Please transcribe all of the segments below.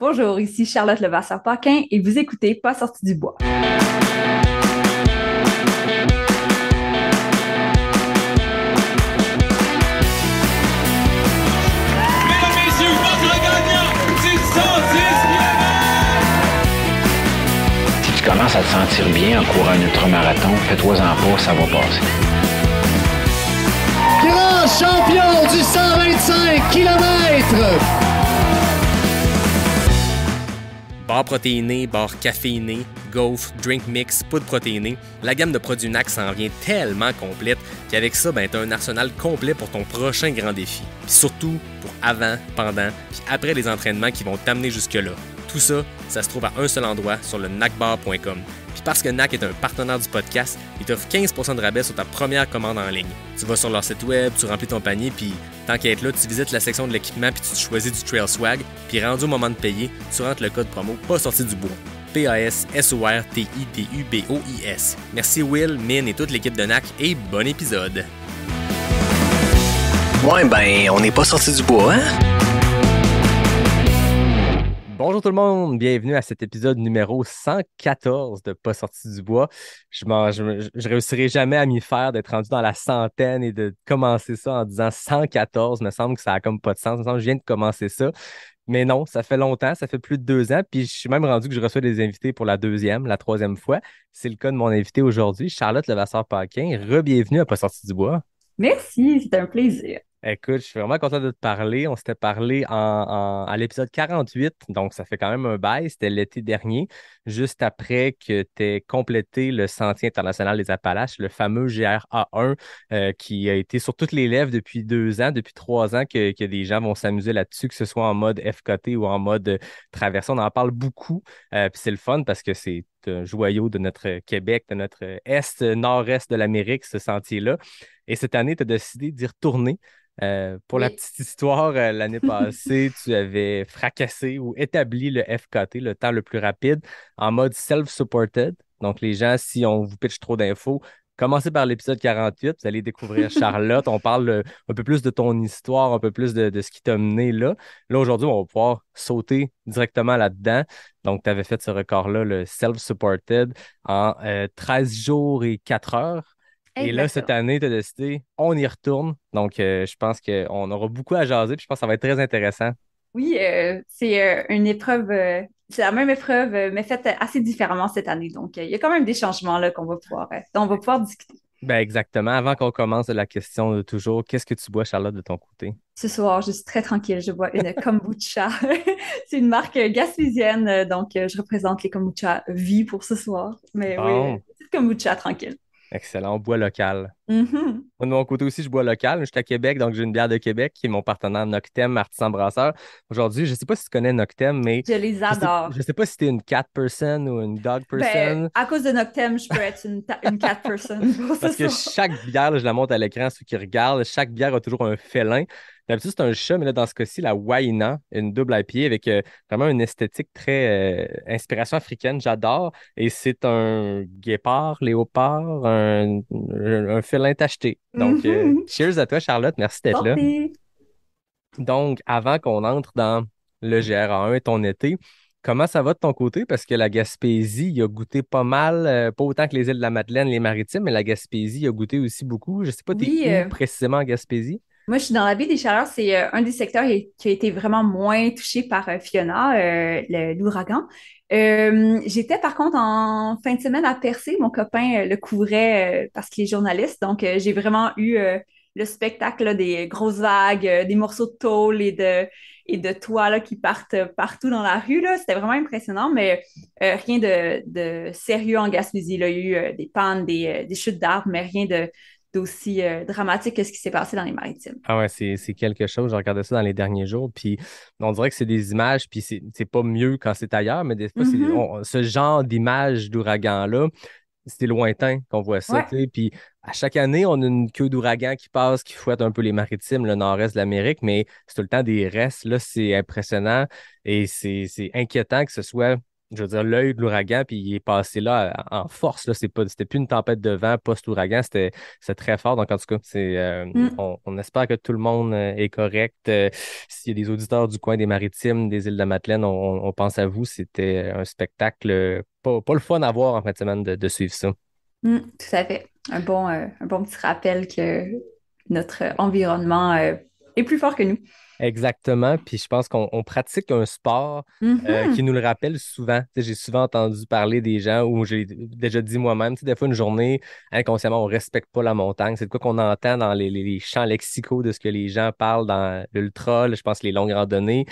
Bonjour, ici Charlotte Levasseur-Paquin et vous écoutez Pas sorti du bois. Mesdames, messieurs, votre gagnant, c'est 110 Si tu commences à te sentir bien en courant un ultramarathon, fais-toi-en pas, ça va passer. Grand champion du 125 km. Barres protéinées, barres caféinées, gaufres, drink mix, poudre protéinée, la gamme de produits NAC s'en vient tellement complète qu'avec ça, t'as un arsenal complet pour ton prochain grand défi. Puis surtout, pour avant, pendant, puis après les entraînements qui vont t'amener jusque-là. Tout ça, ça se trouve à un seul endroit sur le nacbar.com. Puis parce que NAC est un partenaire du podcast, il t'offre 15% de rabais sur ta première commande en ligne. Tu vas sur leur site web, tu remplis ton panier, puis tant qu'à être là, tu visites la section de l'équipement puis tu choisis du Trail Swag, puis rendu au moment de payer, tu rentres le code promo « Pas sorti du bois ». PASSORTIDUBOIS. Merci Will, Min et toute l'équipe de NAC et bon épisode. Ouais, on n'est pas sorti du bois, hein? Bonjour tout le monde, bienvenue à cet épisode numéro 114 de Pas sorti du bois. Je réussirai jamais à m'y faire d'être rendu dans la centaine et de commencer ça en disant 114. Il me semble que ça a comme pas de sens. Il me semble que je viens de commencer ça. Mais non, ça fait longtemps, ça fait plus de 2 ans. Puis je suis même rendu que je reçois des invités pour la troisième fois. C'est le cas de mon invité aujourd'hui, Charlotte Levasseur-Paquin. Re-bienvenue à Pas sorti du bois. Merci, c'est un plaisir. Écoute, je suis vraiment content de te parler. On s'était parlé à l'épisode 48, donc ça fait quand même un bail. C'était l'été dernier, juste après que tu aies complété le Sentier international des Appalaches, le fameux GRA1, qui a été sur toutes les lèvres depuis 2 ans, depuis 3 ans que des gens vont s'amuser là-dessus, que ce soit en mode FKT ou en mode traversée. On en parle beaucoup, puis c'est le fun parce que c'est un joyau de notre Québec, de notre nord-est de l'Amérique, ce sentier-là. Et cette année, tu as décidé d'y retourner. Pour la Oui. petite histoire, l'année passée, tu avais fracassé ou établi le FKT, le temps le plus rapide, en mode self-supported. Donc, les gens, si on vous pitch trop d'infos, commencez par l'épisode 48, vous allez découvrir Charlotte. On parle un peu plus de ton histoire, un peu plus de ce qui t'a mené là. Là, aujourd'hui, on va pouvoir sauter directement là-dedans. Donc, tu avais fait ce record-là, le self-supported, en 13 jours et 4 heures. Et là, cette Exactement. année, tu as décidé, on y retourne. Donc, je pense qu'on aura beaucoup à jaser, puis je pense que ça va être très intéressant. Oui, c'est une épreuve, c'est la même épreuve, mais faite assez différemment cette année. Donc, il y a quand même des changements là dont on va pouvoir discuter. Ben exactement. Avant qu'on commence la question de toujours, qu'est-ce que tu bois, Charlotte, de ton côté? Ce soir, je suis très tranquille. Je bois une kombucha. C'est une marque gaspésienne, donc je représente les kombucha vie pour ce soir. Mais oui, Bon, petite kombucha tranquille. excellent. On boit local. Mhm. Moi, de mon côté aussi, je bois local. Je suis à Québec, donc j'ai une bière de Québec qui est mon partenaire Noctem, artisan brasseur. Aujourd'hui, je ne sais pas si tu connais Noctem, mais Je les je sais, adore. je sais pas si tu es une cat person ou une dog Ben, person. à cause de Noctem, je peux être une cat person pour ce Parce que soir. chaque bière, là, je la montre à l'écran, ceux qui regardent, chaque bière a toujours un félin. D'habitude, c'est un chat, mais là, dans ce cas-ci, la Waina, une double IPA avec vraiment une esthétique très inspiration africaine. J'adore. Et c'est un guépard, léopard, un félin tacheté. Donc, Mhm. cheers à toi, Charlotte. Merci d'être là. Santé! Donc, avant qu'on entre dans le GRA1 et ton été, comment ça va de ton côté? Parce que la Gaspésie, il a goûté pas mal, pas autant que les îles de la Madeleine, les Maritimes, mais la Gaspésie, il a goûté aussi beaucoup. Je sais pas, t'es Oui, où précisément en Gaspésie? moi, je suis dans la baie des Chaleurs. C'est un des secteurs qui a été vraiment moins touché par Fiona, l'ouragan. J'étais par contre en fin de semaine à Percé. Mon copain le couvrait parce qu'il est journaliste. Donc, j'ai vraiment eu le spectacle là, des grosses vagues, des morceaux de tôle et de toits là, qui partent partout dans la rue. Là. C'était vraiment impressionnant, mais rien de sérieux en Gaspésie. Là. Il y a eu des pannes, des chutes d'arbres, mais rien d'aussi dramatique que ce qui s'est passé dans les maritimes. Ah ouais, c'est quelque chose. J'ai regardé ça dans les derniers jours, puis on dirait que c'est des images, puis c'est pas mieux quand c'est ailleurs, mais des fois, Mhm. ce genre d'image d'ouragan-là, c'est lointain qu'on voit ça, Ouais, tu sais. Puis à chaque année, on a une queue d'ouragan qui passe, qui fouette un peu les maritimes, le nord-est de l'Amérique, mais c'est tout le temps des restes. Là, c'est impressionnant et c'est inquiétant que ce soit je veux dire, l'œil de l'ouragan, puis il est passé là en force. Là. C'était plus une tempête de vent post-ouragan, c'était très fort. Donc, en tout cas, Mm. on espère que tout le monde est correct. S'il y a des auditeurs du coin des Maritimes, des îles de Madeleine, on pense à vous. C'était un spectacle pas le fun à voir en fin de semaine de suivre ça. Tout à fait. Un bon petit rappel que notre environnement est plus fort que nous. Exactement. Puis je pense qu'on pratique un sport qui Mhm. nous le rappelle souvent. Tu sais, j'ai souvent entendu parler des gens où j'ai déjà dit moi-même, tu sais, des fois, une journée, inconsciemment, on respecte pas la montagne. C'est de quoi qu'on entend dans les champs lexicaux de ce que les gens parlent dans l'ultra, là, je pense les longues randonnées.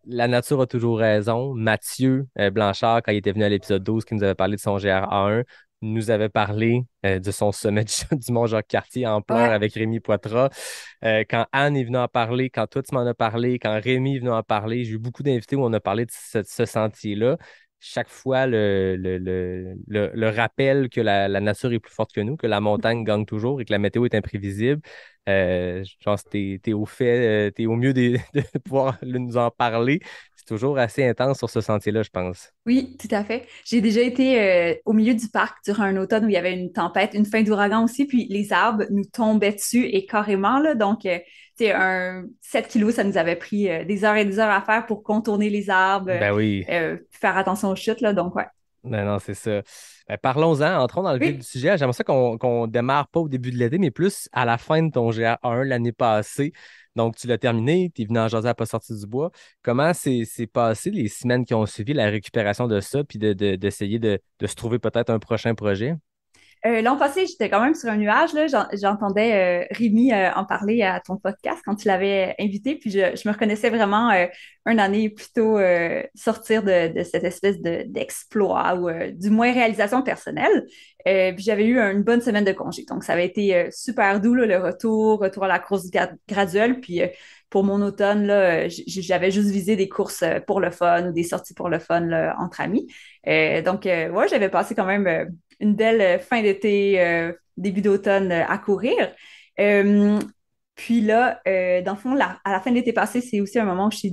La nature a toujours raison. Mathieu Blanchard, quand il était venu à l'épisode 12, qui nous avait parlé de son GRA1, nous avait parlé de son sommet du Mont Jacques-Cartier en pleurs Ouais. avec Rémi Poitras. Quand Anne est venue en parler, quand toi tu m'en as parlé, quand Rémi est venu en parler, j'ai eu beaucoup d'invités où on a parlé de ce sentier-là. Chaque fois, le rappel que la nature est plus forte que nous, que la montagne gagne toujours et que la météo est imprévisible. Je pense que t'es au fait, t'es au mieux de pouvoir nous en parler. C'est toujours assez intense sur ce sentier-là, je pense. Oui, tout à fait. J'ai déjà été au milieu du parc durant un automne où il y avait une tempête, une fin d'ouragan aussi, puis les arbres nous tombaient dessus et carrément, là. Donc, tu sais, un 7 kilos, ça nous avait pris des heures et des heures à faire pour contourner les arbres, Ben oui, faire attention aux chutes, là. Donc, ouais. ben non, c'est ça. Ben, parlons-en, entrons dans le vif du Oui. sujet. J'aimerais ça qu'on démarre pas au début de l'été, mais plus à la fin de ton GA1 l'année passée. Donc, tu l'as terminé, tu es venu en jaser à pas sortir du bois. Comment c'est passé les semaines qui ont suivi la récupération de ça, puis d'essayer de se trouver peut-être un prochain projet? L'an passé, j'étais quand même sur un nuage, là. J'entendais Rémi en parler à ton podcast quand tu l'avais invité, puis je me reconnaissais vraiment une année plutôt sortir de cette espèce d'exploit ou du moins réalisation personnelle. Puis j'avais eu une bonne semaine de congé, donc ça avait été super doux, là, le retour à la course graduelle, puis pour mon automne, là, j'avais juste visé des courses pour le fun ou des sorties pour le fun là, entre amis. Donc, ouais, j'avais passé quand même une belle fin d'été, début d'automne à courir. Euh, Puis là, dans le fond, à la fin de l'été passé, c'est aussi un moment où je suis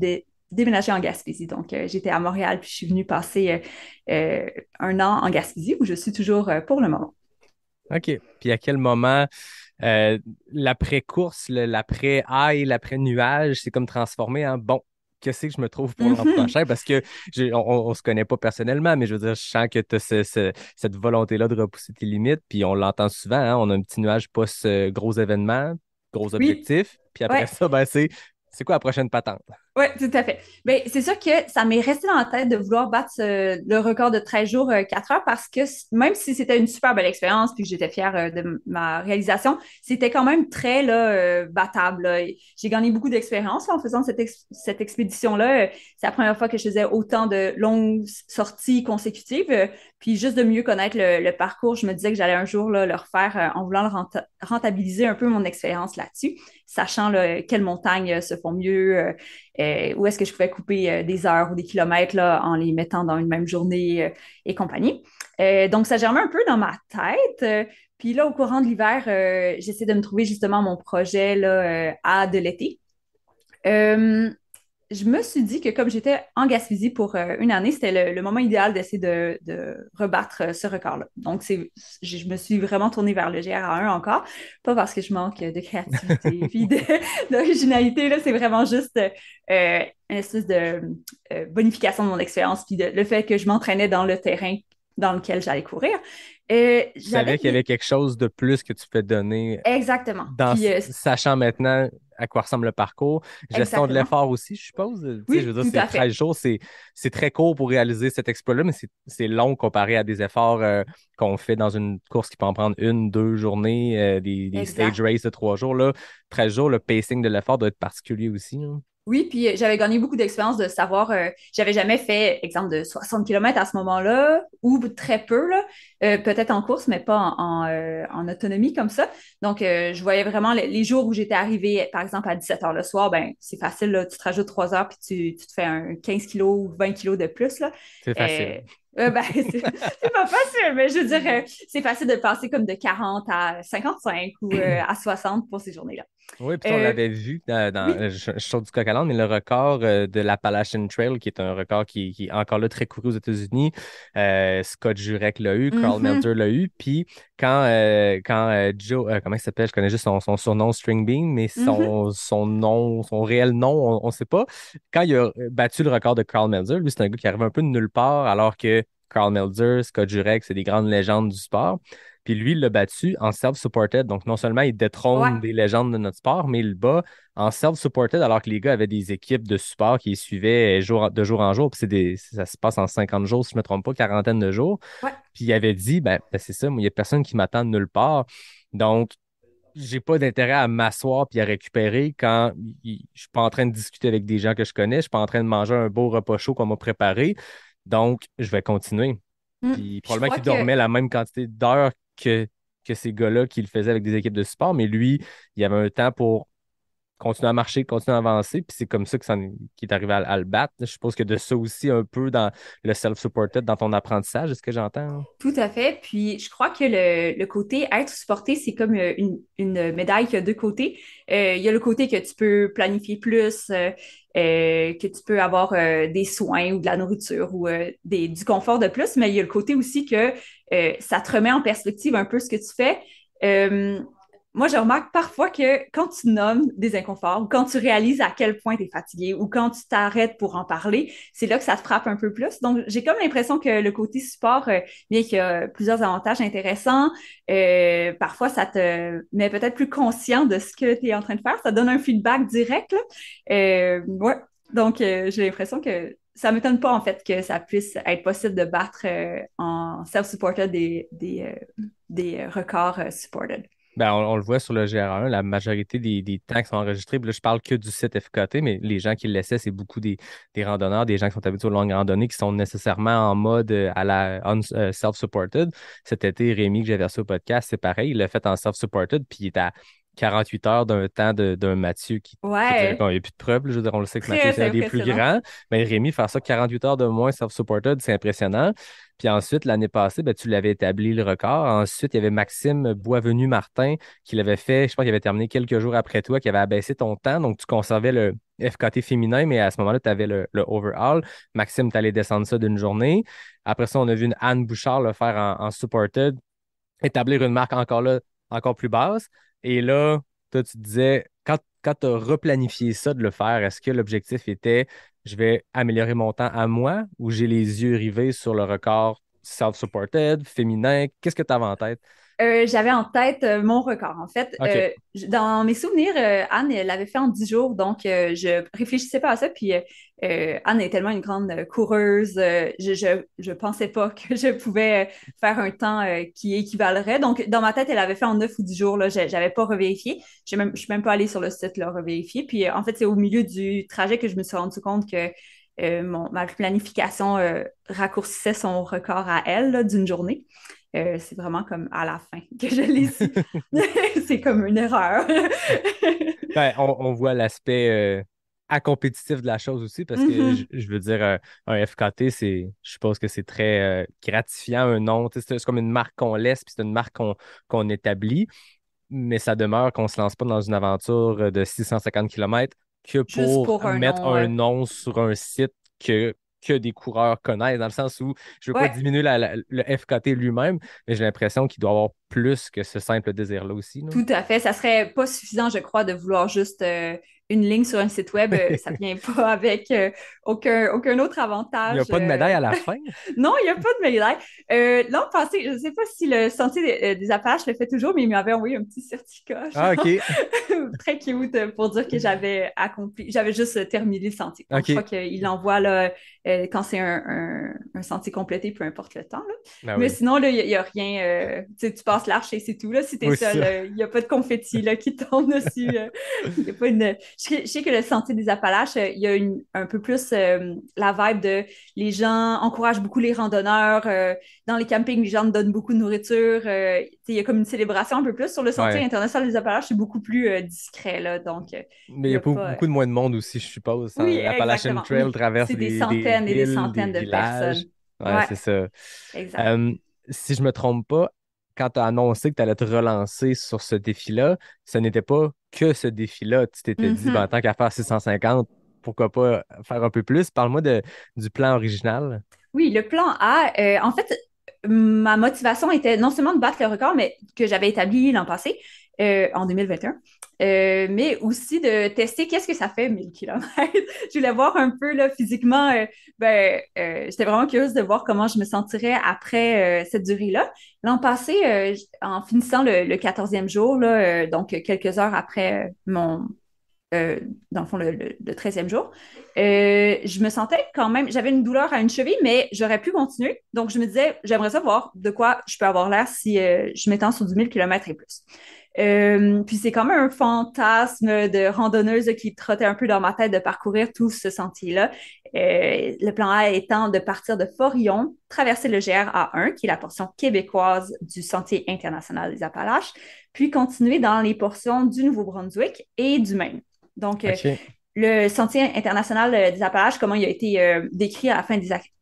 déménagée en Gaspésie. Donc, j'étais à Montréal, puis je suis venue passer un an en Gaspésie, où je suis toujours pour le moment. OK. Puis à quel moment euh, l'après-course, l'après-high, l'après-nuage, c'est comme transformé en bon, qu'est-ce que je me trouve pour l'an Mhm. prochain? Parce que on se connaît pas personnellement, mais je veux dire, je sens que tu as cette volonté-là de repousser tes limites, puis on l'entend souvent, hein, on a un petit nuage post-gros événement, gros Oui, objectif, puis après ouais. ça, ben c'est quoi la prochaine patente? Oui, tout à fait. Ben, c'est sûr que ça m'est resté dans la tête de vouloir battre le record de 13 jours, 4 heures, parce que même si c'était une super belle expérience puis que j'étais fière de ma réalisation, c'était quand même très là, battable. Là. J'ai gagné beaucoup d'expérience là, en faisant cette expédition-là. C'est la première fois que je faisais autant de longues sorties consécutives. Puis juste de mieux connaître le parcours, je me disais que j'allais un jour là, le refaire en voulant rentabiliser un peu mon expérience là-dessus, sachant là, quelles montagnes se font mieux. Où est-ce que je pouvais couper des heures ou des kilomètres là, en les mettant dans une même journée et compagnie. Donc, ça germait un peu dans ma tête. Puis là, au courant de l'hiver, j'essaie de me trouver justement mon projet là, à de l'été. Euh, je me suis dit que comme j'étais en Gaspésie pour une année, c'était le moment idéal d'essayer de rebattre ce record-là. Donc, je me suis vraiment tournée vers le GRA1 encore, pas parce que je manque de créativité puis d'originalité, là, c'est vraiment juste une espèce de bonification de mon expérience puis le fait que je m'entraînais dans le terrain dans lequel j'allais courir. Tu J'avais savais qu'il y avait quelque chose de plus que tu peux donner exactement. dans Puis sachant maintenant à quoi ressemble le parcours. Gestion de exactement. l'effort aussi, je suppose. Tu sais, je veux Oui, dire, tout c'est à 13 fait. jours, c'est très court pour réaliser cet exploit-là, mais c'est long comparé à des efforts qu'on fait dans une course qui peut en prendre une, deux journées, des stage Exact. races de 3 jours. Là. 13 jours, le pacing de l'effort doit être particulier aussi. Là. Oui, puis j'avais gagné beaucoup d'expérience de savoir, j'avais jamais fait, exemple, de 60 kilomètres à ce moment-là, ou très peu, là, peut-être en course, mais pas en autonomie comme ça. Donc, je voyais vraiment les jours où j'étais arrivée, par exemple, à 17 heures le soir, ben c'est facile, là, tu te rajoutes 3 heures, puis tu te fais un 15 kilos ou 20 kilos de plus, là. C'est facile. Euh, ben, c'est pas facile, mais je veux dire, c'est facile de passer comme de 40 à 55 ou à 60 pour ces journées-là. Oui, puis ça, on Euh, l'avait vu oui. je saute du coq à l'âne, mais le record de l'Appalachian Trail, qui est un record qui est encore là très couru aux États-Unis. Scott Jurek l'a eu, Carl Mhm, Melzer l'a eu. Puis quand Joe, comment il s'appelle? Je connais juste son surnom String Bean, mais mhm. son nom, son réel nom, on ne sait pas. Quand il a battu le record de Carl Melzer, lui, c'est un gars qui arrive un peu de nulle part, alors que Carl Melzer, Scott Jurek, c'est des grandes légendes du sport. Puis lui, il l'a battu en self-supported. Donc, non seulement il Ouais, détrône des légendes de notre sport, mais il le bat en self-supported alors que les gars avaient des équipes de support qui les suivaient de jour en jour. Puis ça se passe en 50 jours, si je ne me trompe pas, quarantaine de jours. ouais. Puis il avait dit, ben, c'est ça, moi, il n'y a personne qui m'attend de nulle part. Donc, j'ai pas d'intérêt à m'asseoir puis à récupérer quand je suis pas en train de discuter avec des gens que je connais, je suis pas en train de manger un beau repas chaud qu'on m'a préparé. Donc, je vais continuer. Mm. Puis Je probablement crois qu'il que dormait la même quantité d'heures que ces gars-là qui le faisaient avec des équipes de support, mais lui, il avait un temps pour continuer à marcher, continuer à avancer, puis c'est comme ça qu'il est arrivé à le battre. Je suppose que de ça aussi un peu dans le self-supported, dans ton apprentissage, est-ce que j'entends? tout à fait. Puis je crois que le côté être supporté, c'est comme une médaille qui a deux côtés. Il y a le côté que tu peux planifier plus, que tu peux avoir des soins ou de la nourriture ou du confort de plus, mais il y a le côté aussi que ça te remet en perspective un peu ce que tu fais. Euh, Moi, je remarque parfois que quand tu nommes des inconforts ou quand tu réalises à quel point tu es fatigué ou quand tu t'arrêtes pour en parler, c'est là que ça te frappe un peu plus. Donc, j'ai comme l'impression que le côté support, bien qu'il y a plusieurs avantages intéressants, parfois ça te met peut-être plus conscient de ce que tu es en train de faire. Ça donne un feedback direct, là. Ouais. Donc, j'ai l'impression que ça m'étonne pas, en fait, que ça puisse être possible de battre en self-supported des records supported. Ben, on le voit sur le GR1, la majorité des temps qui sont enregistrés. Puis là, je parle que du site FKT, mais les gens qui le laissaient, c'est beaucoup des randonneurs, des gens qui sont habitués aux longues randonnées, qui sont nécessairement en mode à la self-supported. Cet été, Rémi, que j'avais reçu au podcast, c'est pareil, il l'a fait en self-supported, puis il est à 48 heures d'un temps d'un Mathieu qui, je veux dire, Ouais, bon, il n'y a plus de preuves, là, je veux dire, on le sait que Mathieu, c'est très un des plus impressionnant. grands, mais Rémi, faire ça 48 heures de moins self-supported, c'est impressionnant. Puis ensuite, l'année passée, ben, tu l'avais établi le record. Ensuite, il y avait Maxime Boisvenu-Martin qui l'avait fait, je pense qu'il avait terminé quelques jours après toi, qui avait abaissé ton temps. Donc, tu conservais le FKT féminin, mais à ce moment-là, tu avais le overall. Maxime, tu allais descendre ça d'une journée. Après ça, on a vu une Anne Bouchard le faire en supported, établir une marque encore là, encore plus basse. Et là, toi, tu te disais, quand tu as replanifié ça de le faire, est-ce que l'objectif était je vais améliorer mon temps à moi ou j'ai les yeux rivés sur le record self-supported, féminin? Qu'est-ce que tu avais en tête? J'avais en tête mon record. En fait, OK. dans mes souvenirs, Anne, elle l'avait fait en 10 jours, donc je réfléchissais pas à ça. Puis Anne est tellement une grande coureuse, je pensais pas que je pouvais faire un temps qui équivalerait. Donc, dans ma tête, elle avait fait en 9 ou 10 jours. Là, j'avais pas revérifié. Je suis même pas allée sur le site là, revérifier. Puis en fait, c'est au milieu du trajet que je me suis rendu compte que ma planification raccourcissait son record à elle là, d'une journée. C'est vraiment comme à la fin que je l'ai su. C'est comme une erreur. Ben, on voit l'aspect compétitif de la chose aussi parce que Mhm. je veux dire, un FKT, je suppose que c'est très gratifiant, un nom. Tu sais, c'est comme une marque qu'on laisse, puis c'est une marque qu'on établit, mais ça demeure qu'on ne se lance pas dans une aventure de 650 kilomètres que Juste pour pour un mettre nom. un nom sur un site que des coureurs connaissent, dans le sens où je ne veux pas Ouais, diminuer le FKT lui-même, mais j'ai l'impression qu'il doit avoir plus que ce simple désir-là aussi, non? tout à fait. Ça serait pas suffisant, je crois, de vouloir juste une ligne sur un site web. Ça vient pas avec aucun autre Il n'y a avantage. pas de médaille à la fin. Non, il n'y a pas de médaille. L'an passé, je ne sais pas si le Sentier des Appalaches le fait toujours, mais il m'avait envoyé un petit certificat, Ah, genre, OK. très cute, pour dire que j'avais accompli, j'avais juste terminé le sentier. Donc, je crois OK. qu'il l'envoie là, quand c'est un sentier complété, peu importe le temps, là. Ah Mais oui. sinon, là, il y a rien. Tu sais, tu passes l'arche et c'est tout. Là, si tu es Oui, c'est seul, ça. il n'y a pas de confetti là, qui tombe dessus. Il y a pas une... je sais que le Sentier des Appalaches, il y a un peu plus la vibe de les gens encouragent beaucoup les randonneurs. Dans les campings, les gens donnent beaucoup de nourriture. Il y a comme une célébration un peu plus. Sur le Sentier Ouais. international des Appalaches, c'est beaucoup plus discret. Là, donc, Mais il il n'y y a a pas. beaucoup de moins de monde aussi, je suppose. Oui, L'Appalachian exactement. Trail Oui, traverse c'est des des centaines et des villes, centaines des de villages. personnes. Ouais, Ouais, c'est ça. exact. Euh, si je me trompe pas, quand tu as annoncé que tu allais te relancer sur ce défi-là, ce n'était pas que ce défi-là. Tu t'étais dit, ben, Mhm. en tant qu'à faire 650, pourquoi pas faire un peu plus? Parle-moi du plan original. Oui, le plan A, en fait, ma motivation était non seulement de battre le record, mais que j'avais établi l'an passé, en 2021, mais aussi de tester qu'est-ce que ça fait 1000 km. Je voulais voir un peu là, physiquement, j'étais vraiment curieuse de voir comment je me sentirais après cette durée-là. L'an passé, en finissant le 14e jour, là, donc quelques heures après euh, dans le fond, le 13e jour. Je me sentais quand même, j'avais une douleur à une cheville, mais j'aurais pu continuer. Donc, je me disais, j'aimerais savoir de quoi je peux avoir l'air si je m'étends sur 10 000 km et plus. Puis c'est quand même un fantasme de randonneuse qui trottait un peu dans ma tête de parcourir tout ce sentier-là. Le plan A étant de partir de Forillon, traverser le GRA1, qui est la portion québécoise du Sentier international des Appalaches, puis continuer dans les portions du Nouveau-Brunswick et du Maine. Donc, OK. le Sentier international des Appalaches, comment il a été décrit à la fin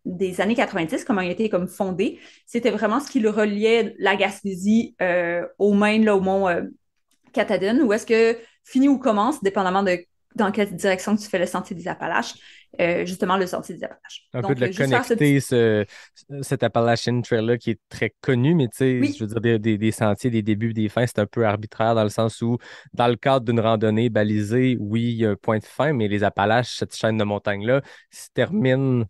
des années 90, comment il a été comme fondé, c'était vraiment ce qui le reliait la Gaspésie au Maine, là, au mont Katahdin, où est-ce que finit ou commence, dépendamment de dans quelle direction tu fais le Sentier des Appalaches, justement le Sentier des Appalaches. Un peu de Donc, le juste faire ce petit... connecter, cet Appalachian Trail-là qui est très connu, mais tu sais, je Oui, veux dire, des sentiers, des débuts, des fins, c'est un peu arbitraire dans le sens où, dans le cadre d'une randonnée balisée, oui, il y a un point de fin, mais les Appalaches, cette chaîne de montagnes-là, se termine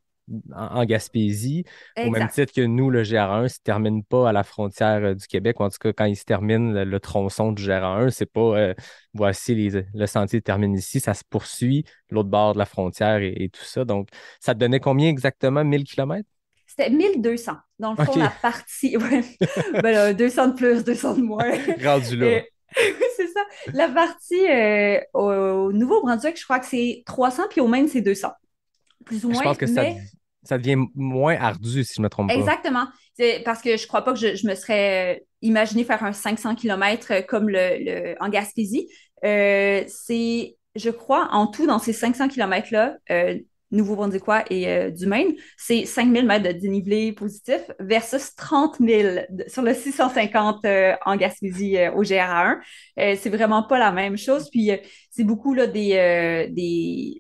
en Gaspésie, au même exact. titre que nous, le GR1 ne se termine pas à la frontière du Québec, ou en tout cas, quand il se termine, le tronçon du GR1, c'est pas voici le sentier termine ici, ça se poursuit l'autre bord de la frontière et tout ça. Donc, ça te donnait combien exactement? 1000 kilomètres? C'était 1200. Dans le fond, la OK, partie... Ouais. Ben là, 200 de plus, 200 de moins. rendu là. Oui, c'est ça. La partie au Nouveau-Brunswick, je crois que c'est 300, puis au Maine, c'est 200. Plus ou Je moins, pense que mais ça devient moins ardu, si je ne me trompe pas. exactement. C'est parce que je crois pas que je me serais imaginé faire un 500 km comme en Gaspésie. Je crois, en tout, dans ces 500 km-là, Nouveau-Brunswickois et du Maine, c'est 5000 mètres de dénivelé positif versus 30 000 sur le 650 en Gaspésie au GRA1. C'est vraiment pas la même chose. Puis, c'est beaucoup là, des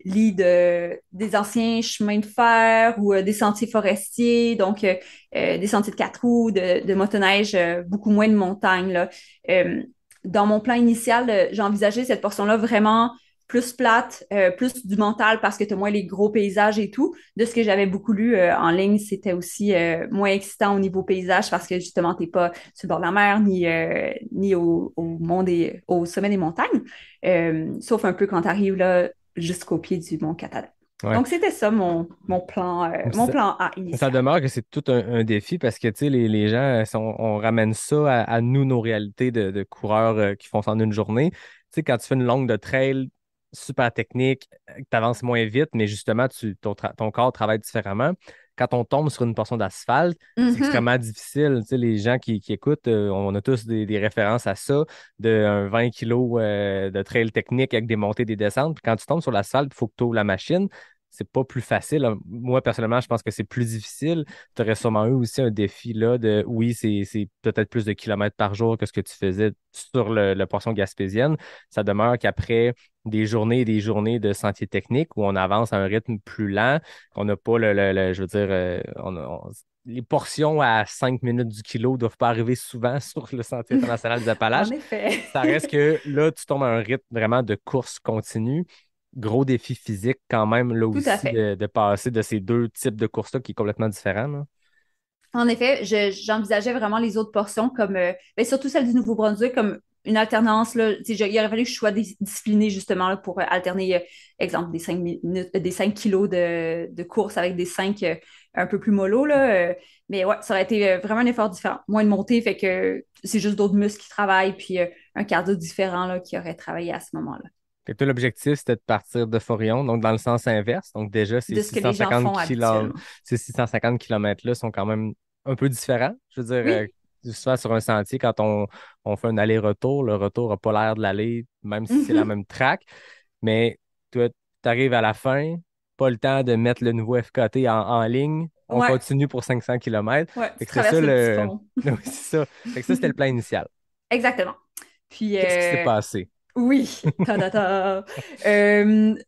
lits des anciens chemins de fer ou des sentiers forestiers. Donc, des sentiers de quatre roues, de motoneige, beaucoup moins de montagnes, là. Euh, dans mon plan initial, j'envisageais cette portion-là vraiment plus plate, plus du mental parce que tu as moins les gros paysages et tout. De ce que j'avais beaucoup lu en ligne, c'était aussi moins excitant au niveau paysage parce que justement, tu n'es pas sur le bord de la mer ni au sommet des montagnes, sauf un peu quand tu arrives là jusqu'au pied du mont Katahdin. Ouais. Donc, c'était ça mon plan A Ça initial. demeure que c'est tout un défi parce que tu sais, les gens, on ramène ça à nous, nos réalités de coureurs qui font ça en une journée. Tu sais, quand tu fais une longue de trail super technique, tu avances moins vite, mais justement, ton corps travaille différemment. Quand on tombe sur une portion d'asphalte, c'est Mhm. extrêmement difficile. Tu sais, les gens qui écoutent, on a tous des références à ça, de un 20 kilos de trail technique avec des montées, des descentes. Puis quand tu tombes sur l'asphalte, il faut que tu ouvres la machine. C'est pas plus facile. Moi, personnellement, je pense que c'est plus difficile. Tu aurais sûrement eu aussi un défi là de oui, c'est peut-être plus de kilomètres par jour que ce que tu faisais sur la portion gaspésienne. Ça demeure qu'après des journées et des journées de sentiers techniques où on avance à un rythme plus lent, qu'on n'a pas je veux dire, les portions à 5 minutes du kilo ne doivent pas arriver souvent sur le Sentier international des Appalaches. En effet. Ça reste que là, tu tombes à un rythme vraiment de course continue. Gros défi physique quand même, là Tout à aussi, fait. de passer de ces deux types de courses-là qui est complètement différent, là. En effet, j'envisageais vraiment les autres portions comme, ben, surtout celle du Nouveau-Brunswick, comme une alternance. Là, il aurait fallu que je sois disciplinée justement là, pour alterner, exemple, des 5 minutes, des 5 kilos de course avec des 5 un peu plus mollo. Là, mais ouais, ça aurait été vraiment un effort différent. Moins de montée, fait que c'est juste d'autres muscles qui travaillent, puis un cardio différent là, qui aurait travaillé à ce moment-là. Fait que toi, l'objectif, c'était de partir de Forion, donc dans le sens inverse. Donc déjà, De ce que les gens font habituellement. ces 650 kilomètres-là sont quand même un peu différents. Je veux dire, Oui. souvent sur un sentier, quand on fait un aller-retour, le retour n'a pas l'air de l'aller, même si c'est la Mhm. même track. Mais toi, tu arrives à la fin, pas le temps de mettre le nouveau FKT en ligne. on Ouais, continue pour 500 km. ouais, tu Fait que c'est ça traverses le petit le. pont. Oui, c'est ça. Fait que ça, c'était le plan initial. Exactement. Puis, Qu'est-ce qui s'est passé? oui, ta-da-ta.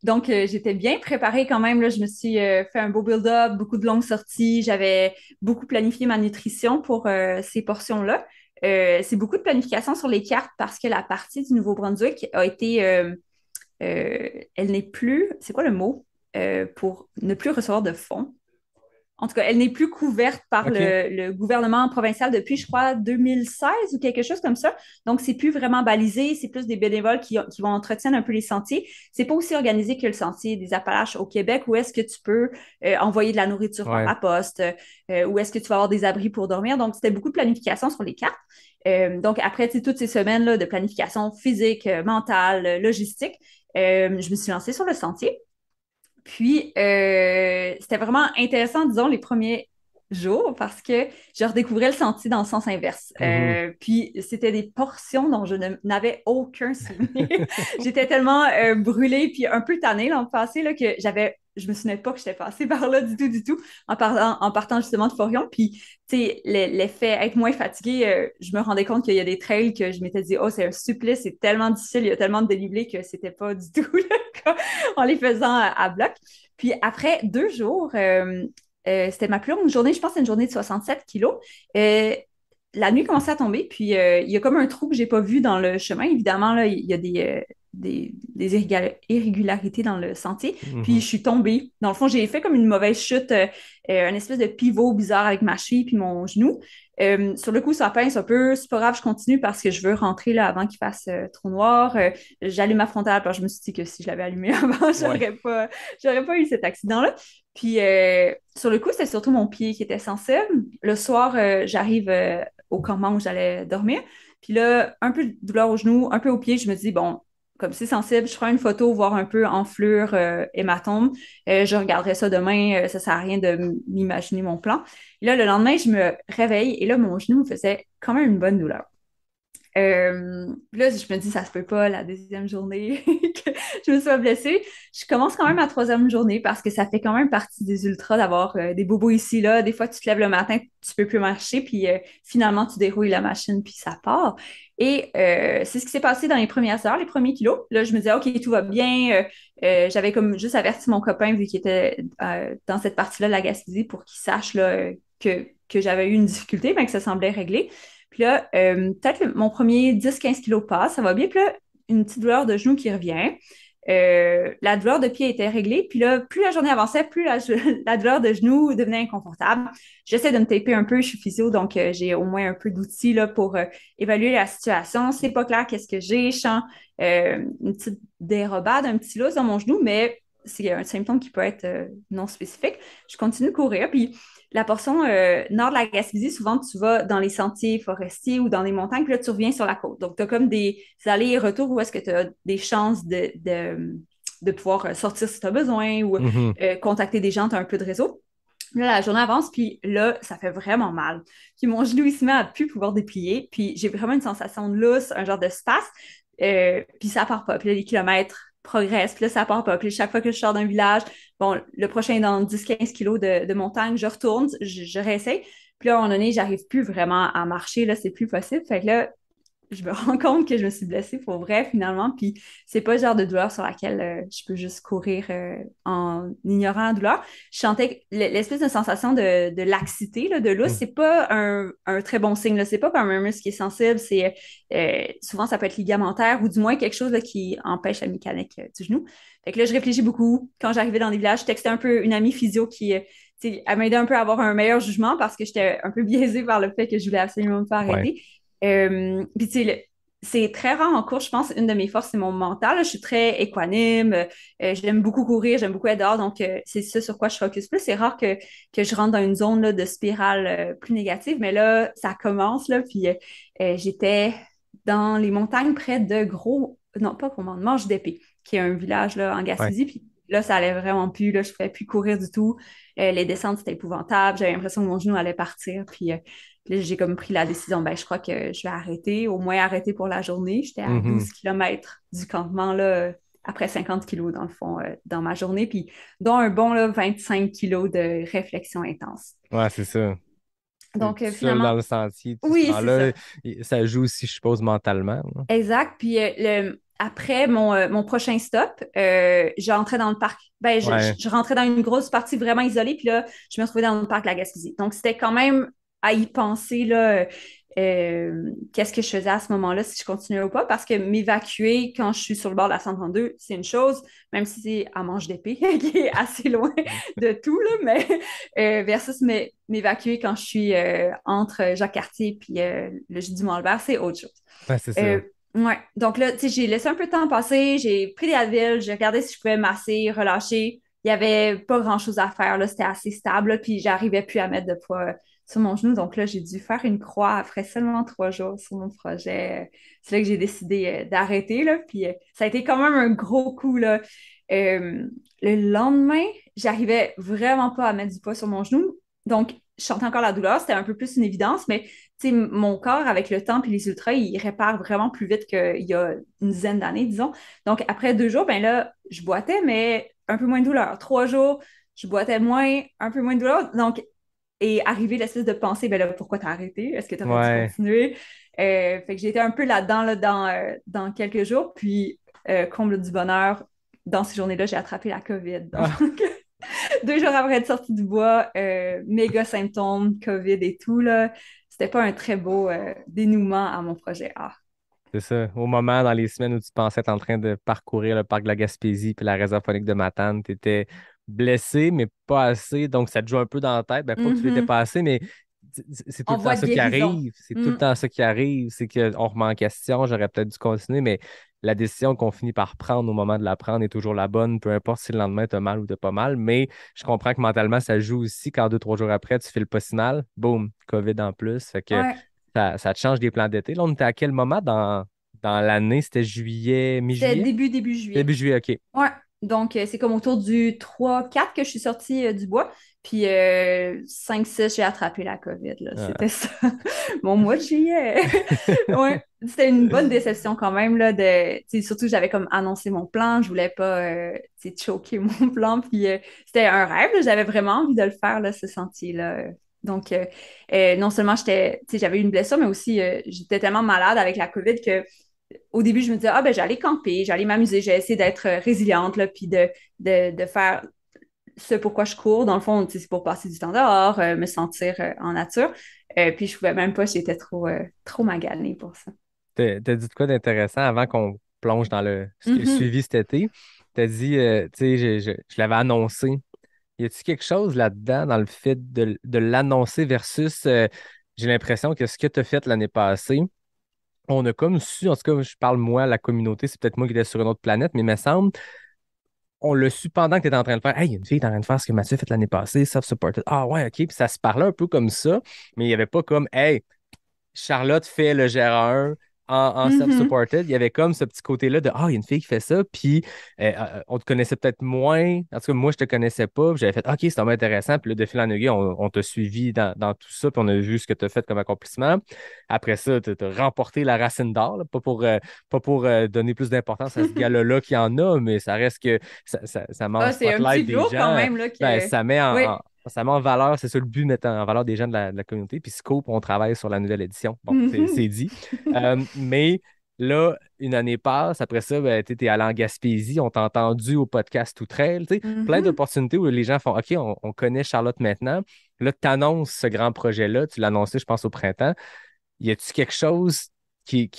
Donc, j'étais bien préparée quand même. Là. Je me suis fait un beau build-up, beaucoup de longues sorties. J'avais beaucoup planifié ma nutrition pour ces portions-là. C'est beaucoup de planification sur les cartes parce que la partie du Nouveau-Brunswick a été... elle n'est plus... C'est quoi le mot? Pour ne plus recevoir de fonds. En tout cas, elle n'est plus couverte par OK. le gouvernement provincial depuis, je crois, 2016 ou quelque chose comme ça. Donc, c'est plus vraiment balisé, c'est plus des bénévoles qui vont entretenir un peu les sentiers. C'est pas aussi organisé que le sentier des Appalaches au Québec où est-ce que tu peux envoyer de la nourriture par Ouais. la poste, où est-ce que tu vas avoir des abris pour dormir. Donc, c'était beaucoup de planification sur les cartes. Donc, après toutes ces semaines-là de planification physique, mentale, logistique, je me suis lancée sur le sentier. Puis, c'était vraiment intéressant, disons, les premiers jours parce que je redécouvrais le sentier dans le sens inverse. Mhm. Puis, c'était des portions dont n'avais aucun souvenir. J'étais tellement brûlée puis un peu tannée l'an passé là, que je me souvenais pas que j'étais passée par là du tout, en partant justement de Forion. Puis, tu sais, l'effet être moins fatiguée, je me rendais compte qu'il y a des trails que je m'étais dit, oh, c'est un supplice, c'est tellement difficile, il y a tellement de dénivelé que c'était pas du tout le cas en les faisant à bloc. Puis après 2 jours, c'était ma plus longue journée. Je pense que c'est une journée de 67 kilos. Euh, la nuit commençait à tomber, puis il y a comme un trou que j'ai pas vu dans le chemin. Évidemment, là, il y a des irrégularités dans le sentier. Puis Mhm. je suis tombée. Dans le fond, j'ai fait comme une mauvaise chute, un espèce de pivot bizarre avec ma cheville puis mon genou. Sur le coup, ça pince un peu. C'est pas grave, je continue parce que je veux rentrer là avant qu'il fasse trop noir. J'allume ma frontale parce que je me suis dit que si je l'avais allumée avant, Ouais. j'aurais pas eu cet accident-là. Puis sur le coup, c'était surtout mon pied qui était sensible. Le soir, j'arrive au campement où j'allais dormir. Puis là, un peu de douleur au genou, un peu au pied. Je me dis, bon, comme c'est sensible, je ferai une photo, voir un peu enflure, hématome. Je regarderai ça demain. Ça sert à rien de m'imaginer mon plan. Et là, le lendemain, je me réveille et là, mon genou me faisait quand même une bonne douleur. Là, je me dis, ça se peut pas, la deuxième journée que je me sois blessée. Je commence quand même ma troisième journée parce que ça fait quand même partie des ultras d'avoir des bobos ici, là. Des fois, tu te lèves le matin, tu peux plus marcher, puis finalement, tu dérouilles la machine, puis ça part. Et c'est ce qui s'est passé dans les premières heures, les premiers kilos. Là, je me disais, OK, tout va bien. J'avais comme juste averti mon copain, vu qu'il était dans cette partie-là de la Gaspésie, pour qu'il sache là, que j'avais eu une difficulté, mais que ça semblait réglé. Puis là, peut-être mon premier 10-15 kilos passe, ça va bien. Puis là, une petite douleur de genou qui revient. La douleur de pied était réglée. Puis là, plus la journée avançait, plus la douleur de genou devenait inconfortable. J'essaie de me taper un peu, je suis physio, donc j'ai au moins un peu d'outils là, pour évaluer la situation. C'est pas clair qu'est-ce que j'ai. Je sens une petite dérobade, un petit lousse dans mon genou, mais c'est un symptôme qui peut être non spécifique. Je continue de courir, puis la portion nord de la Gaspésie, souvent, tu vas dans les sentiers forestiers ou dans les montagnes, puis là, tu reviens sur la côte. Donc, tu as comme des allers et retours où est-ce que tu as des chances de pouvoir sortir si tu as besoin ou Mhm. contacter des gens, tu as un peu de réseau. Là, la journée avance, puis là, ça fait vraiment mal. Puis mon genou, il se met à plus pouvoir déplier, puis j'ai vraiment une sensation de lousse, un genre de spasme, puis ça part pas. Puis là, les kilomètres progressent, puis là, ça part pas. Puis chaque fois que je sors d'un village, bon, le prochain est dans 10-15 kilos de montagne, je retourne, je réessaye. Puis là, à un moment donné, j'arrive plus vraiment à marcher, là, c'est plus possible. Fait que là, je me rends compte que je me suis blessée pour vrai finalement, puis c'est pas le genre de douleur sur laquelle je peux juste courir en ignorant la douleur. Je sentais l'espèce de sensation de laxité, là, de lousse, Mhm. c'est pas un très bon signe, là. C'est pas comme un muscle qui est sensible, c'est souvent ça peut être ligamentaire ou du moins quelque chose là, qui empêche la mécanique du genou. Fait que là, je réfléchis beaucoup. Quand j'arrivais dans les villages, je textais un peu une amie physio qui elle m'a aidé un peu à avoir un meilleur jugement parce que j'étais un peu biaisée par le fait que je voulais absolument me faire Ouais. aider. Puis tu sais, c'est très rare en course, je pense. Une de mes forces, c'est mon mental. Je suis très équanime. J'aime beaucoup courir, j'aime beaucoup être dehors. Donc, c'est ça sur quoi je focus plus. C'est rare que je rentre dans une zone là, de spirale plus négative. Mais là, ça commence. Là, puis j'étais dans les montagnes près de Non, pas Gros Manche d'Épée, qui est un village là, en Ouais. Gaspésie. Puis là, ça allait vraiment plus. Là, je ne pouvais plus courir du tout. Les descentes, c'était épouvantable. J'avais l'impression que mon genou allait partir. Puis là, j'ai comme pris la décision, ben, je crois que je vais arrêter, au moins arrêter pour la journée. J'étais à Mhm. 12 kilomètres du campement, là. après 50 kilos, dans le fond, dans ma journée, puis dont un bon là, 25 kilos de réflexion intense. Ouais, c'est ça. T'es Donc, tout seul finalement, dans le sentier, tout ce oui, c'est ça. temps-là, ça joue aussi, je suppose, mentalement, là. Exact. Puis après mon prochain stop, j'entrais dans le parc. Ben, Ouais, je rentrais dans une grosse partie vraiment isolée, puis là, je me retrouvais dans le parc de la Gaspésie. Donc, c'était quand même à y penser, là, qu'est-ce que je faisais à ce moment-là, si je continuais ou pas, parce que m'évacuer quand je suis sur le bord de la 132, c'est une chose, même si c'est à Manche d'Épée, qui est assez loin de tout, là, mais versus m'évacuer quand je suis entre Jacques-Cartier puis le Dumont-Albert, c'est autre chose. ouais, c'est Euh, ça. ouais. Donc là, tu sais, j'ai laissé un peu de temps passer, j'ai pris des Advil, j'ai regardé si je pouvais masser, relâcher. Il n'y avait pas grand-chose à faire, là, c'était assez stable, là, puis j'arrivais plus à mettre de poids sur mon genou. Donc là, j'ai dû faire une croix après seulement 3 jours sur mon projet. C'est là que j'ai décidé d'arrêter, là, puis ça a été quand même un gros coup, là. Le lendemain, j'arrivais vraiment pas à mettre du poids sur mon genou. Donc, je sentais encore la douleur, c'était un peu plus une évidence, mais tu sais, mon corps, avec le temps et les ultras, il répare vraiment plus vite qu'il y a une dizaine d'années, disons. Donc, après 2 jours, ben là, je boitais, mais un peu moins de douleur. 3 jours, je boitais moins, un peu moins de douleur. Donc, et arrivé l'espèce de pensée, ben là, pourquoi t'as arrêté? Est-ce que t'aurais dû Ouais, continuer? Fait que j'ai été un peu là-dedans, là, dans quelques jours. Puis, comble du bonheur, dans ces journées-là, j'ai attrapé la COVID. ah, Donc, 2 jours après être sortie du bois, méga symptômes, COVID et tout, là. C'était pas un très beau dénouement à mon projet A. c'est ça. Au moment, dans les semaines où tu pensais être en train de parcourir le parc de la Gaspésie puis la réserve faunique de Matane, tu étais blessé, mais pas assez. Donc, ça te joue un peu dans la tête. Ben, pas que tu l'étais Mhm. pas assez, mais c'est tout En le temps voie de ça qui guérison. arrive. C'est tout le Mm. temps ça qui arrive. C'est qu'on remet en question. J'aurais peut-être dû continuer, mais la décision qu'on finit par prendre au moment de la prendre est toujours la bonne, peu importe si le lendemain tu as mal ou t'as pas mal. Mais je comprends que mentalement, ça joue aussi quand 2, 3 jours après, tu files pas si mal. Boum, COVID en plus. Fait que Ouais. ça te change des plans d'été. Là, on était à quel moment dans l'année? C'était juillet, C'était mi-juillet? début juillet. Début juillet, OK. Ouais. Donc, c'est comme autour du 3-4 que je suis sortie du bois. Puis 5-6, j'ai attrapé la COVID, là. C'était Ah. ça. Mon mois de juillet. Ouais. C'était une bonne déception quand même, là. Tu sais, surtout, j'avais comme annoncé mon plan. Je voulais pas, tu sais, choquer mon plan. Puis c'était un rêve, là. J'avais vraiment envie de le faire, là, ce sentier-là. Donc, non seulement tu sais, j'avais eu une blessure, mais aussi, j'étais tellement malade avec la COVID que au début, je me disais, ah ben j'allais camper, j'allais m'amuser, j'ai essayé d'être résiliente, là, puis de faire ce pourquoi je cours. Dans le fond, tu sais, c'est pour passer du temps dehors, me sentir en nature. Puis je pouvais même pas, j'étais trop maganée pour ça. T'as dit de quoi d'intéressant avant qu'on plonge dans ce qui a Mhm. suivi cet été? T'as dit, tu sais, je l'avais annoncé. Y a-t-il quelque chose là-dedans dans le fait de l'annoncer versus, j'ai l'impression que ce que tu as fait l'année passée, on a comme su, en tout cas, je parle moi, la communauté, c'est peut-être moi qui étais sur une autre planète, mais il me semble, on l'a su pendant que tu étais en train de faire. Hey, il y a une fille qui est en train de faire ce que Mathieu a fait l'année passée, self-supported. Ah ouais, OK. Puis ça se parlait un peu comme ça, mais il n'y avait pas comme, hey, Charlotte fait le GR1 en Mhm. self-supported. Il y avait comme ce petit côté-là de ah, il y a une fille qui fait ça, puis on te connaissait peut-être moins. En tout cas, moi, je te connaissais pas. Puis j'avais fait OK, c'est vraiment intéressant. Puis là, de fil en aiguille, on t'a suivi dans tout ça, puis on a vu ce que tu as fait comme accomplissement. Après ça, tu as remporté la Racine d'or, là, pas pour donner plus d'importance à ce gars-là qu'il y en a, mais ça reste que ça met en Ah, c'est un spotlight petit des velours quand gens. même, là, Ben, que... ça met Oui. ça met en valeur, c'est ça le but, mettre en valeur des gens de la communauté. Puis Scope, on travaille sur la nouvelle édition. Bon, c'est Mhm. dit. Mais là, une année passe. Après ça, ben, tu es allé en Gaspésie. On t'a entendu au podcast Tout Trail. Tu sais, plein Mhm. d'opportunités où les gens font OK, on connaît Charlotte maintenant. Là, tu annonces ce grand projet-là. Tu l'as annoncé, je pense, au printemps. Y a-tu quelque chose qui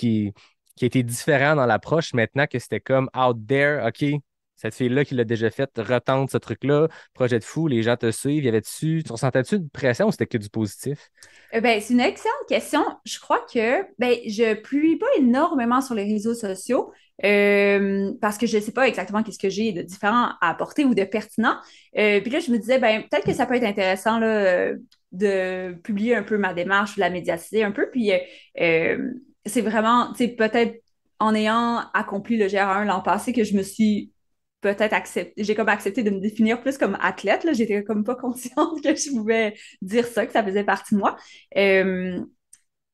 a été différent dans l'approche maintenant que c'était comme out there? OK, cette fille-là qui l'a déjà fait, retente ce truc-là, projet de fou, les gens te suivent. Tu ressentais-tu une pression ou c'était que du positif? Ben, c'est une excellente question. Je crois que ben, je publie pas énormément sur les réseaux sociaux parce que je ne sais pas exactement qu'est-ce que j'ai de différent à apporter ou de pertinent. Puis là, je me disais, ben, peut-être que ça peut être intéressant là, de publier un peu ma démarche, de la médiatiser un peu. Puis c'est vraiment, tu sais, peut-être en ayant accompli le GR1 l'an passé que je me suis peut-être accepté, j'ai comme accepté de me définir plus comme athlète. Là, j'étais comme pas consciente que je pouvais dire ça, que ça faisait partie de moi. Euh,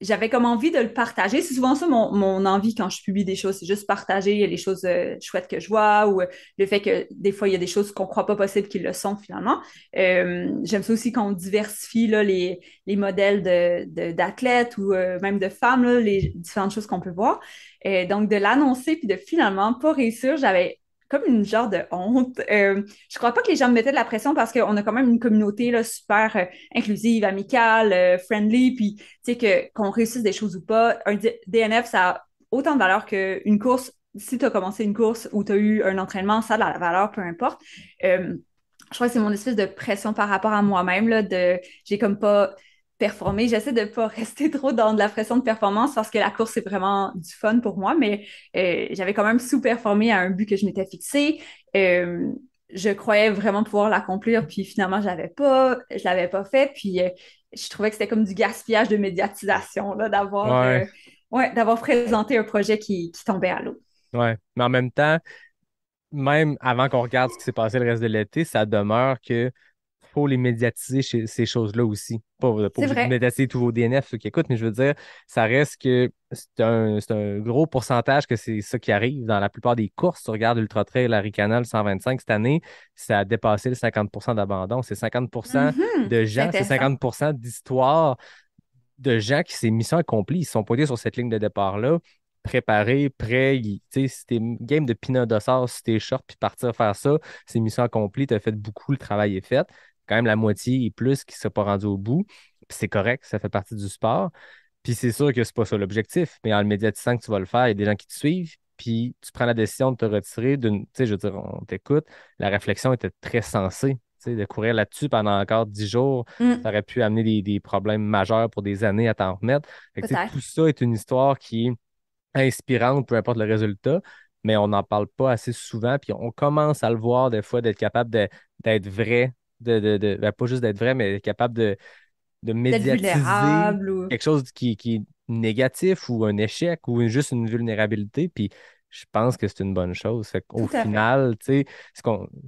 j'avais comme envie de le partager. C'est souvent ça mon envie quand je publie des choses, c'est juste partager les choses chouettes que je vois ou le fait que des fois, il y a des choses qu'on croit pas possibles qu'ils le sont finalement. J'aime ça aussi qu'on diversifie là, les modèles d'athlètes ou même de femmes, là, les différentes choses qu'on peut voir. Donc, de l'annoncer puis de finalement pas réussir, j'avais comme une genre de honte. Je crois pas que les gens me mettaient de la pression parce qu'on a quand même une communauté là, super inclusive, amicale, friendly, puis tu sais qu'on réussisse des choses ou pas. Un DNF, ça a autant de valeur qu'une course. Si tu as commencé une course ou tu as eu un entraînement, ça a de la valeur, peu importe. Je crois que c'est mon espèce de pression par rapport à moi-même, là, j'ai comme pas performé. J'essaie de pas rester trop dans de la pression de performance parce que la course, c'est vraiment du fun pour moi, mais j'avais quand même sous-performé à un but que je m'étais fixé. Euh, je croyais vraiment pouvoir l'accomplir, puis finalement, je l'avais pas fait, puis je trouvais que c'était comme du gaspillage de médiatisation, là, Ouais, d'avoir présenté un projet qui tombait à l'eau. ouais. Mais en même temps, même avant qu'on regarde ce qui s'est passé le reste de l'été, ça demeure que faut les médiatiser ces choses-là aussi. Pas C'est obligé de vrai. médiatiser tous vos DNF, ceux qui écoutent, mais je veux dire, ça reste que c'est un gros pourcentage que c'est ça qui arrive dans la plupart des courses. Tu regardes Ultra Trail, Larry Canal 125 cette année, ça a dépassé le 50% d'abandon. C'est 50% Mhm. de C'est gens, c'est intéressant. 50% d'histoires de gens qui s'est mission accomplie. Ils se sont pointés sur cette ligne de départ-là, préparés, prêts. Tu sais, si t'es game de pinot dossard, si t'es short, puis partir faire ça, c'est mission accomplie, t'as fait beaucoup, le travail est fait. Quand même la moitié et plus qui ne s'est pas rendu au bout. Puis c'est correct, ça fait partie du sport. Puis c'est sûr que c'est pas ça l'objectif, mais en le médiatisant que tu vas le faire, il y a des gens qui te suivent, puis tu prends la décision de te retirer d'une. Tu sais, je veux dire, on t'écoute, la réflexion était très sensée. Tu sais, de courir là-dessus pendant encore 10 jours, ça Mm, aurait pu amener des problèmes majeurs pour des années à t'en remettre. Fait que, tu sais, tout peut-être. ça est une histoire qui est inspirante, peu importe le résultat, mais on n'en parle pas assez souvent, puis on commence à le voir des fois d'être capable d'être vrai, ben, pas juste d'être vrai, mais d'être capable de D'être médiatiser vulnérable ou... quelque chose qui est négatif ou un échec ou juste une vulnérabilité, puis je pense que c'est une bonne chose. Fait qu'au Tout à fait. final, tu sais,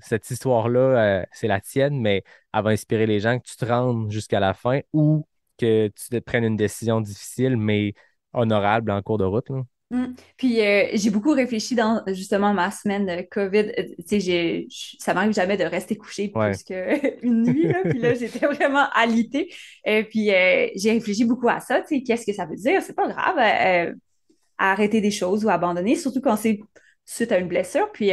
cette histoire-là, c'est la tienne, mais elle va inspirer les gens que tu te rendes jusqu'à la fin ou que tu te prennes une décision difficile, mais honorable en cours de route, là. Mm. Puis j'ai beaucoup réfléchi dans justement ma semaine de COVID. Tu sais, ça m'arrive jamais de rester couchée Ouais. plus qu'une nuit, là. Puis là, j'étais vraiment alitée. Puis j'ai réfléchi beaucoup à ça. Tu sais, qu'est-ce que ça veut dire? C'est pas grave à arrêter des choses ou abandonner, surtout quand c'est suite à une blessure. Puis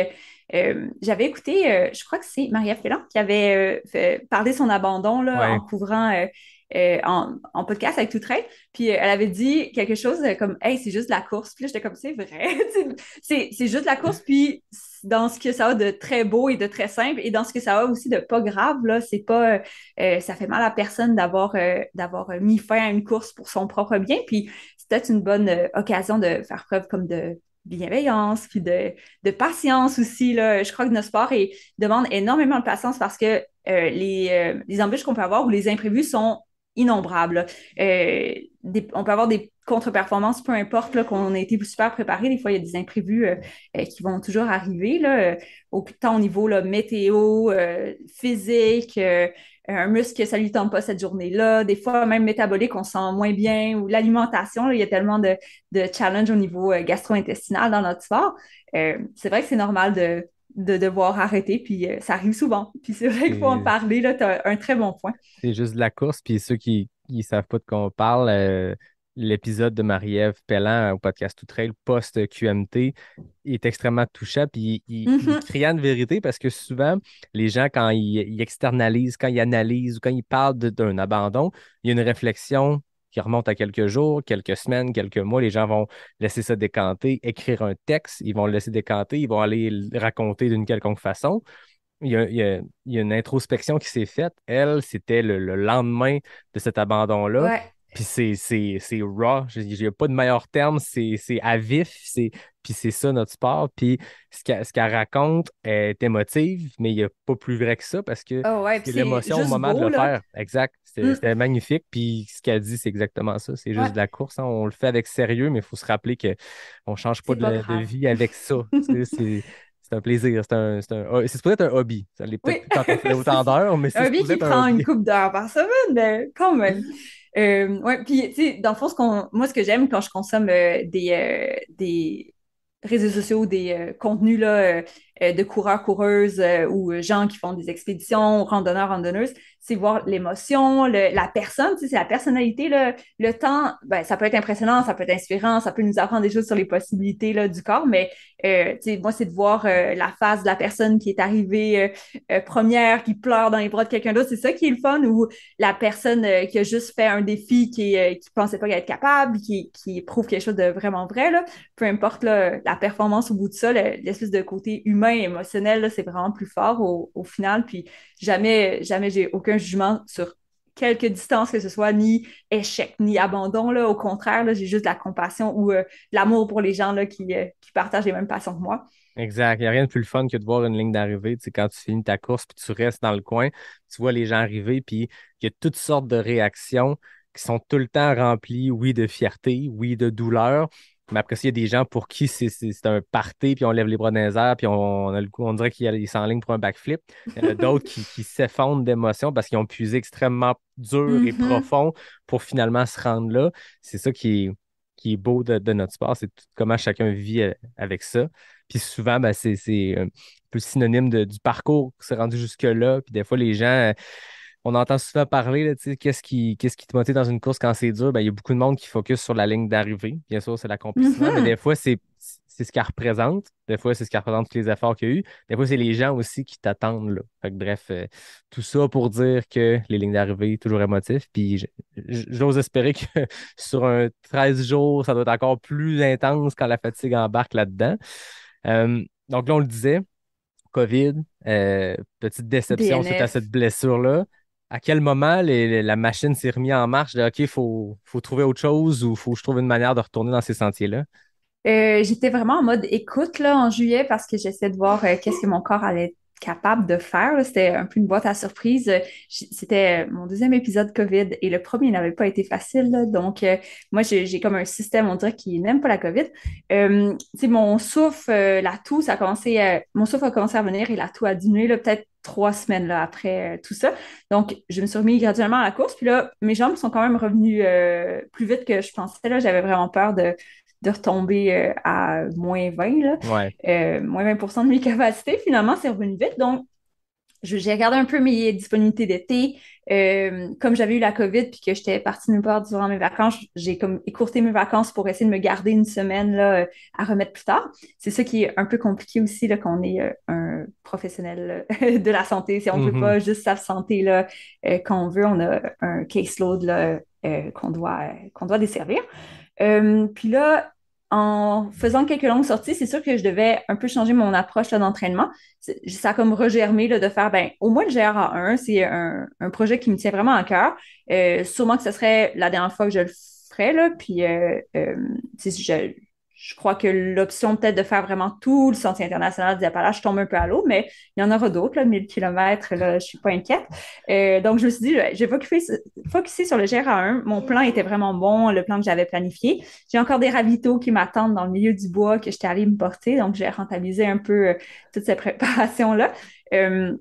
j'avais écouté, je crois que c'est Marie-Ève Pellan qui avait parlé son abandon là, en Ouais. couvrant en podcast avec Tout Trail. Puis elle avait dit quelque chose comme Hey, c'est juste la course. Puis là, j'étais comme c'est vrai. C'est juste la course. Puis dans ce que ça a de très beau et de très simple, et dans ce que ça a aussi de pas grave, là, c'est pas ça fait mal à personne d'avoir mis fin à une course pour son propre bien. Puis c'est peut-être une bonne occasion de faire preuve comme de bienveillance, puis de patience aussi. Là. Je crois que notre sport demande énormément de patience parce que les embûches qu'on peut avoir ou les imprévus sont innombrables. On peut avoir des contre-performances, peu importe là, qu'on ait été super préparé. Des fois, il y a des imprévus qui vont toujours arriver, là, tant au niveau là, météo, physique, un muscle que ça lui tente pas cette journée-là. Des fois, même métabolique, on se sent moins bien ou l'alimentation, là, il y a tellement de challenges au niveau gastro-intestinal dans notre sport. C'est vrai que c'est normal de devoir arrêter, puis ça arrive souvent. Puis c'est vrai qu'il faut en C'est parler, là, tu as un très bon point. c'est juste de la course. Puis ceux qui ne savent pas de quoi on parle, l'épisode de Marie-Ève Pellan au podcast Tout Trail post-QMT est extrêmement touchant. Puis il Mhm. criait une vérité parce que souvent, les gens, quand ils externalisent, quand ils analysent ou quand ils parlent d'un abandon, il y a une réflexion qui remonte à quelques jours, quelques semaines, quelques mois. Les gens vont laisser ça décanter, écrire un texte, ils vont le laisser décanter, ils vont aller le raconter d'une quelconque façon. Il y a une introspection qui s'est faite. Elle, c'était le lendemain de cet abandon-là. Ouais. Puis c'est raw. Il n'y a pas de meilleur terme. C'est à vif. Puis c'est ça notre sport. Puis ce qu'elle raconte est émotive, mais il n'y a pas plus vrai que ça parce que Oh ouais, puis c'est c'est l'émotion au juste moment de beau, le là. faire. Exact. C'était Mm. c'était magnifique. Puis ce qu'elle dit, c'est exactement ça. C'est juste Ouais, de la course, hein. On le fait avec sérieux, mais il faut se rappeler qu'on ne change pas c'est pas de grave. vie avec ça. Tu sais, c'est un plaisir. C'est supposé être un hobby. Ça l'est peut-être Oui, plus quand on fait autant c'est d'heures, mais c'est un billet supposé qui être un prend une hobby. coupe d'heures par semaine, mais quand même. Ouais, puis tu sais, dans le fond, moi, ce que j'aime quand je consomme des réseaux sociaux, des contenus là, de coureurs, coureuses ou gens qui font des expéditions, randonneurs, randonneuses, c'est voir l'émotion, la personne, tu sais, c'est la personnalité, là, le temps, ben, ça peut être impressionnant, ça peut être inspirant, ça peut nous apprendre des choses sur les possibilités là, du corps, mais tu sais, moi, c'est de voir la face de la personne qui est arrivée première, qui pleure dans les bras de quelqu'un d'autre, c'est ça qui est le fun, ou la personne qui a juste fait un défi qui pensait pas être capable, qui prouve quelque chose de vraiment vrai, là. Peu importe là, la performance au bout de ça, l'espèce de côté humain, émotionnel, là, c'est vraiment plus fort au final. Puis jamais j'ai aucun jugement sur quelque distance que ce soit, ni échec, ni abandon. Là. Au contraire, là, j'ai juste de la compassion ou de l'amour pour les gens là, qui partagent les mêmes passions que moi. Exact. Il n'y a rien de plus le fun que de voir une ligne d'arrivée. Tu sais, quand tu finis ta course puis tu restes dans le coin, tu vois les gens arriver, puis il y a toutes sortes de réactions qui sont tout le temps remplies, oui, de fierté, oui, de douleur. Mais après, il y a des gens pour qui c'est un party, puis on lève les bras dans les airs, puis on a le coup, on dirait qu'ils s'enlignent pour un backflip. Il y en a d'autres qui s'effondrent d'émotion parce qu'ils ont puisé extrêmement dur et Mhm. profond pour finalement se rendre là. C'est ça qui est beau de notre sport, c'est comment chacun vit avec ça. Puis souvent, ben, c'est un peu synonyme du parcours qui s'est rendu jusque-là. Puis des fois, les gens, on entend souvent parler, là, tu sais, qu'est-ce qui te motive dans une course quand c'est dur? Ben, il y a beaucoup de monde qui focus sur la ligne d'arrivée. Bien sûr, c'est l'accomplissement, mais des Mhm. fois, c'est ce qu'elle représente. Des fois, c'est ce qui représente tous les efforts qu'il y a eu. Des fois, c'est les gens aussi qui t'attendent là. Fait que, bref, tout ça pour dire que les lignes d'arrivée, toujours émotifs. Puis j'ose espérer que sur un 13 jours, ça doit être encore plus intense quand la fatigue embarque là-dedans. Donc là, on le disait, COVID, petite déception suite à cette DNF. blessure-là. À quel moment la machine s'est remise en marche de OK, faut trouver autre chose ou faut que je trouve une manière de retourner dans ces sentiers-là? J'étais vraiment en mode écoute là, en juillet parce que j'essaie de voir qu'est-ce que mon corps allait être capable de faire. Là. C'était un peu une boîte à surprise. C'était mon deuxième épisode COVID et le premier n'avait pas été facile. Là. Donc, moi, j'ai comme un système, on dirait, qui n'aime pas la COVID. Tu sais, mon souffle, la toux, mon souffle a commencé à venir et la toux a diminué là, peut-être 3 semaines là, après tout ça. Donc, je me suis remis graduellement à la course. Puis là, mes jambes sont quand même revenues plus vite que je pensais. Là. J'avais vraiment peur de retomber à moins 20, là, Ouais. moins 20% de mes capacités. Finalement, c'est revenu vite. Donc, j'ai regardé un peu mes disponibilités d'été. Comme j'avais eu la COVID puis que j'étais partie nulle part durant mes vacances, j'ai comme écourté mes vacances pour essayer de me garder une semaine là, à remettre plus tard. C'est ça qui est un peu compliqué aussi là, quand on est un professionnel de la santé. Si on ne peut Mhm. pas juste s'absenter là, quand on veut, on a un caseload là, qu'on doit desservir. Puis là, en faisant quelques longues sorties, c'est sûr que je devais un peu changer mon approche là, d'entraînement. Ça a comme regermé là, de faire, ben, au moins le GRA1, c'est un projet qui me tient vraiment à cœur. Sûrement que ce serait la dernière fois que je le ferais, là, puis tu sais, je crois que l'option peut-être de faire vraiment tout le Sentier international des Appalaches tombe un peu à l'eau, mais il y en aura d'autres, là, 1000 kilomètres, là, je suis pas inquiète. Donc, je me suis dit, je vais focuser sur le GRA1. Mon plan était vraiment bon, le plan que j'avais planifié. J'ai encore des ravitaux qui m'attendent dans le milieu du bois que j'étais allée me porter, donc j'ai rentabilisé un peu toute cette préparation-là. Euh,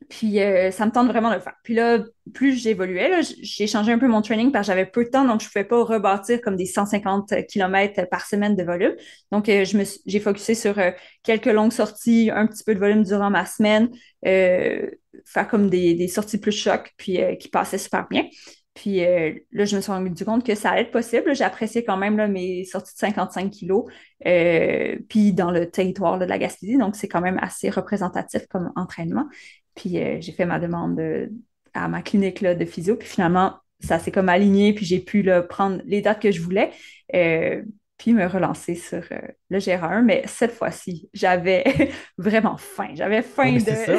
puis ça me tente vraiment de le faire. Puis là, plus j'évoluais, là, j'ai changé un peu mon training parce que j'avais peu de temps, donc je ne pouvais pas rebâtir comme des 150 km par semaine de volume. Donc, j'ai focusé sur quelques longues sorties, un petit peu de volume durant ma semaine, euh, faire comme des sorties plus choc, puis qui passaient super bien. Puis là, je me suis rendu compte que ça allait être possible. J'appréciais quand même là, mes sorties de 55 kilos, puis dans le territoire là, de la Gaspésie. Donc, c'est quand même assez représentatif comme entraînement. Puis j'ai fait ma demande à ma clinique là, de physio. Puis finalement, ça s'est comme aligné. Puis j'ai pu là, prendre les dates que je voulais. euh, puis me relancer sur le GR1. Mais cette fois-ci, j'avais vraiment faim. J'avais Oui, faim c'est ça.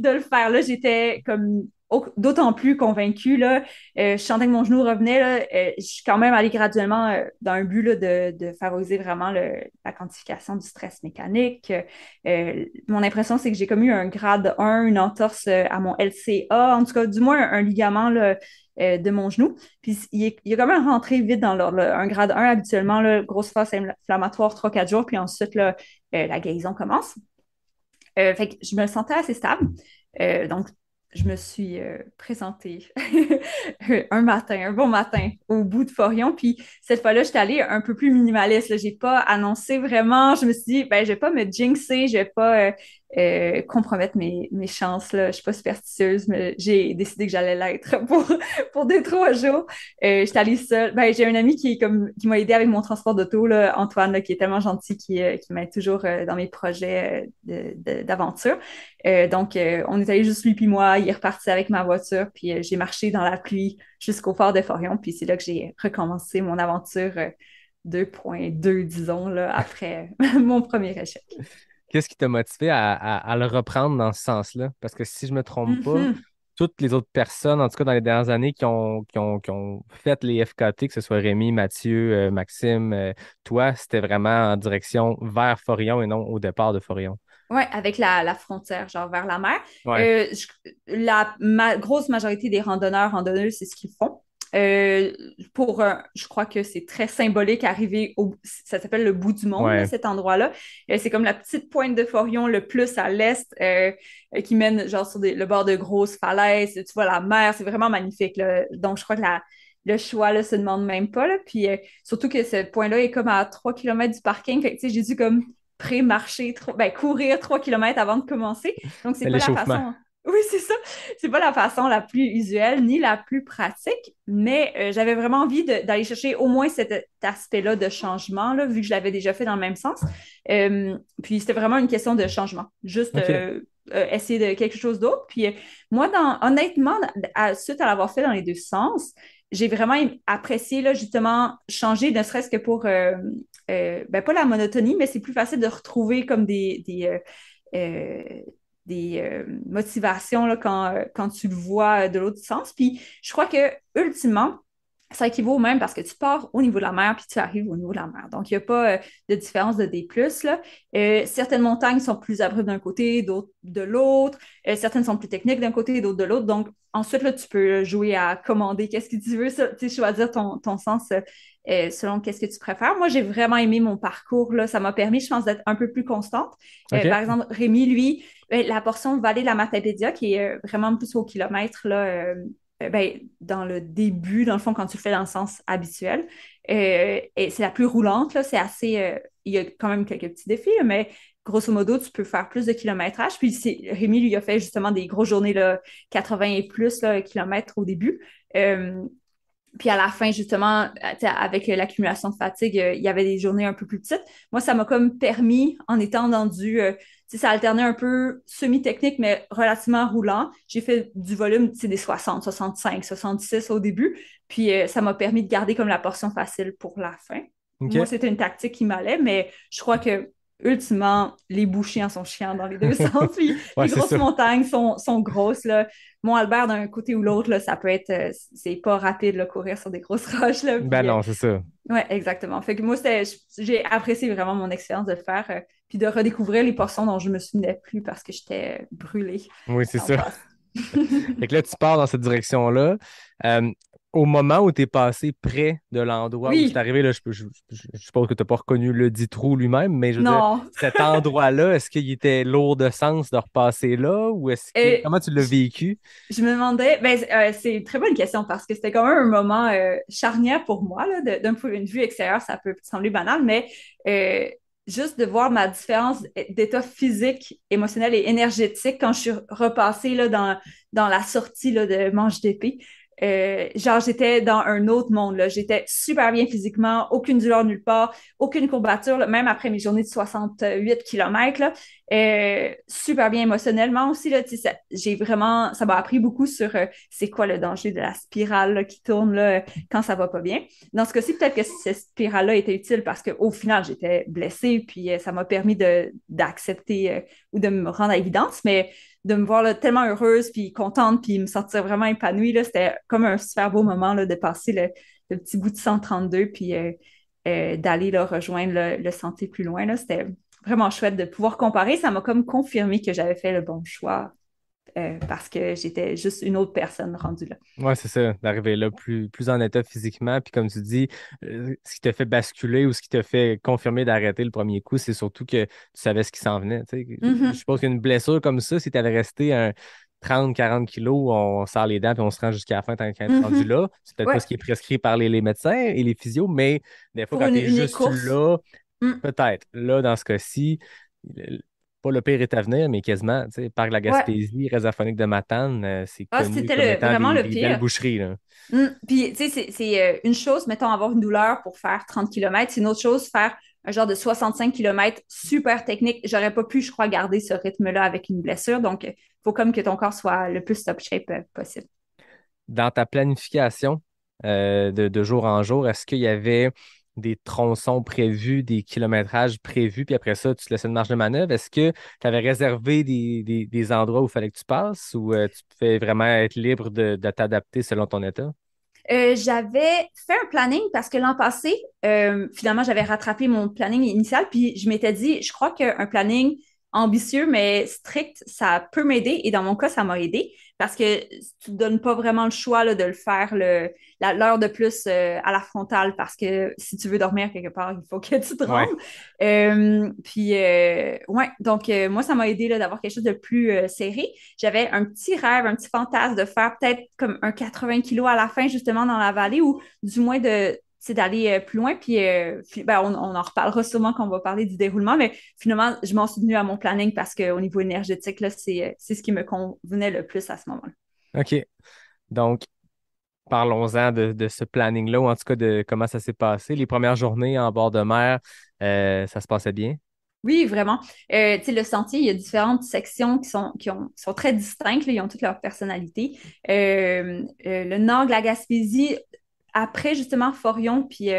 de le faire. Là, j'étais comme d'autant plus convaincue. Là. Je sentais que mon genou revenait. Là. Je suis quand même allée graduellement dans un but là, de favoriser vraiment la quantification du stress mécanique. Mon impression, c'est que j'ai comme eu un grade 1, une entorse à mon LCA, en tout cas, du moins un ligament là, de mon genou. Puis il est quand même rentré vite dans l'ordre. Là. Un grade 1, habituellement, là, grosse phase inflammatoire 3-4 jours, puis ensuite, là, la guérison commence. Fait que je me sentais assez stable. Donc, je me suis présentée un bon matin, au bout de Forion. Puis cette fois-là, j'étais allée un peu plus minimaliste. Là. J'ai pas annoncé vraiment. Je me suis dit, ben, je vais pas me jinxer, je vais pas compromettre mes chances. Là. Je suis pas superstitieuse, mais j'ai décidé que j'allais l'être pour 2, 3 jours. J'étais allée seule. Ben, j'ai un ami qui m'a aidé avec mon transport d'auto, là, Antoine, là, qui est tellement gentil, qui m'aide toujours dans mes projets d'aventure. Donc, on est allé juste lui puis moi. Il est reparti avec ma voiture, puis j'ai marché dans la pluie jusqu'au fort de Forion. Puis c'est là que j'ai recommencé mon aventure 2.2, disons, là, après mon premier échec. Qu'est-ce qui t'a motivé à le reprendre dans ce sens-là? Parce que si je me trompe pas, Mhm. toutes les autres personnes, en tout cas dans les dernières années, qui ont fait les FKT, que ce soit Rémi, Mathieu, Maxime, toi, c'était vraiment en direction vers Forion et non au départ de Forion. Ouais, avec la frontière, genre vers la mer. Ouais. La grosse majorité des randonneuses, c'est ce qu'ils font. Euh, je crois que c'est très symbolique, arriver ça s'appelle le bout du monde, là, Ouais. cet endroit-là. C'est comme la petite pointe de Forion le plus à l'est, qui mène genre sur le bord de grosses falaises. Tu vois la mer, c'est vraiment magnifique, là. Donc, je crois que le choix là, se demande même pas. Là. Puis, surtout que ce point-là est comme à 3 kilomètres du parking. Fait que, tu sais, j'ai dû comme pré-marcher, courir 3 kilomètres avant de commencer. Donc, c'est pas la L'échauffement. façon. Oui, c'est ça. C'est pas la façon la plus usuelle ni la plus pratique, mais j'avais vraiment envie d'aller chercher au moins cet aspect-là de changement, là, vu que je l'avais déjà fait dans le même sens. Puis c'était vraiment une question de changement. Juste OK. essayer de quelque chose d'autre. Puis moi, honnêtement, suite à l'avoir fait dans les deux sens, j'ai vraiment apprécié là, justement changer, ne serait-ce que pour ben, pas la monotonie, mais c'est plus facile de retrouver comme euh, des motivations là, quand tu le vois de l'autre sens. Puis je crois que ultimement, ça équivaut au même parce que tu pars au niveau de la mer puis tu arrives au niveau de la mer. Donc, il n'y a pas de différence de D+. Là. Certaines montagnes sont plus abruptes d'un côté, d'autres de l'autre. Certaines sont plus techniques d'un côté, d'autres de l'autre. Donc, ensuite, là, tu peux jouer à commander qu'est-ce que tu veux, ça, tu sais, choisir ton sens selon qu'est-ce que tu préfères. Moi, j'ai vraiment aimé mon parcours. Là. Ça m'a permis, je pense, d'être un peu plus constante. Par OK. exemple, Rémi, lui, la portion Vallée de la Matapédia, qui est vraiment plus au kilomètre, là, ben, dans le début, dans le fond, quand tu le fais dans le sens habituel. Et c'est la plus roulante, là, c'est assez. Il y a quand même quelques petits défis, là, mais grosso modo, tu peux faire plus de kilométrage. Puis Rémi, lui, a fait justement des grosses journées, là, 80 et plus là, kilomètres au début. Euh, puis à la fin, justement, avec l'accumulation de fatigue, il y avait des journées un peu plus petites. Moi, ça m'a comme permis, en étant dans ça alternait un peu semi-technique, mais relativement roulant. J'ai fait du volume, des 60, 65, 66 au début. Puis ça m'a permis de garder comme la portion facile pour la fin. Moi, OK. c'était une tactique qui m'allait, mais je crois que ultimement, les bouchers en sont chiants dans les deux sens. Puis Ouais, les c'est grosses ça. montagnes sont grosses, là. Mont-Albert d'un côté ou l'autre, là, ça peut être, c'est pas rapide, là, courir sur des grosses roches, là. Ben Puis, non, c'est ça. ouais, exactement. Fait que moi, j'ai apprécié vraiment mon expérience de le faire, puis de redécouvrir les portions dont je me souvenais plus parce que j'étais brûlée Oui, c'est dans le ça. passé. Fait que là, tu pars dans cette direction-là. Euh, Au moment où tu es passé près de l'endroit où c'est Oui, arrivé, là, je suppose que tu n'as pas reconnu le dit trou lui-même, mais je veux dire, non. cet endroit-là, est-ce qu'il était lourd de sens de repasser là ou Euh, comment tu l'as je, vécu? je me demandais, ben, c'est une très bonne question parce que c'était quand même un moment charnière pour moi, là, d'un point de vue extérieur, ça peut sembler banal, mais euh, juste de voir ma différence d'état physique, émotionnel et énergétique quand je suis repassée là, dans la sortie là, de Manche d'épée. Genre, j'étais dans un autre monde, là. J'étais super bien physiquement, aucune douleur nulle part, aucune courbature, là, même après mes journées de 68 km, là. Super bien émotionnellement aussi, là, ça m'a appris beaucoup sur c'est quoi le danger de la spirale là, qui tourne là, quand ça va pas bien. Dans ce cas-ci, peut-être que cette spirale-là était utile parce qu'au final, j'étais blessée, puis ça m'a permis d'accepter ou de me rendre à l'évidence, mais de me voir là, tellement heureuse, puis contente, puis me sentir vraiment épanouie, là, c'était comme un super beau moment là, de passer le petit bout de 132, puis d'aller là, rejoindre le sentier plus loin. Là, c'était vraiment chouette de pouvoir comparer. Ça m'a comme confirmé que j'avais fait le bon choix parce que j'étais juste une autre personne rendue là. Ouais, c'est ça, d'arriver là plus en état physiquement. Puis comme tu dis, ce qui t'a fait basculer ou ce qui t'a fait confirmer d'arrêter le premier coup, c'est surtout que tu savais ce qui s'en venait. Tu sais. Je Mhm. suppose qu'une blessure comme ça, si tu avais resté 30-40 kilos, on serre les dents puis on se rend jusqu'à la fin quand on est rendu là. C'est peut-être pas Ouais, ce qui est prescrit par les médecins et les physios, mais des fois, pour quand tu es une juste course. là, Mm. peut-être. Là, dans ce cas-ci, le- pas le pire est à venir, mais quasiment. Tu sais, Parc de la Ouais. Gaspésie, Résaphonique de Matane, c'est Ah, connu comme étant vraiment le des belles pire. boucheries, là. Puis, tu sais, c'est une chose, mettons, avoir une douleur pour faire 30 kilomètres. C'est une autre chose, faire un genre de 65 kilomètres super technique. J'aurais pas pu, je crois, garder ce rythme-là avec une blessure. Donc, il faut comme que ton corps soit le plus top shape possible. Dans ta planification de jour en jour, est-ce qu'il y avait des tronçons prévus, des kilométrages prévus, puis après ça, tu te laissais une marge de manœuvre? Est-ce que tu avais réservé des endroits où il fallait que tu passes ou tu pouvais vraiment être libre de t'adapter selon ton état? J'avais fait un planning parce que l'an passé, finalement, j'avais rattrapé mon planning initial, puis je m'étais dit, je crois qu'un planning ambitieux mais strict, ça peut m'aider, et dans mon cas, ça m'a aidé parce que tu te donnes pas vraiment le choix là, de le faire l'heure de plus à la frontale parce que si tu veux dormir quelque part, il faut que tu te rendes. Ouais. Ouais, donc moi, ça m'a aidé là, d'avoir quelque chose de plus serré. J'avais un petit rêve, un petit fantasme de faire peut-être comme un 80 kilos à la fin, justement, dans la vallée, ou du moins d'aller plus loin. Puis ben, on en reparlera sûrement quand on va parler du déroulement, mais finalement, je m'en suis tenue à mon planning parce qu'au niveau énergétique, là, c'est ce qui me convenait le plus à ce moment-là. OK. Donc, parlons-en de ce planning-là, ou en tout cas de comment ça s'est passé. Les premières journées en bord de mer, ça se passait bien? Oui, vraiment. Tu sais, le sentier, il y a différentes sections qui sont très distinctes, là, ils ont toutes leur personnalité. Le nord de la Gaspésie, après justement Forion, puis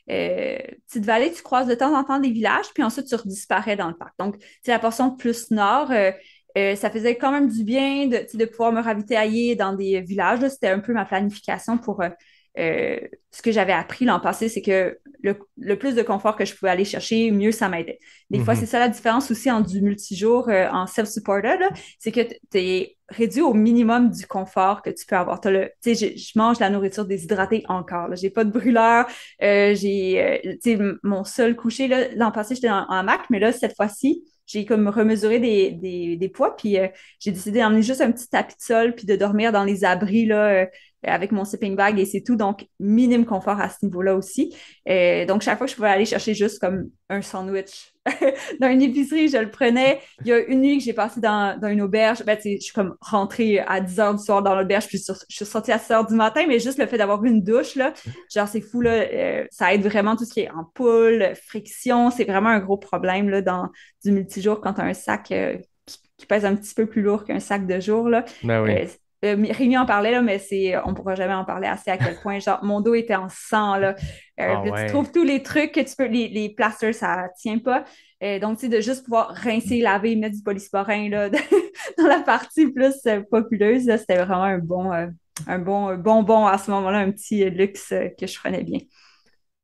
Petite-Vallée, tu croises de temps en temps des villages, puis ensuite tu redisparais dans le parc. Donc, c'est la portion plus nord. Ça faisait quand même du bien tu sais, de pouvoir me ravitailler dans des villages, là. C'était un peu ma planification pour ce que j'avais appris l'an passé, c'est que le plus de confort que je pouvais aller chercher, mieux ça m'aidait. Des fois, Mhm. c'est ça la différence aussi entre du multijour en self-supported, là, c'est que tu es réduit au minimum du confort que tu peux avoir. Tu sais, je mange la nourriture déshydratée encore. Là. J'ai pas de brûleur. Tu sais, mon seul coucher, là, l'an passé, j'étais en hamac, mais là, cette fois-ci, j'ai comme remesuré des poids, puis j'ai décidé d'emmener juste un petit tapis de sol, puis de dormir dans les abris, là, avec mon sleeping bag, et c'est tout. Donc, minime confort à ce niveau-là aussi. Donc, chaque fois que je pouvais aller chercher juste comme un sandwich dans une épicerie, je le prenais. Il y a une nuit que j'ai passé dans une auberge. Ben, tu sais, je suis comme rentrée à 10 heures du soir dans l'auberge, puis je suis sortie à 6 heures du matin, mais juste le fait d'avoir eu une douche, là, genre, c'est fou, là. Ça aide vraiment tout ce qui est ampoule, friction. C'est vraiment un gros problème, là, dans du multijour quand tu as un sac qui pèse un petit peu plus lourd qu'un sac de jour, là. Ben oui. Euh, Rémi en parlait, là, mais on pourra jamais en parler assez à quel point, genre, mon dos était en sang, là. Ah Puis là, tu ouais. trouves tous les trucs que tu peux, les plasters, ça tient pas. Donc, tu sais, de juste pouvoir rincer, laver, mettre du polysporin, là, dans la partie plus populeuse, là, c'était vraiment un bon bonbon à ce moment-là, un petit luxe que je prenais bien.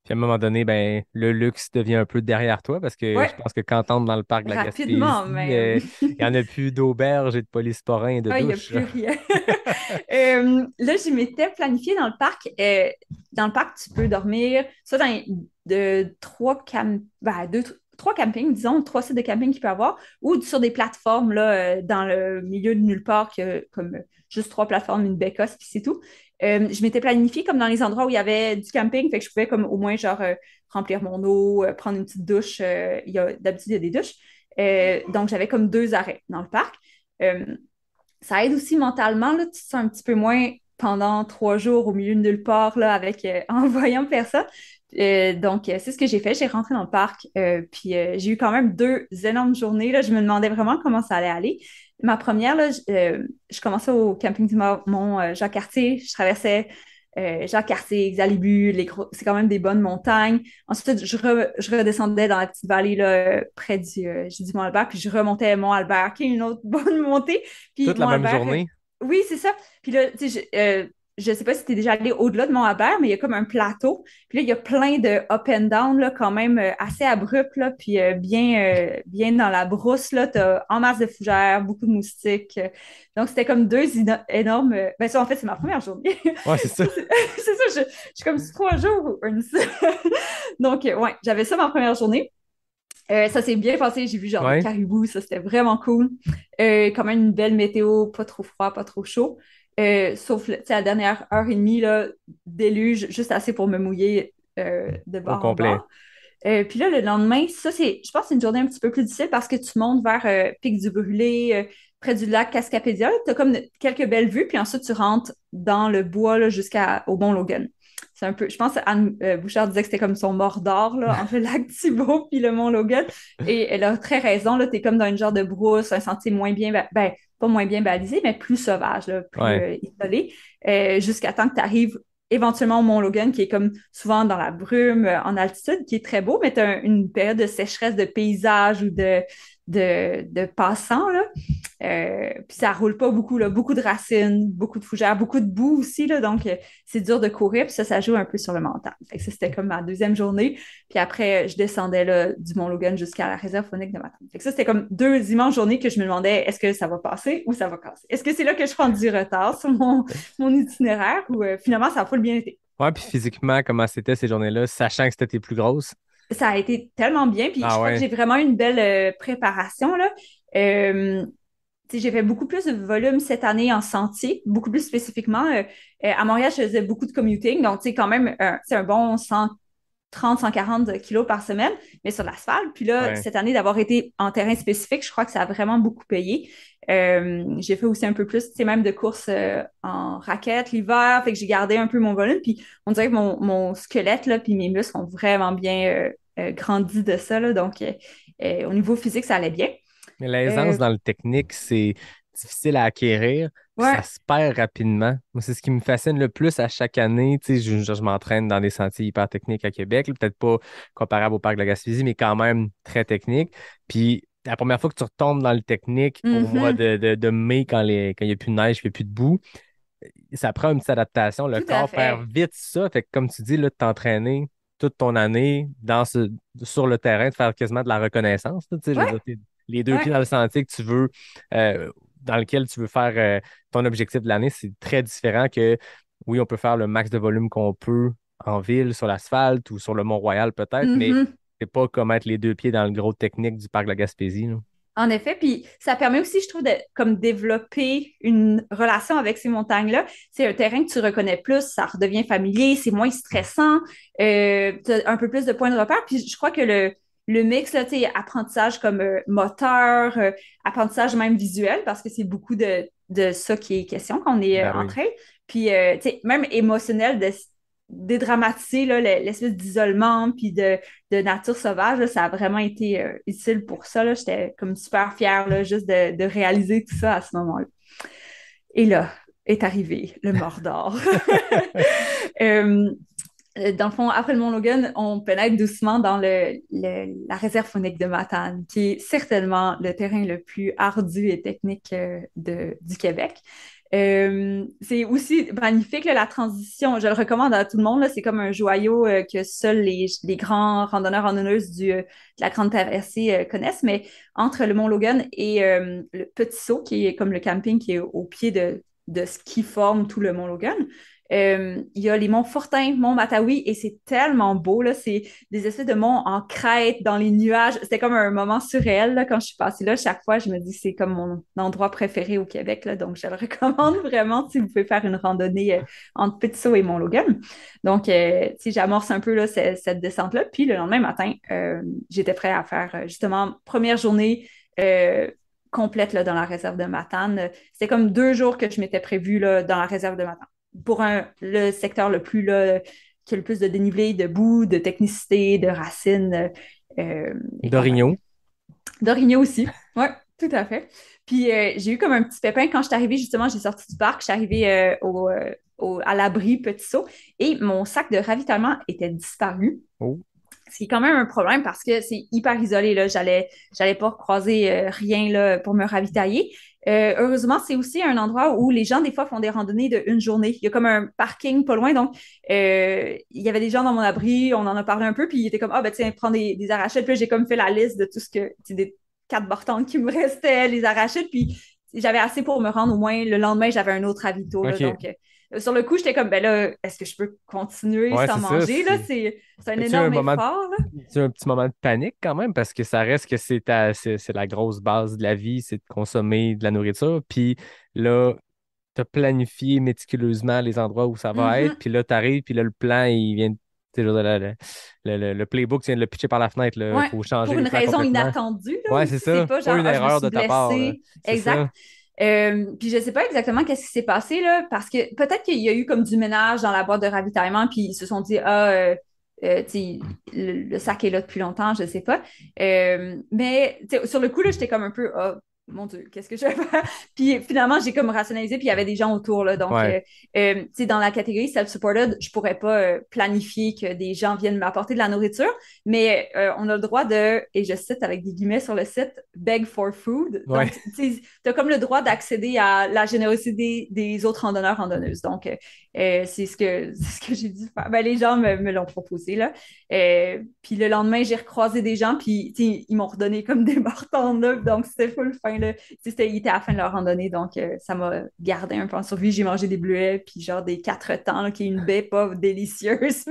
Puis à un moment donné, ben, le luxe devient un peu derrière toi parce que je Ouais, pense que quand tu entres dans le parc de la rapidement Gaspésie, même. il n'y en a plus d'auberge et de polysporin et de Ah, il n'y a douche. plus rien. Là, je m'étais planifié dans le parc. Dans le parc, tu peux dormir soit dans trois campings, disons, trois sites de camping qu'il peut y avoir, ou sur des plateformes là, dans le milieu de nulle part, comme juste trois plateformes, une bécasse, puis c'est tout. Je m'étais planifié comme dans les endroits où il y avait du camping, fait que je pouvais comme au moins genre remplir mon eau, prendre une petite douche. D'habitude, il y a des douches. Donc, j'avais comme deux arrêts dans le parc. Euh, Ça aide aussi mentalement, là, tu te sens un petit peu moins pendant 3 jours au milieu de nulle part là, en voyant personne. Donc, c'est ce que j'ai fait. J'ai rentré dans le parc, puis j'ai eu quand même 2 énormes journées. Là. Je me demandais vraiment comment ça allait aller. Ma première, là, je commençais au camping du Mont Jacques-Cartier. Je traversais Jacques-Cartier, Xalibu, c'est quand même des bonnes montagnes. Ensuite, je redescendais dans la petite vallée là, près j'ai dit Mont-Albert, puis je remontais Mont-Albert, qui est une autre bonne montée. Puis Toute la même Mont-Albert, journée. oui, c'est ça. Puis là, tu sais, je sais pas si tu es déjà allé au-delà de Mont-Albert, mais il y a comme un plateau. Puis là, il y a plein de up and down, là, quand même assez abrupt, là, puis bien dans la brousse, là, t'as en masse de fougères, beaucoup de moustiques. Donc, c'était comme énormes. Ben, ça, en fait, c'est ma première journée. Ouais, c'est ça. C'est ça, je suis comme sur 3 jours. Donc, ouais, j'avais ça ma première journée. Ça s'est bien passé. J'ai vu genre des Ouais. caribous. Ça, c'était vraiment cool. Quand même une belle météo, pas trop froid, pas trop chaud. Sauf, tu sais, la dernière heure et demie, là, déluge, juste assez pour me mouiller de Au bord en complet. bord. Puis là, le lendemain, ça, je pense que c'est une journée un petit peu plus difficile parce que tu montes vers Pic du Brûlé, près du lac Cascapédia. Tu as comme quelques belles vues, puis ensuite, tu rentres dans le bois là, jusqu'au Mont Logan. C'est un peu, je pense que Anne Bouchard disait que c'était comme son Mordor, là, entre le lac Thibault puis le Mont Logan. Et elle a très raison, là, t'es comme dans une genre de brousse, un sentier moins bien, ben, pas moins bien balisé, mais plus sauvage, là, plus Ouais. isolé, jusqu'à temps que tu arrives éventuellement au Mont Logan, qui est comme souvent dans la brume, en altitude, qui est très beau, mais tu as une période de sécheresse de paysage ou de passants, là. Puis ça roule pas beaucoup, là. Beaucoup de racines, beaucoup de fougères, beaucoup de boue aussi, là. Donc, c'est dur de courir, puis ça joue un peu sur le mental. Fait que ça, c'était comme ma deuxième journée. Puis après, je descendais, là, du Mont Logan jusqu'à la réserve faunique de Matane. Fait que ça, c'était comme 2 immenses journées que je me demandais, est-ce que ça va passer ou ça va casser? Est-ce que c'est là que je prends du retard sur mon itinéraire ou finalement, ça a full bien été? Ouais, puis physiquement, comment c'était ces journées-là, sachant que c'était tes plus grosses? Ça a été tellement bien, puis je Ah crois que ouais. j'ai vraiment eu une belle préparation, là. Euh, Tu sais, j'ai fait beaucoup plus de volume cette année en sentier, beaucoup plus spécifiquement. À Montréal, je faisais beaucoup de commuting, donc tu sais, quand même, c'est un bon 130-140 kilos par semaine, mais sur l'asphalte. Puis là, Ouais. cette année, d'avoir été en terrain spécifique, je crois que ça a vraiment beaucoup payé. J'ai fait aussi un peu plus, tu sais, même de courses en raquettes l'hiver, fait que j'ai gardé un peu mon volume. Puis on dirait que mon squelette, là, puis mes muscles ont vraiment bien grandi de ça, là. Donc, au niveau physique, ça allait bien. Mais l'aisance Euh, dans le technique, c'est difficile à acquérir, puis ça ouais. se perd rapidement. Moi, c'est ce qui me fascine le plus à chaque année. Tu sais, je m'entraîne dans des sentiers hyper techniques à Québec, là, peut-être pas comparable au parc de la Gaspésie, mais quand même très technique. Puis la première fois que tu retombes dans le technique au mois Mhm. de mai, quand il n'y a plus de neige, il n'y a plus de boue, ça prend une petite adaptation. Le Tout à corps fait. perd vite ça. Fait que comme tu dis, là, de t'entraîner toute ton année sur le terrain, de faire quasiment de la reconnaissance. Là, tu sais, je veux Ouais, dire, les deux pieds ouais. dans le sentier que tu veux, dans lequel tu veux faire ton objectif de l'année, c'est très différent que, oui, on peut faire le max de volume qu'on peut en ville, sur l'asphalte ou sur le Mont-Royal peut-être, mais Mhm. c'est pas comme mettre les deux pieds dans le gros technique du parc de la Gaspésie. Là. En effet, puis ça permet aussi, je trouve, de comme développer une relation avec ces montagnes-là. C'est un terrain que tu reconnais plus, ça redevient familier, c'est moins stressant, tu as un peu plus de points de repère. Puis je crois que le mix, là, tu sais, apprentissage comme moteur, apprentissage même visuel, parce que c'est beaucoup de ça qui est question quand on est Ben en oui. train. Puis, tu sais, même émotionnel, de dédramatiser là, l'espèce d'isolement, puis de nature sauvage, là, ça a vraiment été utile pour ça. Là. J'étais comme super fière là, juste de réaliser tout ça à ce moment-là. Et là est arrivé le Mordor. euh, dans le fond, après le Mont Logan, on pénètre doucement dans la réserve faunique de Matane, qui est certainement le terrain le plus ardu et technique du Québec. C'est aussi magnifique, là, la transition. Je le recommande à tout le monde. Là. C'est comme un joyau que seuls les grands randonneurs randonneuses de la Grande Traversée connaissent. Mais entre le Mont Logan et le Petit Saut, qui est comme le camping qui est au pied de ce qui forme tout le Mont Logan, il y a les monts Fortin, mont Matawi, et c'est tellement beau, là. C'est des espèces de monts en crête, dans les nuages. C'était comme un moment surréel, là, quand je suis passée là. Chaque fois, je me dis c'est comme mon endroit préféré au Québec, là. Donc, je le recommande vraiment si vous pouvez faire une randonnée entre Petit-Saut et Mont-Logan. Donc, si j'amorce un peu, là, cette descente-là. Puis, le lendemain matin, j'étais prête à faire, justement, première journée, complète là, dans la réserve de Matane. C'était comme 2 jours que je m'étais prévu là, dans la réserve de Matane pour le secteur le plus là, qui a le plus de dénivelé, de boue, de technicité, de racines et Dorignon. compagnie. D'Origno aussi, oui, tout à fait. Puis j'ai eu comme un petit pépin quand je suis arrivée, justement, j'ai sorti du parc, je suis arrivée à l'abri Petit Saut et mon sac de ravitaillement était disparu. Oh. Ce qui est quand même un problème parce que c'est hyper isolé, là. J'allais pas croiser rien là, pour me ravitailler. Heureusement, c'est aussi un endroit où les gens, des fois, font des randonnées de une journée. Il y a comme un parking pas loin, donc il y avait des gens dans mon abri, on en a parlé un peu, puis il était comme, ah, ben tiens, prends des arachides. Puis là, j'ai comme fait la liste de tout ce que, des 4 bartantes qui me restaient, les arachides, puis j'avais assez pour me rendre au moins le lendemain, j'avais un autre ravito, là, OK. donc sur le coup, j'étais comme, ben là, est-ce que je peux continuer Ouais, sans c'est ça. manger, là? C'est un As-tu un énorme moment de effort, là. C'est un petit moment de panique quand même parce que ça reste que c'est la grosse base de la vie, c'est de consommer de la nourriture. Puis là, tu as planifié méticuleusement les endroits où ça va être. Mhm. Puis là, tu arrives, puis là, le plan, il vient, tu sais, je veux dire, le playbook, tu viens de le pitcher par la fenêtre. Il Ouais, faut changer pour le une plan raison complètement. inattendue, là, Ouais, c'est aussi. C'est ça. pas Pas genre, une ah, je me erreur suis de ta part, là. blessée. C'est Exact. ça. Puis je sais pas exactement qu'est-ce qui s'est passé, là, parce que peut-être qu'il y a eu comme du ménage dans la boîte de ravitaillement, puis ils se sont dit, ah, tu sais, le sac est là depuis longtemps, je sais pas. Mais tu sais, sur le coup, là, j'étais comme un peu, ah, mon Dieu, qu'est-ce que je vais faire? Puis finalement, j'ai comme rationalisé, puis il y avait des gens autour, là. Donc, Ouais. tu sais, dans la catégorie self-supported, je pourrais pas planifier que des gens viennent m'apporter de la nourriture, mais on a le droit de, et je cite avec des guillemets sur le site, beg for food. Ouais. Donc, tu as comme le droit d'accéder à la générosité des autres randonneurs, randonneuses. Donc, c'est ce que j'ai dû faire. Ben, les gens me l'ont proposé, là. Puis le lendemain, j'ai recroisé des gens, puis ils m'ont redonné comme des martons neufs, donc c'était full fin, là. Il était à la fin de leur randonnée, donc ça m'a gardé un peu en survie. J'ai mangé des bleuets, puis genre des quatre temps, là, qui est une baie pas délicieuse,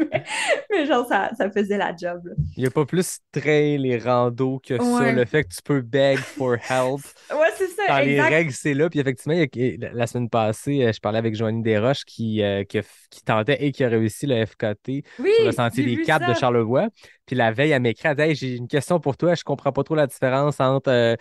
mais genre ça faisait la job, là. Il n'y a pas plus trail et rando que ça. Ouais, Le fait que tu peux beg for help. ouais, c'est ça, Dans les exact. règles, c'est là. Puis effectivement, la semaine passée, je parlais avec Joanie Desroches qui tentait et qui a réussi le FKT Oui, sur le sentier j'ai des vu Caps de ça. Charlevoix. Puis la veille, elle m'écrit, elle dit, Hey, j'ai une question pour toi. Je comprends pas trop la différence entre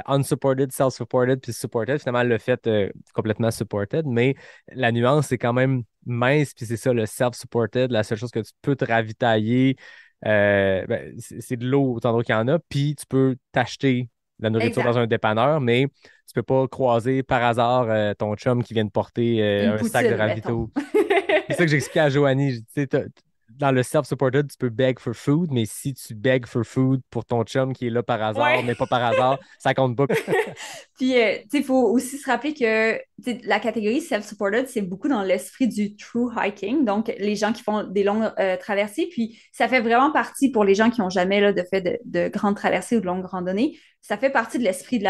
unsupported, self-supported puis supported. Finalement, elle l'a fait complètement supported. Mais la nuance, c'est quand même mince. Puis c'est ça, le self-supported. La seule chose que tu peux te ravitailler, c'est de l'eau autant qu'il y en a. Puis tu peux t'acheter de la nourriture dans Exact. un dépanneur, mais tu peux pas croiser par hasard ton chum qui vient de porter Une un sac de poutine, mettons. ravito. C'est ça que j'expliquais à Joanie. Tu sais, dans le self-supported, tu peux beg for food, mais si tu beg for food pour ton chum qui est là par hasard, Ouais. mais pas par hasard, ça compte pas. Puis, tu sais, il faut aussi se rappeler que tu sais, la catégorie self-supported, c'est beaucoup dans l'esprit du true hiking, donc les gens qui font des longues traversées. Puis, ça fait vraiment partie pour les gens qui n'ont jamais là, de fait de grandes traversées ou de longues randonnées. Ça fait partie de l'esprit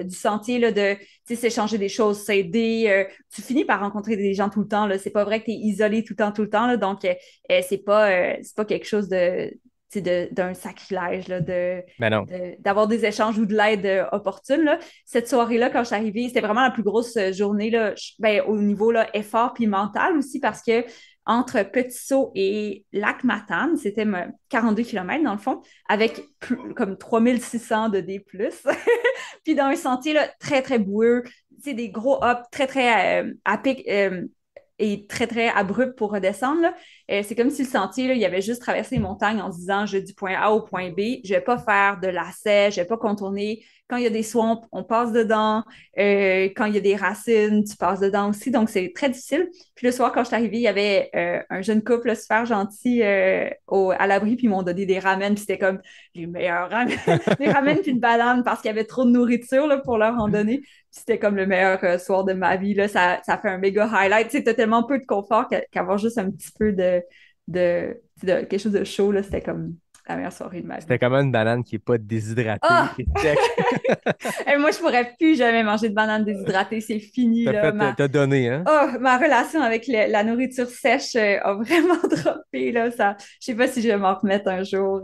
du sentier, là, de s'échanger des choses, s'aider. Tu finis par rencontrer des gens tout le temps. Là. C'est pas vrai que tu es isolé tout le temps. Là, donc, c'est pas quelque chose d'un sacrilège là, Mais non. d'avoir des échanges ou de l'aide opportune. Là. Cette soirée-là, quand je suis arrivée, c'était vraiment la plus grosse journée là, ben, au niveau là, effort puis mental aussi parce que entre Petit Saut et Lac Matane, c'était 42 km dans le fond, avec comme 3600 de D+. Puis dans un sentier là, très, très boueux, des gros hops très, très à pic, et très, très abrupt pour redescendre. Là. C'est comme si le sentier, là, il avait juste traversé les montagnes en se disant, je vais du point A au point B, je vais pas faire de lacets, je vais pas contourner. Quand il y a des swamps, on passe dedans. Quand il y a des racines, tu passes dedans aussi. Donc, c'est très difficile. Puis le soir, quand je suis arrivée, il y avait un jeune couple là, super gentil à l'abri, puis ils m'ont donné des ramen, puis c'était comme les meilleurs ramen. Des ramen puis une banane parce qu'il y avait trop de nourriture là, pour leur randonnée. C'était comme le meilleur soir de ma vie. Là. Ça fait un méga highlight. Tu sais, t'as tellement peu de confort qu'avoir juste un petit peu de quelque chose de chaud, là, c'était comme la meilleure soirée de ma C'était vie. comme une banane qui est pas déshydratée Ah! et check. Et moi, je pourrais plus jamais manger de banane déshydratée. C'est fini, là. T'as donné, hein? Ma relation avec la nourriture sèche a vraiment droppé, là. Je sais pas si je vais m'en remettre un jour.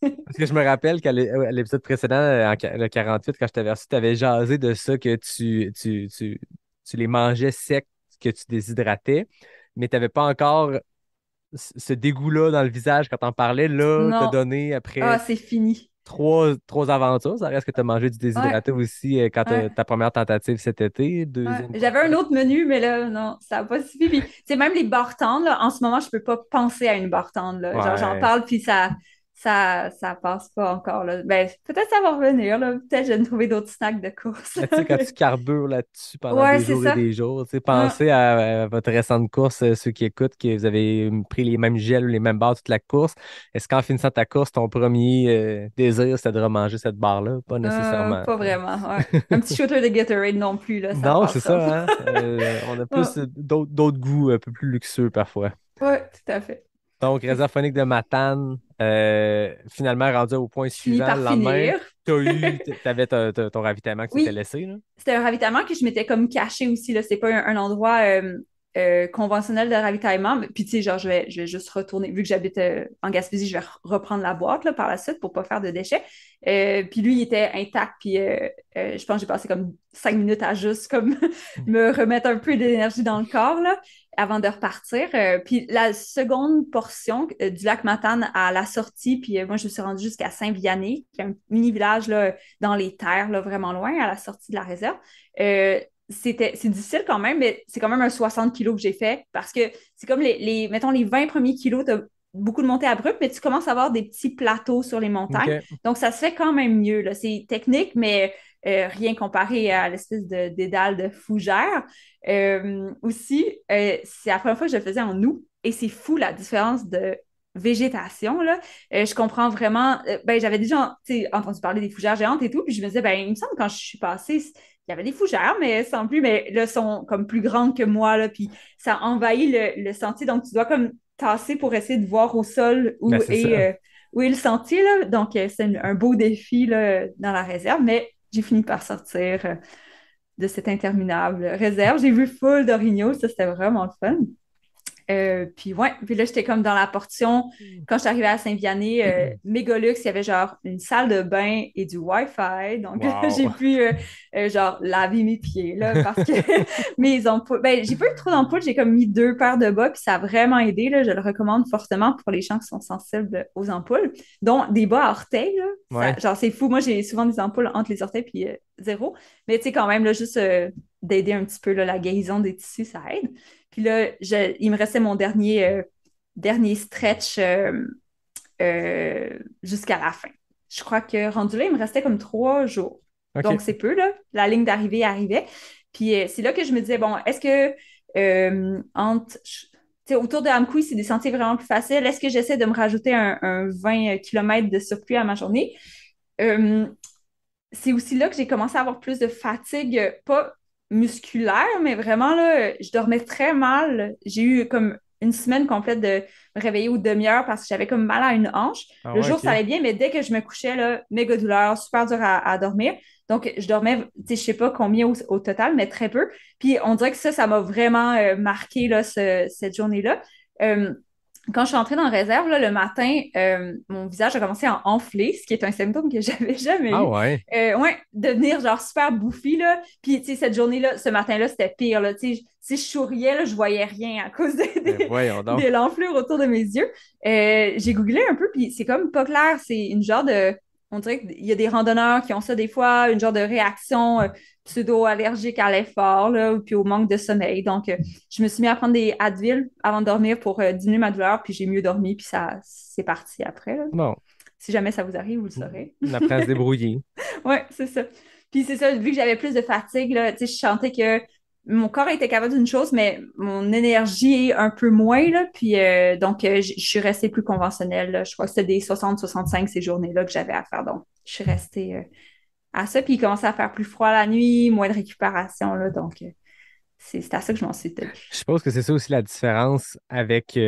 Parce que je me rappelle qu'à l'épisode précédent, le 48, quand je t'avais reçu, tu avais jasé de ça que tu les mangeais secs, que tu déshydratais, mais tu n'avais pas encore ce dégoût-là dans le visage quand t'en parlais. Là, t'as Non. donné Ah, après c'est fini. trois aventures. Ça reste que tu as mangé du Ouais, déshydraté aussi quand ouais. ta première tentative cet été, Ouais. deuxième fois. J'avais un autre menu, mais là, non, ça n'a pas suffi. Puis, c'est même les barres tendres, là, en ce moment, je peux pas penser à une barre tendre, là. Genre, j'en Ouais. parle, puis ça passe pas encore, là. Ben, peut-être ça va revenir, là. Peut-être que je vais me trouver d'autres snacks de course. Mais tu sais, quand tu carbures là-dessus pendant Ouais, des c'est jours et ça. des jours, tu sais, Ouais. pensez à votre récente course, ceux qui écoutent, que vous avez pris les mêmes gels ou les mêmes barres toute la course. Est-ce qu'en finissant ta course, ton premier désir, c'était de remanger cette barre-là? Pas nécessairement. Pas vraiment, ouais. Un petit shooter de Gatorade non plus, là, ça Non, c'est passera ça, pas. hein? On a Ouais, plus d'autres goûts un peu plus luxueux parfois. ouais, tout à fait. Donc, Fait que Réserve phonique de Matane, finalement rendu au point je finis suivant. par Le lendemain, finir. t'avais ton ravitaillement que tu t'étais Oui, laissé, là? c'était un ravitaillement que je m'étais comme caché aussi, là. C'est pas un endroit conventionnel de ravitaillement. Puis, tu sais, genre, je vais juste retourner, vu que j'habite en Gaspésie, je vais reprendre la boîte là, par la suite pour pas faire de déchets. Puis lui, il était intact. Puis je pense que j'ai passé comme 5 minutes à juste comme me remettre un peu d'énergie dans le corps là, avant de repartir. Puis la seconde portion du lac Matane à la sortie, puis moi, je me suis rendue jusqu'à Saint-Vianney, qui est un mini village là, dans les terres, là, vraiment loin, à la sortie de la réserve. C'est difficile quand même, mais c'est quand même un 60 kilos que j'ai fait parce que c'est comme mettons, les 20 premiers kilos, tu as beaucoup de montées abruptes, mais tu commences à avoir des petits plateaux sur les montagnes. OK. Donc, ça se fait quand même mieux, là. C'est technique, mais rien comparé à l'espèce de dédale de fougère. Aussi, c'est la première fois que je le faisais en août et c'est fou la différence de végétation, là. Je comprends vraiment. Ben, j'avais déjà entendu parler des fougères géantes et tout, puis je me disais, ben, il me semble que quand je suis passée, il y avait des fougères, mais sans plus, mais là, sont comme plus grandes que moi, là, puis ça envahit le sentier, donc tu dois comme tasser pour essayer de voir au sol Ben, c'est ça. où est le sentier, là. Donc, c'est un beau défi, là, dans la réserve, mais j'ai fini par sortir de cette interminable réserve. J'ai vu full d'orignaux, ça, c'était vraiment le fun. Puis ouais, puis là, j'étais comme dans la portion, quand je suis arrivée à Saint-Vianney, Mégalux, il y avait genre une salle de bain et du Wi-Fi. Donc là, j'ai Wow. pu genre laver mes pieds, là, parce que mes ampoules, ben, j'ai pas eu trop d'ampoules, j'ai comme mis 2 paires de bas, puis ça a vraiment aidé, là, je le recommande fortement pour les gens qui sont sensibles aux ampoules, dont des bas à orteils, là. Ouais. Genre, c'est fou, moi, j'ai souvent des ampoules entre les orteils, puis zéro. Mais tu sais, quand même, là, juste d'aider un petit peu là, la guérison des tissus, ça aide. Puis là, il me restait mon dernier stretch jusqu'à la fin. Je crois que rendu là, il me restait comme 3 jours. OK. Donc, c'est peu, là. La ligne d'arrivée arrivait. Puis c'est là que je me disais, bon, est-ce que autour de Amkoui, c'est des sentiers vraiment plus faciles. Est-ce que j'essaie de me rajouter un 20 km de surplus à ma journée? Euh, c'est aussi là que j'ai commencé à avoir plus de fatigue, pas musculaire, mais vraiment, là, je dormais très mal. J'ai eu comme une semaine complète de me réveiller aux demi-heures parce que j'avais comme mal à une hanche. Ah Le ouais, jour, ça OK. allait bien, mais dès que je me couchais, là, méga douleur, super dur à dormir. Donc, je dormais, tu sais, je sais pas combien au total, mais très peu. Puis, on dirait que ça m'a vraiment marqué, là, cette journée-là. Euh, Quand je suis entrée dans la réserve, là, le matin, mon visage a commencé à enfler, ce qui est un symptôme que j'avais jamais Ah eu. ouais. Ouais, devenir genre super bouffi, là. Puis, tu sais, cette journée-là, ce matin-là, c'était pire, là. Tu sais, si je souriais, là, je voyais rien à cause Ben voyons donc. de l'enflure autour de mes yeux. J'ai googlé un peu, puis c'est comme pas clair. C'est une genre de... On dirait qu'il y a des randonneurs qui ont ça des fois, une genre de réaction pseudo-allergique à l'effort, là, puis au manque de sommeil. Donc, je me suis mis à prendre des Advil avant de dormir pour diminuer ma douleur, puis j'ai mieux dormi, puis ça, c'est parti après, là. Bon, Si jamais ça vous arrive, vous le saurez. on apprend à se débrouiller. Ouais, c'est ça. Puis c'est ça, vu que j'avais plus de fatigue, là, tu sais, je sentais que mon corps était capable d'une chose, mais mon énergie un peu moins, là. Puis donc, je suis restée plus conventionnelle, là. Je crois que c'était des 60-65 ces journées-là que j'avais à faire. Donc, je suis restée à ça. Puis il commençait à faire plus froid la nuit, moins de récupération, là. Donc, c'est à ça que je m'en suis tenue. Je suppose que c'est ça aussi la différence avec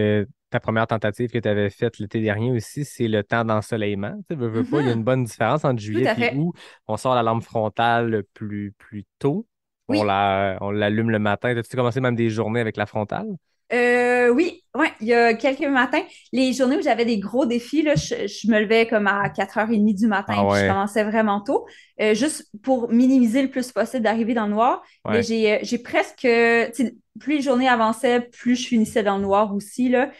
ta première tentative que tu avais faite l'été dernier aussi, c'est le temps d'ensoleillement. Tu sais, veux pas, il y a une Mhm. bonne différence entre Tout juillet à et fait. août. On sort la lampe frontale plus tôt. Oui. On l'allume le matin. As-tu commencé même des journées avec la frontale? Oui, ouais, il y a quelques matins, les journées où j'avais des gros défis, là, je me levais comme à 4h30 du Ah matin, puis je ouais, commençais vraiment tôt, juste pour minimiser le plus possible d'arriver dans le noir. Mais ouais. j'ai presque, tu sais, plus les journées avançaient, plus je finissais dans le noir aussi, là.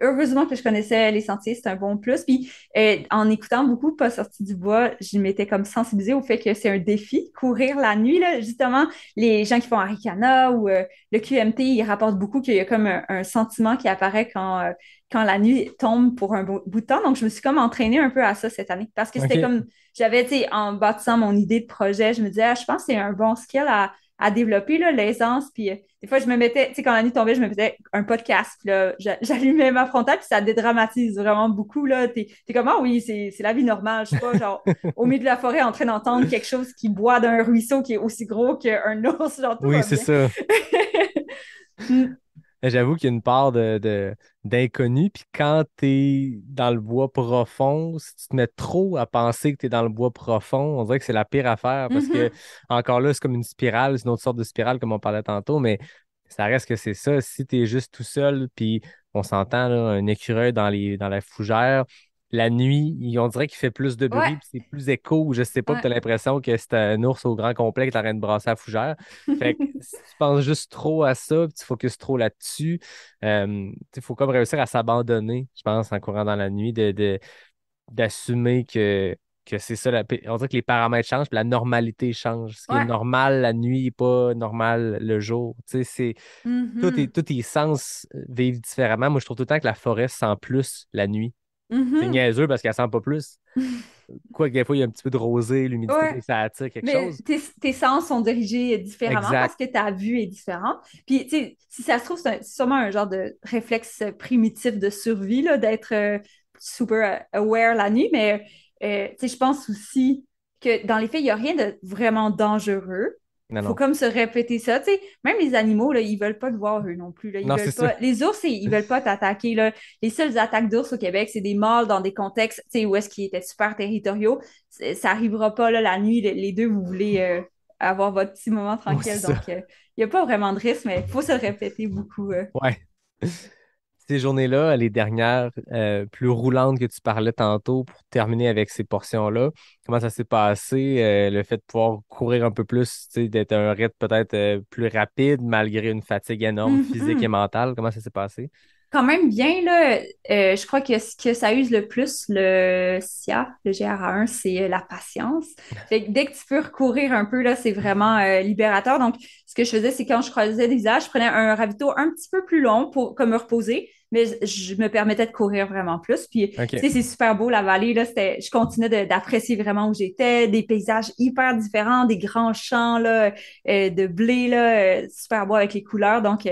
Heureusement que je connaissais les sentiers, c'est un bon plus. Puis en écoutant beaucoup Pas sorti du bois, je m'étais comme sensibilisée au fait que c'est un défi, courir la nuit, là. Justement, les gens qui font Arikana ou le QMT, il rapporte beaucoup qu'il y a comme un sentiment qui apparaît quand la nuit tombe pour un bout de temps. Donc, je me suis comme entraînée un peu à ça cette année parce que c'était OK. comme, j'avais, tu sais, en bâtissant mon idée de projet, je me disais, ah, je pense que c'est un bon skill à développer, là, l'aisance. Puis, des fois, je me mettais, tu sais, quand la nuit tombait, je me mettais un podcast, puis là, j'allumais ma frontale, puis ça dédramatise vraiment beaucoup, là. T'es comme, ah oui, c'est la vie normale. Je suis pas, genre, au milieu de la forêt en train d'entendre quelque chose qui boit d'un ruisseau qui est aussi gros qu'un ours, genre, tout Oui, va c'est bien. ça. Mm. J'avoue qu'il y a une part d'inconnu. Puis quand tu es dans le bois profond, si tu te mets trop à penser que tu es dans le bois profond, on dirait que c'est la pire affaire parce que, Mhm. encore là, c'est comme une spirale, c'est une autre sorte de spirale comme on parlait tantôt, mais Ça reste que c'est ça. Si tu es juste tout seul, puis on s'entend, là, un écureuil dans la fougère, la nuit, on dirait qu'il fait plus de Ouais, bruit, puis c'est plus écho. Je sais pas, puis ouais. tu as l'impression que c'est un ours au grand complet qui est en train de brasser la fougère. Fait que si tu penses juste trop à ça, puis tu focuses trop là-dessus, il faut comme réussir à s'abandonner, je pense, en courant dans la nuit, d'assumer que c'est ça. On dirait que les paramètres changent, puis la normalité change. Ce qui est Ouais. normal la nuit n'est pas normal le jour. Tu sais, Mhm. tous tes sens vivent différemment. Moi, je trouve tout le temps que la forêt sent plus la nuit. C'est Mhm. niaiseux parce qu'elle sent pas plus. Quoique des fois, il y a un petit peu de rosée, l'humidité, Ouais. ça attire quelque Mais chose. tes sens sont dirigés différemment Exact. parce que ta vue est différente. Puis, tu sais, si ça se trouve, c'est sûrement un genre de réflexe primitif de survie, là, d'être super aware la nuit. Mais, tu sais, je pense aussi que dans les faits, il n'y a rien de vraiment dangereux. Non, Faut non. comme se répéter ça. Tu sais, même les animaux, là, ils veulent pas te voir eux non plus. Là. Ils Non, c'est veulent ça. pas. Les ours, ils veulent pas t'attaquer. Là. Les seules attaques d'ours au Québec, c'est des mâles dans des contextes, tu sais, où est-ce qu'ils étaient super territoriaux. Ça arrivera pas là, la nuit. Les deux, vous voulez avoir votre petit moment Oui, c'est tranquille. ça. Donc, il n'y a pas vraiment de risque, mais il faut se le répéter beaucoup. Ouais. Ces journées-là, les dernières plus roulantes que tu parlais tantôt pour terminer avec ces portions-là, comment ça s'est passé? Le fait de pouvoir courir un peu plus, tu sais, d'être à un rythme peut-être plus rapide malgré une fatigue énorme physique et Mhm. mentale, comment ça s'est passé? Quand même bien, là, je crois que ce que ça use le plus, le SIA, le GRA1, c'est la patience. Fait que dès que tu peux recourir un peu, là, c'est vraiment libérateur. Donc, ce que je faisais, c'est quand je croisais des âges, je prenais un ravito un petit peu plus long pour comme me reposer, mais je me permettais de courir vraiment plus. Puis, tu OK. sais, c'est super beau, la vallée, là, je continuais d'apprécier vraiment où j'étais, des paysages hyper différents, des grands champs, là, de blé, là, super beau avec les couleurs. Donc,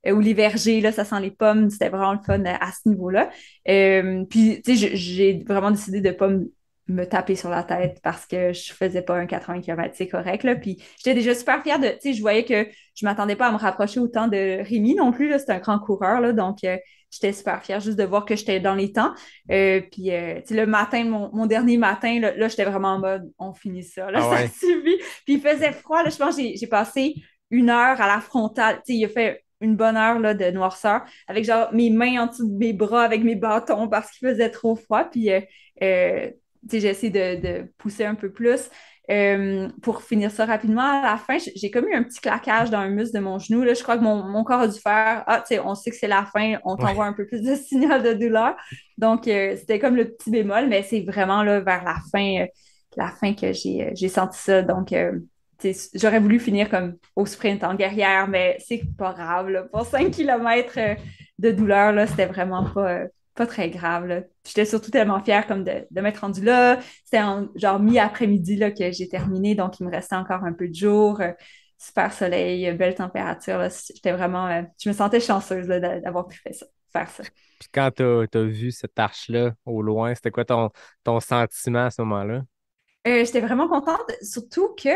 ou les vergers, là, ça sent les pommes. C'était vraiment le fun à ce niveau-là. Puis, tu sais, j'ai vraiment décidé de pas me taper sur la tête parce que je faisais pas un 80 km, c'est correct, là. Puis, j'étais déjà super fière de, tu sais, je voyais que je m'attendais pas à me rapprocher autant de Rémi non plus, là. C'est un grand coureur, là. Donc, j'étais super fière juste de voir que j'étais dans les temps. Puis, tu sais, le matin, mon dernier matin, là, j'étais vraiment en mode, on finit ça, là, Ah ça ouais. suffit. Puis, il faisait froid, là. Je pense que j'ai passé 1 heure à la frontale. Tu sais, il a fait une bonne heure là, de noirceur avec genre mes mains en dessous de mes bras avec mes bâtons parce qu'il faisait trop froid. Puis, euh, tu sais, j'ai essayé de pousser un peu plus. Pour finir ça rapidement, à la fin, j'ai comme eu un petit claquage dans un muscle de mon genou. Là. Je crois que mon corps a dû faire Ah, tu sais, on sait que c'est la fin, on t'envoie Ouais. un peu plus de signal de douleur. Donc, c'était comme le petit bémol, mais c'est vraiment là, vers la fin que j'ai senti ça. Donc, j'aurais voulu finir comme au sprint en guerrière, mais c'est pas grave. Là. Pour 5 kilomètres de douleur, là, c'était vraiment pas très grave. Là. J'étais surtout tellement fière comme de m'être rendue là. C'était en genre mi-après-midi là, que j'ai terminé, donc il me restait encore un peu de jour. Super soleil, belle température. Là. J'étais vraiment. Je me sentais chanceuse là, d'avoir pu faire ça. Puis quand t'as vu cette arche-là au loin, c'était quoi ton sentiment à ce moment-là? J'étais vraiment contente, surtout que,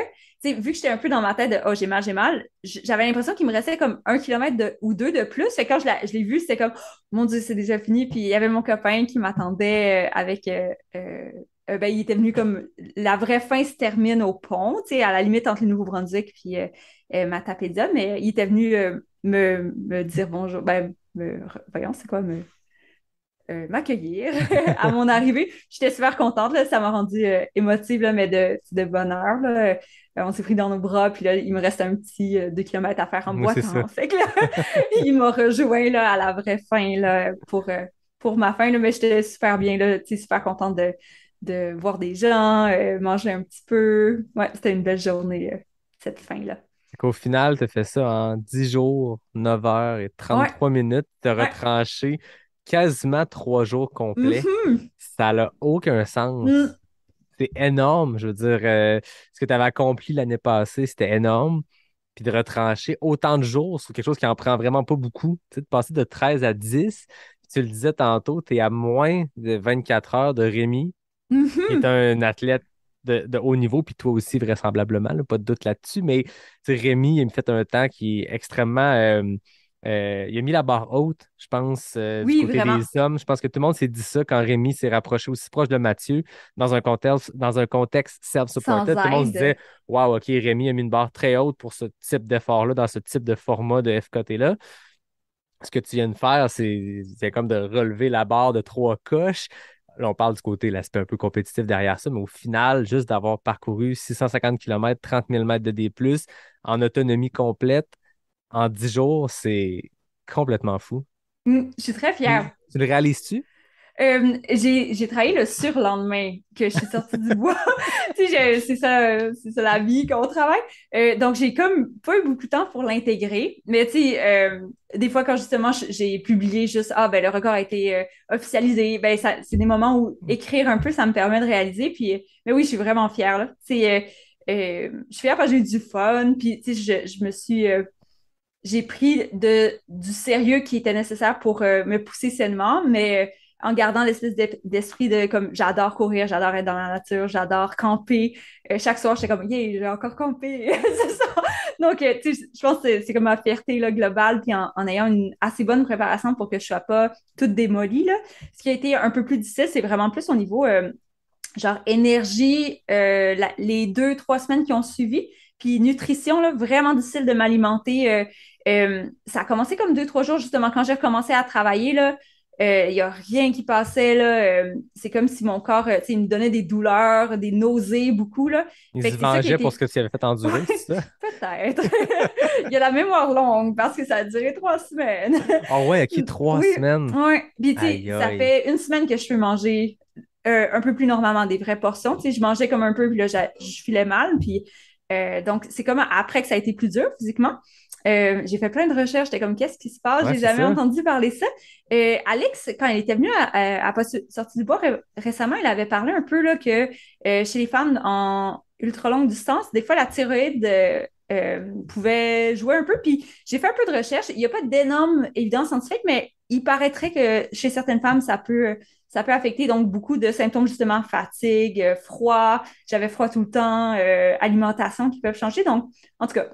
tu sais, vu que j'étais un peu dans ma tête de oh, j'ai mal, j'avais l'impression qu'il me restait comme 1 kilomètre ou deux de plus. Fait que quand je l'ai vu, c'était comme, mon Dieu, c'est déjà fini. Puis il y avait mon copain qui m'attendait avec, ben, il était venu comme, la vraie fin se termine au pont, tu sais, à la limite entre le Nouveau-Brunswick puis Matapédia, mais il était venu me dire bonjour, ben, voyons, c'est quoi, m'accueillir à mon arrivée. J'étais super contente, là, ça m'a rendue émotive, là, mais de bonheur. Là. On s'est pris dans nos bras, puis là, il me reste un petit 2 kilomètres à faire en Moi, c'est ça. boitant. Fait que là, il m'a rejoint là, à la vraie fin là, pour ma fin, là, mais j'étais super bien, là, super contente de voir des gens, manger un petit peu. Ouais, c'était une belle journée, cette fin-là. Fait qu'au final, tu as fait ça en 10 jours, 9 heures et Ouais, 33 minutes. Tu as ouais. retranché quasiment 3 jours complets. Mhm. Ça n'a aucun Mm. sens. C'est énorme. Je veux dire, ce que tu avais accompli l'année passée, c'était énorme. Puis de retrancher autant de jours sur quelque chose qui en prend vraiment pas beaucoup. Tu sais, de passer de 13 à 10. Puis tu le disais tantôt, tu es à moins de 24 heures de Rémi, qui est Mhm. un athlète de haut niveau, puis toi aussi, vraisemblablement, là, pas de doute là-dessus. Mais tu sais, Rémi, il me fait un temps qui est extrêmement il a mis la barre haute, je pense, du Oui, côté vraiment. des hommes. Je pense que tout le monde s'est dit ça quand Rémi s'est rapproché aussi proche de Mathieu dans un contexte Sans self-supported. Tout le monde se disait, aide. waouh, OK, Rémi a mis une barre très haute pour ce type d'effort-là, dans ce type de format de FKT-là. Ce que tu viens de faire, c'est comme de relever la barre de 3 coches. Là, on parle du côté, l'aspect un peu compétitif derrière ça, mais au final, juste d'avoir parcouru 650 km, 30 000 mètres de D+, en autonomie complète, en 10 jours, c'est complètement fou. Je suis très fière. Tu le réalises-tu? J'ai travaillé le surlendemain que je suis sortie du bois. Tu sais, c'est ça la vie quand on travaille. Donc, j'ai comme pas eu beaucoup de temps pour l'intégrer. Mais tu sais, des fois, quand justement j'ai publié juste, ah, ben le record a été officialisé, ben ça, c'est des moments où écrire un peu, ça me permet de réaliser. Puis, mais oui, je suis vraiment fière, là. Tu sais, je suis fière parce que j'ai eu du fun. Puis, tu sais, je me suis j'ai pris du sérieux qui était nécessaire pour me pousser sainement, mais en gardant l'espèce d'esprit de comme j'adore courir, j'adore être dans la nature, j'adore camper. Chaque soir, j'étais comme, yeah, j'ai encore campé. C'est ça. Donc, tu sais, je pense que c'est comme ma fierté là, globale, puis en ayant une assez bonne préparation pour que je sois pas toute démolie. Là. Ce qui a été un peu plus difficile, c'est vraiment plus au niveau genre énergie les 2, 3 semaines qui ont suivi. Puis nutrition, là, vraiment difficile de m'alimenter. Ça a commencé comme 2, 3 jours, justement, quand j'ai recommencé à travailler, là, il n'y a rien qui passait, là. C'est comme si mon corps, tu sais, il me donnait des douleurs, des nausées, beaucoup, là. Il Fait se que c'est ça qui a vengeait pour ce été... que tu avais fait endurer, c'est ça? Peut-être. Il y a la mémoire longue parce que ça a duré 3 semaines. Oh ouais, OK, trois Oui, semaines. ouais. Puis, tu sais, Aïe, ça aïe. fait une semaine que je peux manger un peu plus normalement des vraies portions. Tu sais, je mangeais comme un peu, puis là, je filais mal. Puis, donc, c'est comme après que ça a été plus dur physiquement. J'ai fait plein de recherches. J'étais comme, qu'est-ce qui se passe? Ouais, J'ai c'est jamais ça. entendu parler de ça. Alex, quand elle était venue à Pas sortie du bois récemment, elle avait parlé un peu là, que chez les femmes en ultra longue distance, des fois, la thyroïde pouvait jouer un peu. Puis j'ai fait un peu de recherche. Il n'y a pas d'énormes évidences scientifiques, mais il paraîtrait que chez certaines femmes, ça peut affecter donc beaucoup de symptômes, justement, fatigue, froid. J'avais froid tout le temps, alimentation qui peuvent changer. Donc, en tout cas,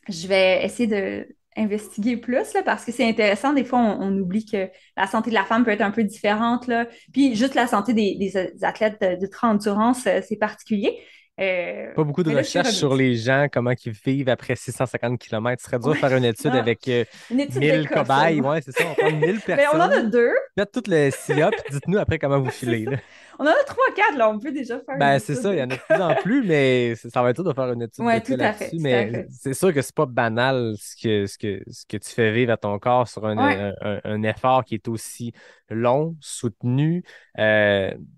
je vais essayer de investiguer plus là, parce que c'est intéressant. Des fois, on oublie que la santé de la femme peut être un peu différente. Là. Puis juste la santé des athlètes d'ultra-endurance, c'est particulier. Pas beaucoup de Mais là, je suis recherches sur remise. les gens, comment ils vivent après 650 km. Ce serait dur de Ouais. faire une étude Ah, avec une étude 1000 d'écosse, cobayes. seulement. Ouais, c'est ça. On prend 1000 Mais on en a personnes. 2. Faites tout le SIA, puis dites-nous après comment vous C'est filez, ça. là. On en a 3, 4, là. On peut déjà faire une Ben, c'est étude ça, il y en a de plus en d'écosse. plus, mais ça va être dur de faire une étude de Ouais, cas tout à fait, là-dessus. tout à Mais fait. c'est sûr que c'est pas banal ce que tu fais vivre à ton corps sur Ouais. un effort qui est aussi long, soutenu. Tu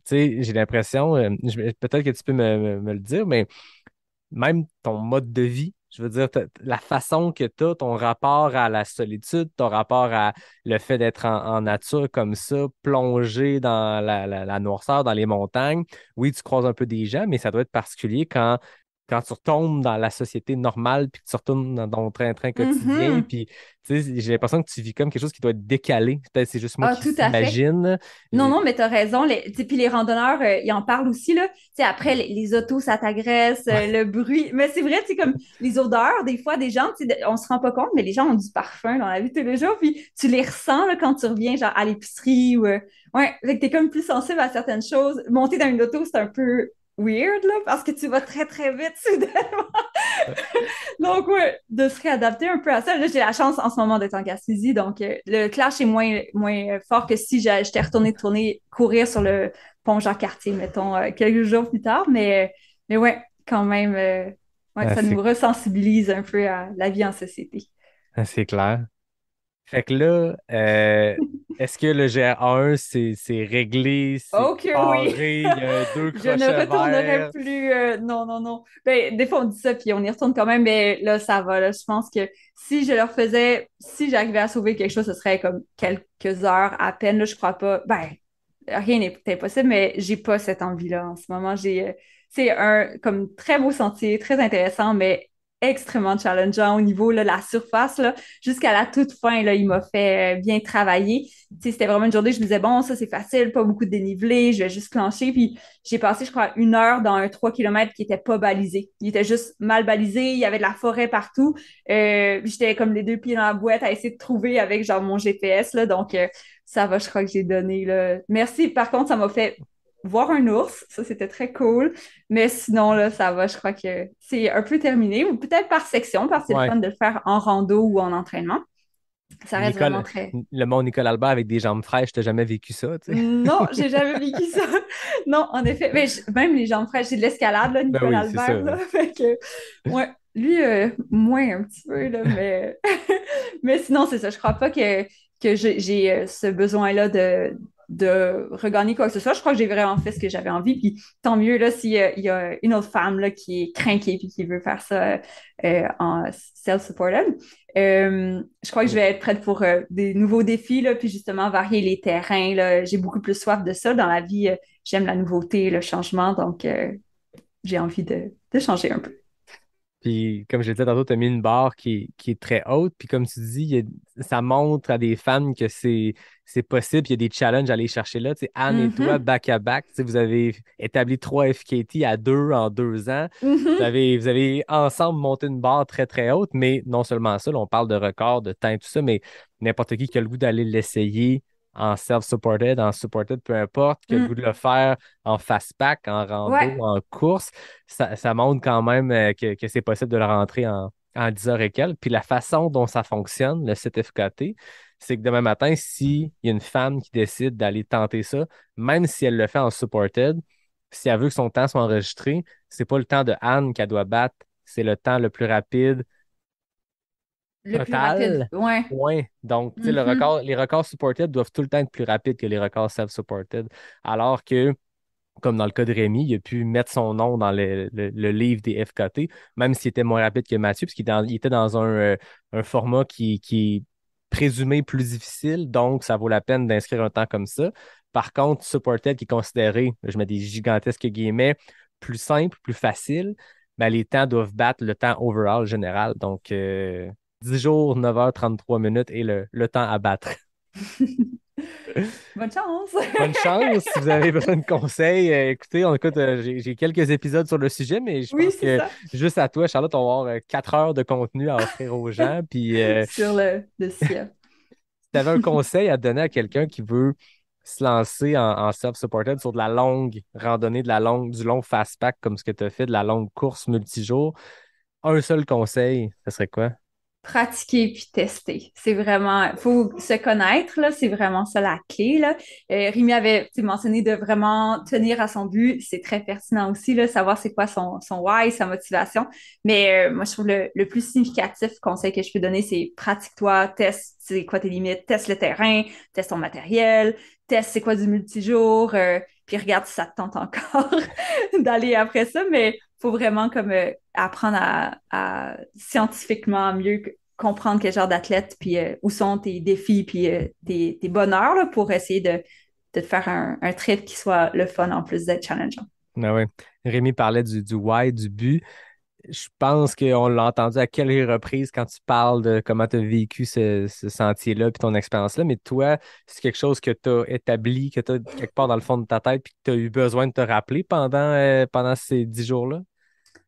sais, j'ai l'impression, peut-être que tu peux me le dire, mais même ton mode de vie, je veux dire, la façon que tu as, ton rapport à la solitude, ton rapport à le fait d'être en nature comme ça, plongé dans la noirceur, dans les montagnes. Oui, tu croises un peu des gens, mais ça doit être particulier quand tu retombes dans la société normale, puis que tu retournes dans ton train-train quotidien, Mhm. puis tu sais, j'ai l'impression que tu vis comme quelque chose qui doit être décalé. Peut-être c'est juste moi Ah, qui tout à fait. s'imagine. Non, non, mais t'as raison. Tu sais, puis les randonneurs, ils en parlent aussi, là. Tu sais, après, les autos, ça t'agresse, le bruit. Mais c'est vrai, tu sais, comme les odeurs, des fois, des gens, tu sais, on se rend pas compte, mais les gens ont du parfum dans la vie de tous les jours, puis tu les ressens, là, quand tu reviens, genre, à l'épicerie ou... ouais, fait que t'es comme plus sensible à certaines choses. Monter dans une auto, c'est un peu weird, là, parce que tu vas très, très vite, soudainement. Donc, ouais, de se réadapter un peu à ça. Là, j'ai la chance en ce moment d'être en Gaspésie, donc le clash est moins fort que si j'étais retournée tourner, courir sur le pont Jean-Cartier, mettons, quelques jours plus tard. Mais ouais, quand même, ouais, Ah, ça nous ressensibilise un peu à la vie en société. c'est clair. Fait que là, est-ce que le GR1, c'est réglé, c'est Oh que oui! carré, il y a deux Je ne crochets retournerai verts? plus. Non, non, non. Ben, des fois, on dit ça, puis on y retourne quand même, mais là, ça va. Là. Je pense que si je leur faisais, si j'arrivais à sauver quelque chose, ce serait comme quelques heures à peine. Là, je crois pas. Ben, rien n'est impossible, mais j'ai pas cette envie-là en ce moment. C'est un comme très beau sentier, très intéressant, mais extrêmement challengeant au niveau là, la surface là, jusqu'à la toute fin là, il m'a fait bien travailler. Tu sais, c'était vraiment une journée, je me disais bon, ça c'est facile, pas beaucoup de dénivelé, je vais juste clencher puis j'ai passé je crois 1 heure dans un 3 kilomètres qui était pas balisé. Il était juste mal balisé, il y avait de la forêt partout. J'étais comme les deux pieds dans la boîte à essayer de trouver avec genre mon GPS là, donc ça va, je crois que j'ai donné là. Merci. Par contre, ça m'a fait voir un ours, ça c'était très cool. Mais sinon, là, ça va, je crois que c'est un peu terminé, ou peut-être par section, parce que c'est le Ouais. fun de le faire en rando ou en entraînement. Ça reste vraiment Nicole, très... le mont Nicole Albert avec des jambes fraîches, t'as jamais vécu ça, tu sais? Non, j'ai jamais vécu ça. Non, en effet. Mais même les jambes fraîches, c'est de l'escalade, là, Ben Nicolas oui, c'est Albert, ça. là. Fait que, ouais, lui, moins un petit peu, là, mais... mais sinon, c'est ça. Je crois pas que j'ai ce besoin-là de regagner quoi que ce soit. Je crois que j'ai vraiment fait ce que j'avais envie. Puis tant mieux, là, s'il y a une autre femme, là, qui est craquée puis qui veut faire ça en self-supported. Je crois que je vais être prête pour des nouveaux défis, là, puis justement varier les terrains, là. J'ai beaucoup plus soif de ça dans la vie. J'aime la nouveauté, le changement, donc j'ai envie de changer un peu. Puis, comme je le disais tantôt, tu as mis une barre qui est très haute. Puis, comme tu dis, ça montre à des fans que c'est possible. Il y a des challenges à aller chercher là. Tu sais, Anne et toi, Mhm. back-à-back, tu sais, vous avez établi 3 FKT à deux en 2 ans. Mhm. Vous avez ensemble monté une barre très, très haute. Mais non seulement ça, là, on parle de record, de temps et tout ça, mais n'importe qui a le goût d'aller l'essayer en self-supported, en supported, peu importe, qui a le goût Mm. de le faire en fast-pack, en rando, Ouais, en course ça montre quand même que c'est possible de le rentrer en 10 heures et quelques. Puis la façon dont ça fonctionne, le site FKT, c'est que demain matin, s'il y a une femme qui décide d'aller tenter ça, même si elle le fait en supported, si elle veut que son temps soit enregistré, c'est pas le temps de Anne qu'elle doit battre, c'est le temps le plus rapide le plus rapide. total. Ouais. Point. Donc, tu sais, Mhm. les records supported doivent tout le temps être plus rapides que les records self-supported. Alors que comme dans le cas de Rémi, il a pu mettre son nom dans le livre des FKT, même s'il était moins rapide que Mathieu, parce il était dans un format qui est présumé plus difficile, donc ça vaut la peine d'inscrire un temps comme ça. Par contre, Supported, qui est considéré, je mets des gigantesques guillemets, plus simple, plus facile, ben, les temps doivent battre le temps overall général. Donc, 10 jours, 9h33 minutes et le temps à battre. Bonne chance! Bonne chance. Si vous avez besoin de conseils, écoutez, j'ai quelques épides sur le sujet, mais je Oui, pense c'est que ça. juste à toi, Charlotte, on va avoir 4 heures de contenu à offrir aux gens. Puis Sur le ciel. si tu avais un conseil à donner à quelqu'un qui veut se lancer en self-supported sur de la longue randonnée, du long fast-pack comme ce que tu as fait, de la longue course multijour, un seul conseil, ce serait quoi? Pratiquer puis tester. C'est vraiment, faut se connaître, là, c'est vraiment ça la clé, là. Rémi avait tu sais, mentionné de vraiment tenir à son but. C'est très pertinent aussi, là, savoir c'est quoi son why, sa motivation. Mais moi, je trouve le plus significatif conseil que je peux donner, c'est pratique-toi, teste c'est quoi tes limites, teste le terrain, teste ton matériel, teste c'est quoi du multijour, puis regarde si ça te tente encore d'aller après ça. Mais faut vraiment comme apprendre à scientifiquement mieux comprendre quel genre d'athlète, puis où sont tes défis, puis tes bonheurs là, pour essayer de te faire un trip qui soit le fun en plus d'être challengeant. Ah ouais. Rémi parlait du why, du but. Je pense qu'on l'a entendu à quelques reprises quand tu parles de comment tu as vécu ce sentier-là puis ton expérience-là, mais toi, c'est quelque chose que tu as établi, que tu as quelque part dans le fond de ta tête puis que tu as eu besoin de te rappeler pendant ces 10 jours-là?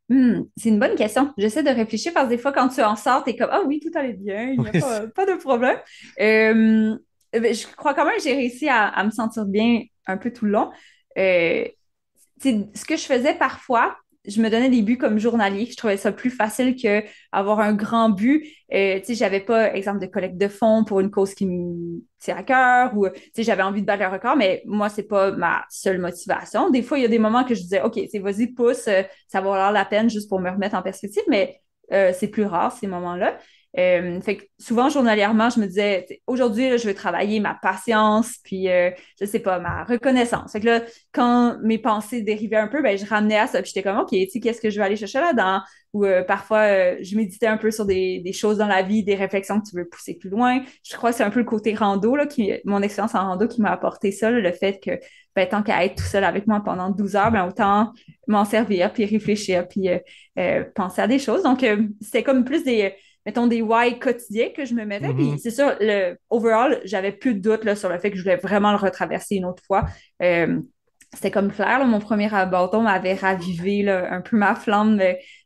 C'est une bonne question. J'essaie de réfléchir parce que des fois, quand tu en sors, t'es comme, ah oui, tout allait bien, il n'y a Oui, c'est- pas de problème. Ben, je crois quand même que j'ai réussi à me sentir bien un peu tout le long. Euh, ce que je faisais parfois, je me donnais des buts comme journalier. Je trouvais ça plus facile que avoir un grand but. J'avais pas, exemple, de collecte de fonds pour une cause qui me tient à cœur ou, j'avais envie de battre le record, mais moi, c'est pas ma seule motivation. Des fois, il y a des moments que je disais, OK, vas-y, pousse, ça va valoir la peine juste pour me remettre en perspective, mais c'est plus rare ces moments-là. Fait que souvent, journalièrement, je me disais, tu sais, aujourd'hui, là, je veux travailler ma patience, puis je sais pas, ma reconnaissance. Fait que là, quand mes pensées dérivaient un peu, ben, je ramenais à ça, puis j'étais comme, OK, tu sais, qu'est-ce que je vais aller chercher là-dedans? Ou parfois, je méditais un peu sur des choses dans la vie, des réflexions que tu veux pousser plus loin. Je crois que c'est un peu le côté rando, là, mon expérience en rando qui m'a apporté ça, là, le fait que, ben, tant qu'à être tout seul avec moi pendant 12 heures, ben, autant m'en servir, puis réfléchir, puis penser à des choses. Donc, c'était comme plus mettons, des why quotidiens que je me mettais. Puis Mhm. c'est sûr, overall, j'avais plus de doute là, sur le fait que je voulais vraiment le retraverser une autre fois. C'était comme clair, là, mon premier bâton m'avait ravivé là, un peu ma flamme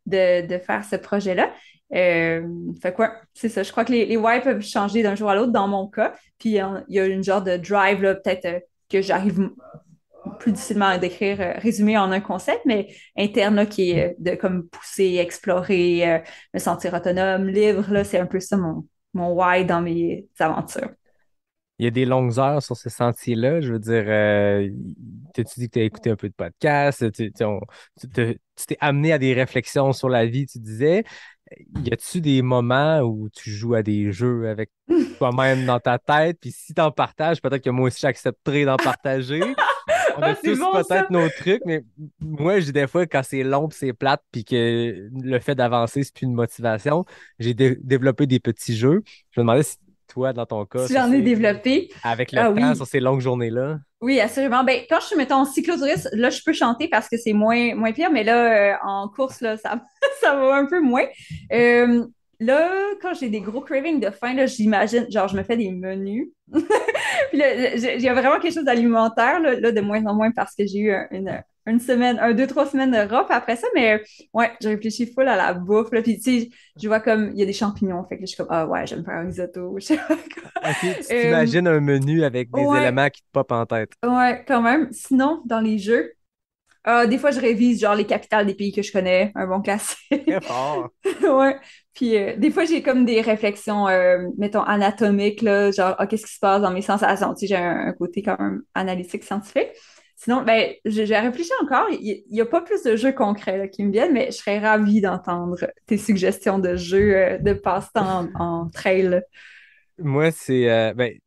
de faire ce projet-là. Fait quoi, c'est ça. Je crois que les why peuvent changer d'un jour à l'autre dans mon cas. Puis il y a une genre de drive, là, peut-être que j'arrive plus difficilement à décrire, résumer en un concept, mais interne, là, qui est de comme pousser, explorer, me sentir autonome, libre, là, c'est un peu ça mon why dans mes aventures. Il y a des longues heures sur ces sentiers-là. Je veux dire, tu dis que tu as écouté un peu de podcast, tu t'es amené à des réflexions sur la vie, tu disais. Y a-tu des moments où tu joues à des jeux avec toi-même dans ta tête? Puis si tu en partages, peut-être que moi aussi j'accepterai d'en partager. On a Ah, c'est tous bon ça! peut-être nos trucs, mais moi, j'ai des fois, quand c'est long, puis c'est plate, puis que le fait d'avancer, c'est plus une motivation, j'ai développé des petits jeux. Je me demandais si toi, dans ton cas, Si j'en ai développé. avec le Ah temps, oui, sur ces longues journées-là. oui, assurément. Ben, quand je suis, mettons, en cyclotourisme, là, je peux chanter parce que c'est moins pire, mais là, en course, là, ça, ça va un peu moins. Euh, Là, quand j'ai des gros cravings de faim, là, j'imagine, genre, je me fais des menus. Puis là, il y a vraiment quelque chose d'alimentaire, là, de moins en moins parce que j'ai eu une semaine, 2, 3 semaines de rough après ça, mais ouais, je réfléchis full à la bouffe, là, puis tu sais, je vois comme, il y a des champignons, fait que là, je suis comme, ah ouais, j'aime faire un risotto, je sais pas quoi. OK, tu Euh, t'imagines un menu avec des ouais, éléments qui te popent en tête. ouais, quand même. Sinon, dans les jeux, des fois, je révise, genre, les capitales des pays que je connais, un bon Très classique. fort. Ouais. Puis des fois, j'ai comme des réflexions, mettons, anatomiques, là, genre, ah, qu'est-ce qui se passe dans mes sensations? Tu sais, j'ai un côté quand même analytique, scientifique. Sinon, ben, j'ai réfléchi encore. Il n'y a pas plus de jeux concrets là, qui me viennent, mais je serais ravie d'entendre tes suggestions de jeux de passe-temps en trail. Moi,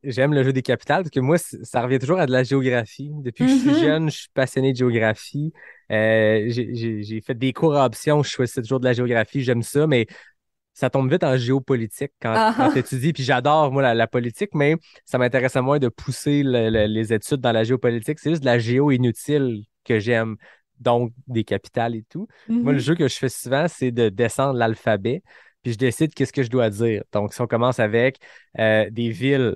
j'aime le jeu des capitales parce que moi, ça revient toujours à de la géographie. Depuis que je suis Mhm. jeune, je suis passionné de géographie. J'ai fait des cours à option, je choisissais toujours de la géographie, j'aime ça, mais ça tombe vite en géopolitique Ah, quand tu ah. étudies. Puis j'adore, moi, la politique, mais ça m'intéresse moins de pousser les études dans la géopolitique. C'est juste de la géo inutile que j'aime, donc des capitales et tout. Moi, le Mhm. jeu que je fais souvent, c'est de descendre l'alphabet, puis je décide qu'est-ce que je dois dire. Donc, si on commence avec des villes,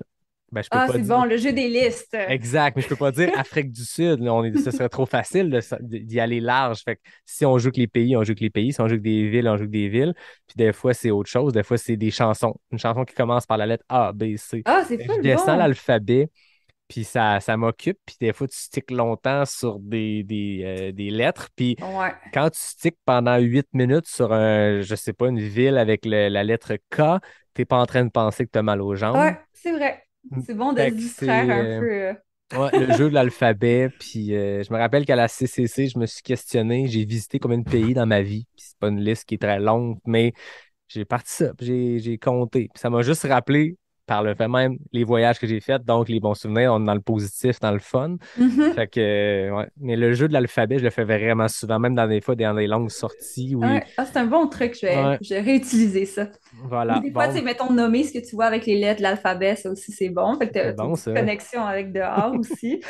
ben, je peux Ah, pas c'est dire. bon, le jeu des listes. Exact, mais je peux pas dire Afrique du Sud. Là, ce serait trop facile d'y aller large. Fait que si on joue que les pays, on joue que les pays. Si on joue que des villes, on joue que des villes. Puis des fois, c'est autre chose. Des fois, c'est des chansons. Une chanson qui commence par la lettre A, B, C. Ah, c'est Fait que je full descends bon. l'alphabet, puis ça m'occupe. Puis des fois, tu sticks longtemps sur des lettres. Puis Ouais. quand tu sticks pendant 8 minutes sur je sais pas, une ville avec la lettre K, t'es pas en train de penser que t'as mal aux jambes. Ouais, c'est vrai. C'est bon de se Fait que distraire un peu. ouais, le jeu de l'alphabet. Puis je me rappelle qu'à la CCC, je me suis questionné. J'ai visité combien de pays dans ma vie. Puis c'est pas une liste qui est très longue, mais j'ai parti ça. Puis j'ai compté. Puis ça m'a juste rappelé par le fait même les voyages que j'ai faits. Donc les bons souvenirs, on est dans le positif, dans le fun. Mhm. Fait que, ouais. Mais le jeu de l'alphabet, je le fais vraiment souvent, même dans des fois dans des longues sorties. Oui. Ouais. Ah, c'est un bon truc, Ouais, je vais réutiliser ça. Ou voilà. des fois, tu Bon, sais, mettons, nommer ce que tu vois avec les lettres de l'alphabet, ça aussi, c'est bon. Fait que c'est t'as une bon petite ça. connexion avec dehors aussi.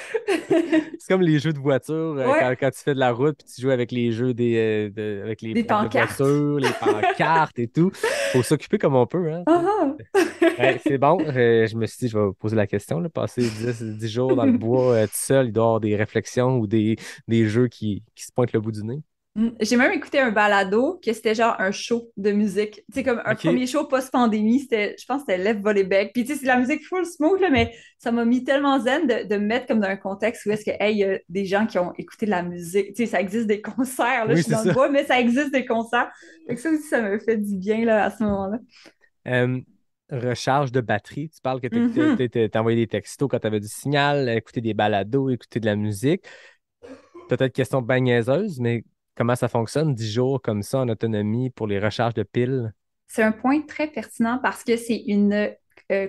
C'est comme les jeux de voiture, Ouais, quand tu fais de la route puis tu joues avec les jeux avec les des plaques de pancartes. voiture, les pancartes et tout. Faut s'occuper comme on peut, hein, tu sais. Ah, Ouais, c'est bon. Je me suis dit, je vais poser la question, là, passer 10 jours dans le ah. bois tout seul, il doit y avoir des réflexions ou des jeux qui se pointent le bout du nez. J'ai même écouté un balado que c'était genre un show de musique. Tu sais, comme un OK. premier show post-pandémie, je pense que c'était Lève Volleyback. Puis tu sais, c'est de la musique full smooth, là, mais ça m'a mis tellement zen de me mettre comme dans un contexte où est-ce que, hey, il y a des gens qui ont écouté de la musique. Tu sais, ça existe des concerts, là, je Oui, suis c'est dans le ça. bois, mais ça existe des concerts. Fait que ça aussi, ça me fait du bien, là, à ce moment-là. Euh, recharge de batterie. Tu parles que Mhm. t'as envoyé des textos quand tu avais du signal, écouter des balados, écouter de la musique. Peut-être question bien niaiseuse, mais comment ça fonctionne 10 jours comme ça en autonomie pour les recharges de piles? C'est un point très pertinent parce que c'est une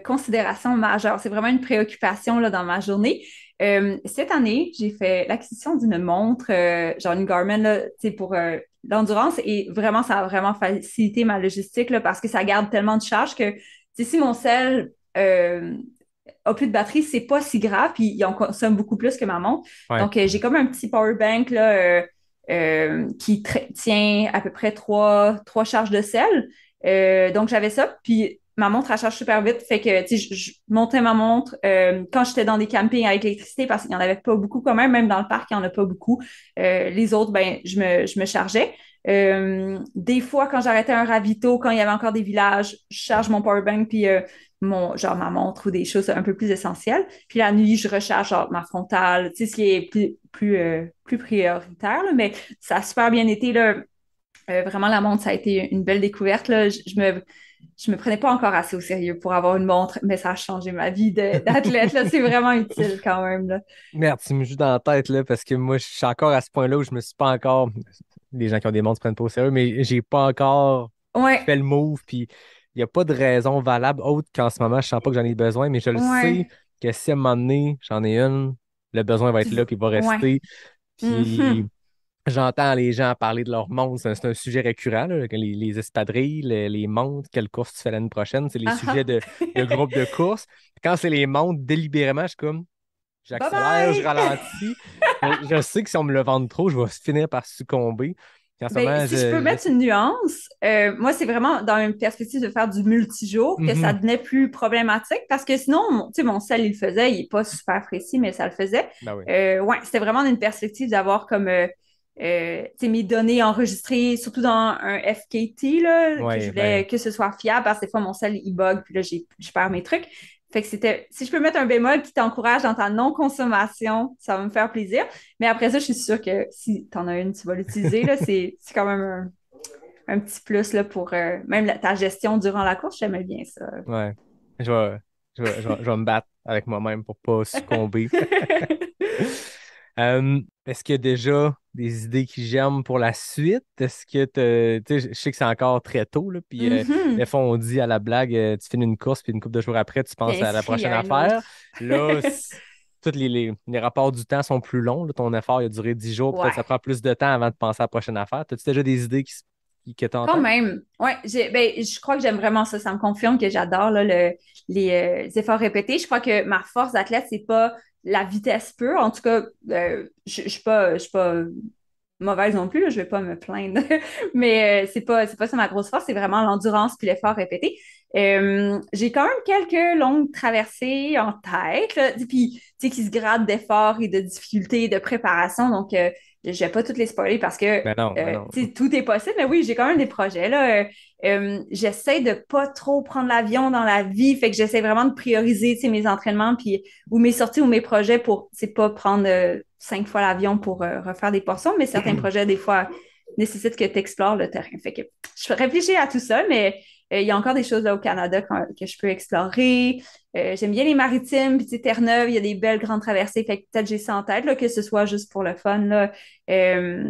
considération majeure. C'est vraiment une préoccupation là, dans ma journée. Cette année, j'ai fait l'acquisition d'une montre, genre une Garmin, là, tu sais, pour l'endurance et vraiment, ça a vraiment facilité ma logistique là, parce que ça garde tellement de charge que tu sais, si mon sel a plus de batterie, c'est pas si grave, puis il en consomme beaucoup plus que ma montre. Ouais. Donc, j'ai comme un petit power bank là, qui tient à peu près trois charges de sel. Donc, j'avais ça, puis ma montre, elle charge super vite. Fait que, tu sais, je montais ma montre quand j'étais dans des campings avec l'électricité parce qu'il n'y en avait pas beaucoup quand même dans le parc, il n'y en a pas beaucoup. Les autres, ben, je me chargeais. Des fois, quand j'arrêtais un ravito, quand il y avait encore des villages, je charge mon powerbank puis genre ma montre ou des choses un peu plus essentielles. Puis la nuit, je recharge genre ma frontale, tu sais, ce qui est plus prioritaire, là, mais ça a super bien été, là. Vraiment, la montre, ça a été une belle découverte, là. Je me prenais pas encore assez au sérieux pour avoir une montre, mais ça a changé ma vie d'athlète, là. C'est vraiment utile quand même, là. Merde, tu me joues dans la tête, là, parce que moi, je suis encore à ce point-là où je me suis pas encore. Les gens qui ont des montres se prennent pas au sérieux, mais j'ai pas encore Ouais, fait le move, puis il n'y a pas de raison valable autre qu'en ce moment, je sens pas que j'en ai besoin, mais je le sais ouais. que si à un moment donné, j'en ai une, le besoin va être là, puis il va Ouais. rester. Puis Mhm. j'entends les gens parler de leurs montres, c'est un sujet récurrent, là, que les espadrilles, les montres, quelle course tu fais l'année prochaine, c'est les Ah sujets ah. de groupe de course. Quand c'est les montres, délibérément, je suis comme, Bye j'accélère, je bye! ralentis. Je sais que si on me le vend trop, je vais finir par succomber. Puis en ce Ben, moment, si je peux mettre j'essaie. une nuance, moi, c'est vraiment dans une perspective de faire du multijour que ça Mhm. devenait plus problématique parce que sinon, tu sais, mon sel, il le faisait, il est pas super précis, mais ça le faisait. Ben oui. Ouais, c'était vraiment dans une perspective d'avoir comme, tu sais, mes données enregistrées, surtout dans un FKT, là, que je Ouais, ben. voulais que ce soit fiable parce que des fois, mon sel, il bug, puis là, je perds mes trucs. Fait que c'était, si je peux mettre un bémol qui t'encourage dans ta non-consommation, ça va me faire plaisir. Mais après ça, je suis sûre que si tu en as une, tu vas l'utiliser. Là, c'est quand même un petit plus là, pour même ta gestion durant la course. J'aimais bien ça. Ouais. Je vais, je vais me battre avec moi-même pour pas succomber. Est-ce qu'il y a déjà des idées qui germent pour la suite? Est-ce que tu sais, je sais que c'est encore très tôt, là, puis des Mhm. fois on dit à la blague, tu finis une course, puis une couple de jours après, tu T'es penses à la inscrit prochaine à une affaire. autre. Là, tous les rapports du temps sont plus longs, là. Ton effort il a duré 10 jours, peut-être ça Ouais. prend plus de temps avant de penser à la prochaine affaire. As-tu déjà des idées que tu as en Quand tête? même. Ouais, ben, je crois que j'aime vraiment ça. Ça me confirme que j'adore là, les efforts répétés. Je crois que ma force d'athlète, c'est pas la vitesse pure. En tout cas, je suis pas mauvaise non plus, là, je vais pas me plaindre. Mais c'est pas ça ma grosse force, c'est vraiment l'endurance puis l'effort répété. J'ai quand même quelques longues traversées en tête, là, puis tu sais, qui se gradent d'efforts et de difficultés et de préparation. Donc, je vais pas toutes les spoiler parce que Ben non. tu sais, tout est possible. Mais oui, j'ai quand même des projets là. J'essaie de pas trop prendre l'avion dans la vie, fait que j'essaie vraiment de prioriser, tu sais, mes entraînements puis ou mes sorties ou mes projets pour, c'est pas prendre 5 fois l'avion pour refaire des portions, mais certains projets, des fois, nécessitent que tu explores le terrain. Fait que je réfléchis à tout ça, mais il y a encore des choses là au Canada que je peux explorer. J'aime bien les maritimes, puis tu sais, Terre-Neuve, il y a des belles grandes traversées, fait que peut-être j'ai ça en tête, là, que ce soit juste pour le fun, là. Euh,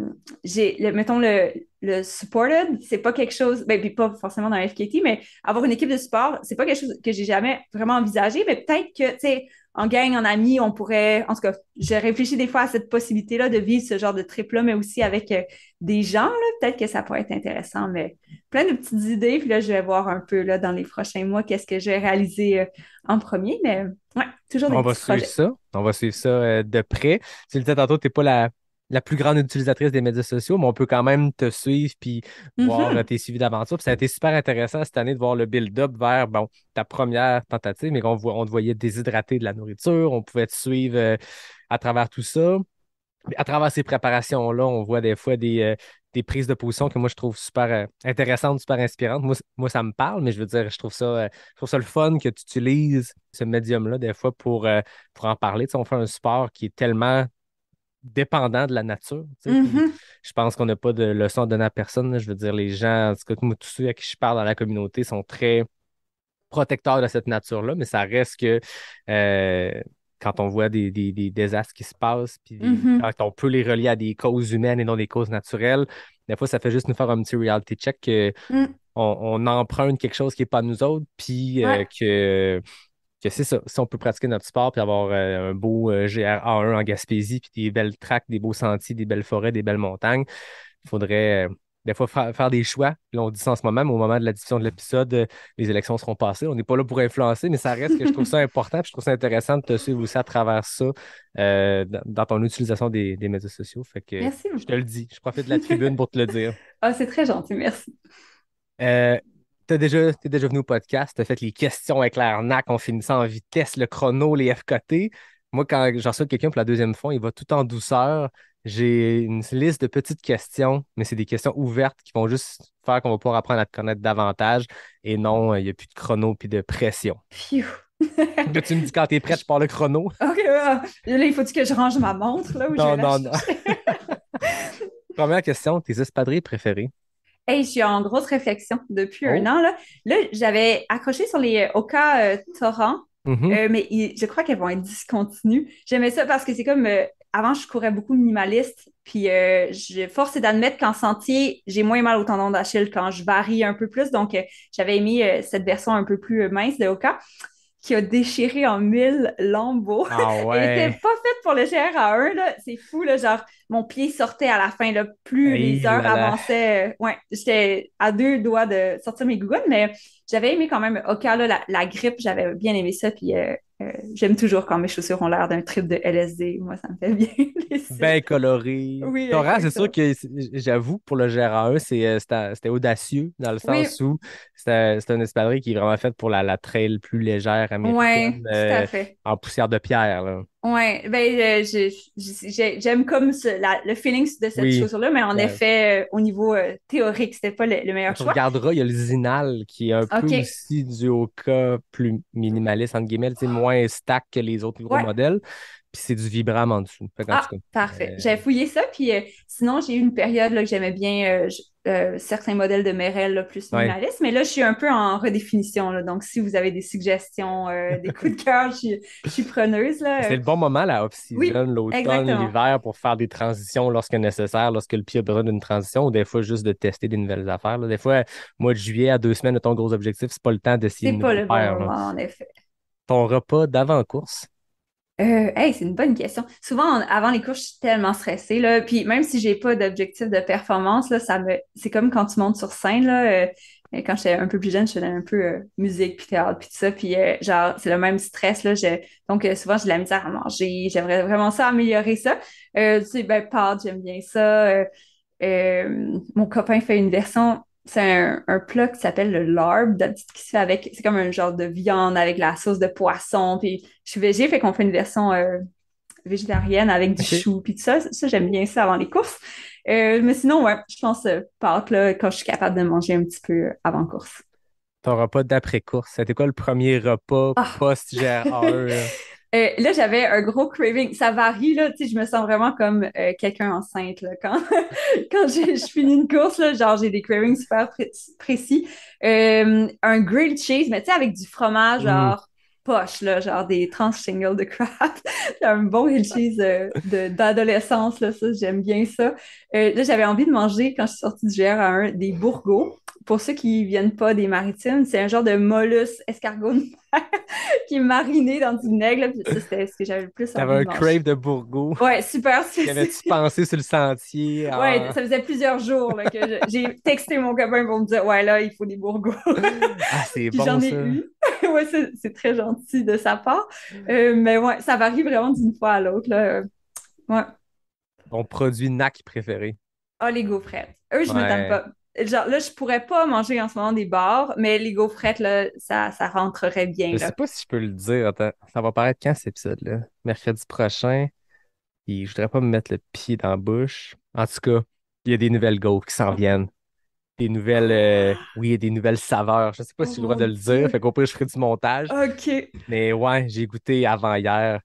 mettons, le supported, c'est pas quelque chose, ben, puis pas forcément dans la FKT, mais avoir une équipe de sport, c'est pas quelque chose que j'ai jamais vraiment envisagé, mais peut-être que, tu sais, en gang, en amis, on pourrait, en tout cas, j'ai réfléchi des fois à cette possibilité-là de vivre ce genre de trip-là, mais aussi avec des gens, là, peut-être que ça pourrait être intéressant, mais plein de petites idées, puis là, je vais voir un peu, là, dans les prochains mois, qu'est-ce que je vais réaliser en premier, mais ouais, toujours des On va petits suivre projets. ça. On va suivre ça de près. Tu le disais tantôt, tu n'es pas la plus grande utilisatrice des médias sociaux, mais on peut quand même te suivre puis voir Mhm. tes suivis d'aventure. Puis ça a été super intéressant cette année de voir le build-up vers bon, ta première tentative, mais on te voyait déshydrater de la nourriture. On pouvait te suivre à travers tout ça. À travers ces préparations-là, on voit des fois des prises de position que moi, je trouve super intéressantes, super inspirantes. Moi, ça me parle, mais je veux dire, je trouve ça le fun que tu utilises ce médium-là, des fois, pour en parler. Tu sais, on fait un sport qui est tellement dépendant de la nature. Tu sais, puis Mhm. je pense qu'on n'a pas de leçon à donner à personne, là. Je veux dire, les gens, en tout cas, moi, tous ceux à qui je parle dans la communauté sont très protecteur de cette nature-là, mais ça reste que quand on voit des désastres qui se passent, puis Mhm. quand on peut les relier à des causes humaines et non des causes naturelles, Des fois, ça fait juste nous faire un petit reality check que Mm. on emprunte quelque chose qui n'est pas de nous autres, puis Ouais. que c'est ça. Si on peut pratiquer notre sport puis avoir un beau GRA1 en Gaspésie, puis des belles tracks, des beaux sentiers, des belles forêts, des belles montagnes, il faudrait des fois faire des choix. Puis là, on dit ça en ce moment, mais au moment de la diffusion de l'épisode, les élections seront passées. On n'est pas là pour influencer, mais ça reste que je trouve ça important, puis je trouve ça intéressant de te suivre aussi à travers ça dans ton utilisation des médias sociaux. Fait que Merci je te beaucoup. le dis, je profite de la tribune pour te le dire. Ah, c'est très gentil, merci. Euh, t'es déjà venu au podcast, t'as fait les questions avec l'arnaque, on finit ça en vitesse, le chrono, les FKT. Moi, quand j'en reçois quelqu'un pour la deuxième fois, il va tout en douceur. J'ai une liste de petites questions, mais c'est des questions ouvertes qui vont juste faire qu'on va pouvoir apprendre à te connaître davantage. Et non, il n'y a plus de chrono puis de pression. Phew. Là, tu me dis quand t'es prête, je pars le chrono. OK, là, il faut que je range ma montre, là, où je vais Non, la non, non. chercher. Première question, tes espadrilles préférées? Hey, je suis en grosse réflexion depuis un Oh. an, là. Là, j'avais accroché sur les Oka Torrent, Mhm. mais je crois qu'elles vont être discontinues. J'aimais ça parce que c'est comme... avant, je courais beaucoup minimaliste, puis force est d'admettre qu'en sentier, j'ai moins mal au tendon d'Achille quand je varie un peu plus. Donc, j'avais aimé cette version un peu plus mince de Oka, qui a déchiré en 1000 lambeaux. Ah Elle était ouais. pas faite pour le GR1, là. C'est fou, là. Genre, mon pied sortait à la fin, là. Plus Hey les heures là là. avançaient, ouais, j'étais à deux doigts de sortir mes gougounes, mais j'avais aimé quand même Oka, là, la grippe, j'avais bien aimé ça. Puis j'aime toujours quand mes chaussures ont l'air d'un trip de LSD. Moi, ça me fait bien Ben plaisir. coloré. Oui, Torrent, c'est sûr exactement. que j'avoue, pour le GR1, c'était audacieux dans le Oui, sens où c'est un espadrille qui est vraiment fait pour la trail plus légère ouais, américaine, tout à fait. en poussière de pierre, là. Ouais, ben j'aime comme le feeling de cette Oui. chaussure-là, mais en Ben, effet, au niveau théorique, c'était pas le meilleur tu choix. regarderas, il y a le Zinal qui est un peu OK, aussi du Hoka plus minimaliste, entre guillemets, tu sais, moins stack que les autres gros ouais. modèles. Puis c'est du Vibram en dessous. Fait qu'en tout Ah, cas, parfait. J'avais fouillé ça, puis sinon, j'ai eu une période là, que j'aimais bien certains modèles de Merrell là, plus ouais. minimalistes, mais là, je suis un peu en redéfinition. Là, donc, si vous avez des suggestions, des coups de cœur, je suis preneuse. Là. C'est le bon moment, la Oui, off-season, l'automne, exactement. l'hiver, pour faire des transitions lorsque nécessaire, lorsque le pied a besoin d'une transition, ou des fois juste de tester des nouvelles affaires, là. Des fois, mois de juillet à 2 semaines de ton gros objectif, c'est pas le temps d'essayer C'est une pas nouvelle le bon paire, là. moment, en effet. Ton repas d'avant-course. Hey, c'est une bonne question. Souvent, avant les courses, je suis tellement stressée, là. Puis même si j'ai pas d'objectif de performance, là, c'est comme quand tu montes sur scène, là. Quand j'étais un peu plus jeune, je faisais un peu musique, puis théâtre, puis tout ça. Puis genre, c'est le même stress, là. Donc, souvent, j'ai de la misère à manger. J'aimerais vraiment ça, améliorer ça. Tu sais, ben, pâtes, j'aime bien ça. Mon copain fait une version, c'est un plat qui s'appelle le larb, d'habitude qui se fait avec, c'est comme un genre de viande avec la sauce de poisson, puis je suis végé, fait qu'on fait une version végétarienne avec du OK. chou, puis tout ça, j'aime bien ça avant les courses. Mais sinon, ouais, je pense pâtes, là, quand je suis capable de manger un petit peu avant course. Ton repas d'après-course. C'était quoi le premier repas Ah! post-GR1, là? Là, j'avais un gros craving. Ça varie, là. Tu sais, je me sens vraiment comme quelqu'un enceinte, là. Quand, quand je finis une course, là, genre, j'ai des cravings super précis. Un grilled cheese, mais tu sais, avec du fromage, Hmm. genre, poche, là, genre des tranches shingles de Kraft. Un bon grilled cheese d'adolescence, là, ça, j'aime bien ça. Là, j'avais envie de manger, quand je suis sortie du GR1, des bourgots. Pour ceux qui viennent pas des maritimes, c'est un genre de mollusque escargot de mer qui est mariné dans du vinaigre. Là, puis ça, c'était ce que j'avais le plus T'avais envie un de manger. crave de Bourgoult. Ouais, super Qu'avais-tu spécifique. pensé sur le sentier? Ouais, ça faisait plusieurs jours là, que j'ai texté mon copain pour me dire ouais, là, il faut des bourgots. Ah, c'est Puis bon, j'en ai ça. eu. Ouais, c'est très gentil de sa part. Mais ouais, ça varie vraiment d'une fois à l'autre. Là. Ouais. Ton produit NAC préféré. Ah, les gaufrettes. Eux, je me tanne Ouais. pas. Genre, là, je pourrais pas manger en ce moment des bars, mais les gaufrettes, là, ça rentrerait bien, Je sais là. pas si je peux le dire. Attends, ça va paraître quand cet épisode-là? Mercredi prochain. Et je voudrais pas me mettre le pied dans la bouche. En tout cas, il y a des nouvelles gaufres qui s'en viennent. Des nouvelles, oui, il y a des nouvelles saveurs. Je sais pas si Oh j'ai le droit mon de le dire. Fait Dieu. qu'au pire, je ferai du montage. OK. Mais ouais, j'ai goûté avant hier.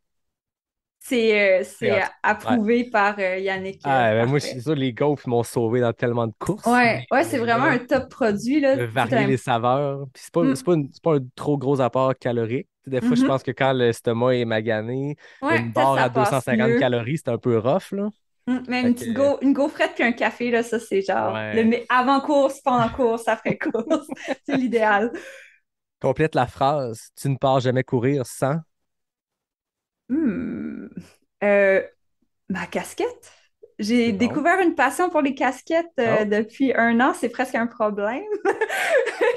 C'est Hot. Ouais. approuvé par Yannick. Ah, ben moi, je suis Parfait. sûr les gaufres m'ont sauvé dans tellement de courses. Ouais, Mais, ouais, c'est mais vraiment là, un top produit, là. de Tu sais, varier les saveurs. Puis Hmm. c'est pas un trop gros apport calorique. Tu sais, des fois, je pense Mhm. que quand l'estomac est magané, Ouais, une peut-être barre ça à passe 250 mieux. calories, c'est un peu rough, là. Mais Fait que, une gaufrette puis un café, là, ça, c'est genre ouais. avant course, pendant course, après course. C'est l'idéal. Complète la phrase. Tu ne pars jamais courir sans. Hmm. Euh, Ma casquette? J'ai C'est bon. découvert une passion pour les casquettes Oh. depuis 1 an. C'est presque un problème.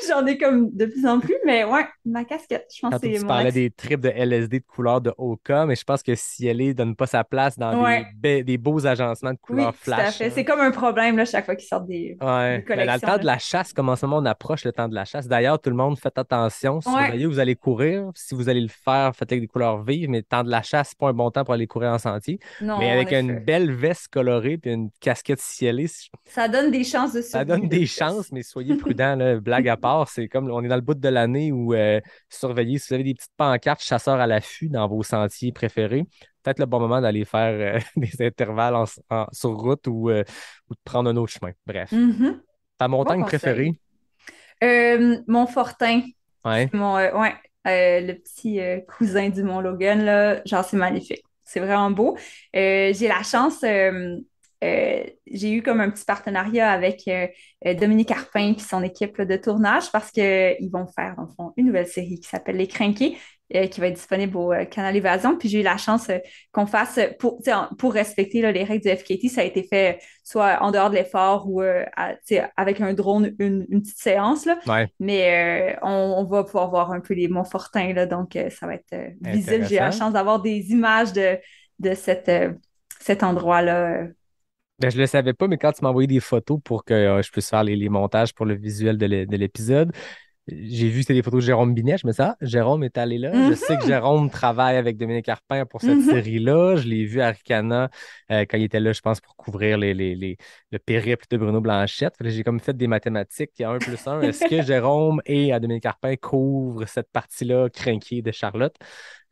J'en ai comme de plus en plus, mais ouais, ma casquette, je pense que Tantôt, c'est tu mon parlais axe. des tripes de LSD de couleur de Oka, mais je pense que Cielé ne donne pas sa place dans Ouais, des beaux agencements de couleurs oui, tout à flash, fait. C'est hein. comme un problème là, chaque fois qu'ils sortent des Ouais, mais dans le collections temps de là. la chasse, comme en ce moment on approche le temps de la chasse. D'ailleurs, tout le monde, faites attention, Ouais, surveillez où vous allez courir. Si vous allez le faire, faites avec des couleurs vives, mais le temps de la chasse, c'est pas un bon temps pour aller courir en sentier. Mais non, en avec une effet. belle veste colorée puis une casquette cielée, Ça donne des chances de ça survie donne de des plus. chances, mais soyez prudents, là. Blague à part, c'est comme on est dans le bout de l'année où surveillez, si vous avez des petites pancartes chasseurs à l'affût dans vos sentiers préférés, peut-être le bon moment d'aller faire des intervalles sur route ou de prendre un autre chemin. Bref. Mhm. Ta Bon montagne préférée? conseil. Mon Fortin, Ouais. c'est mon ouais, le petit cousin du Mont Logan, là, genre c'est magnifique. C'est vraiment beau. J'ai la chance, j'ai eu comme un petit partenariat avec Dominique Carpin et son équipe là, de tournage parce qu'ils vont faire, dans le fond, une nouvelle série qui s'appelle Les Crinqués, qui va être disponible au Canal Évasion. Puis j'ai eu la chance qu'on fasse, pour respecter là, les règles du FKT, ça a été fait soit en dehors de l'effort ou avec un drone, une petite séance. Là. Ouais. Mais on va pouvoir voir un peu les Montfortins, là, donc ça va être visible. J'ai la Intéressant. chance d'avoir des images de cet endroit-là. Ben, je le savais pas, mais quand tu m'as envoyé des photos pour que je puisse faire les montages pour le visuel de l'épisode, j'ai vu que c'était des photos de Jérôme Binet. Je me suis dit, ah, Jérôme est allé là. Je sais que Mhm, Jérôme travaille avec Dominique Carpin pour cette mhm. série-là. Je l'ai vu à Ricana quand il était là, je pense, pour couvrir le périple de Bruno Blanchette. Fait que j'ai comme fait des mathématiques. Il y a 1 + 1. Est-ce que Jérôme et Dominique Carpin couvrent cette partie-là crinquée de Charlotte?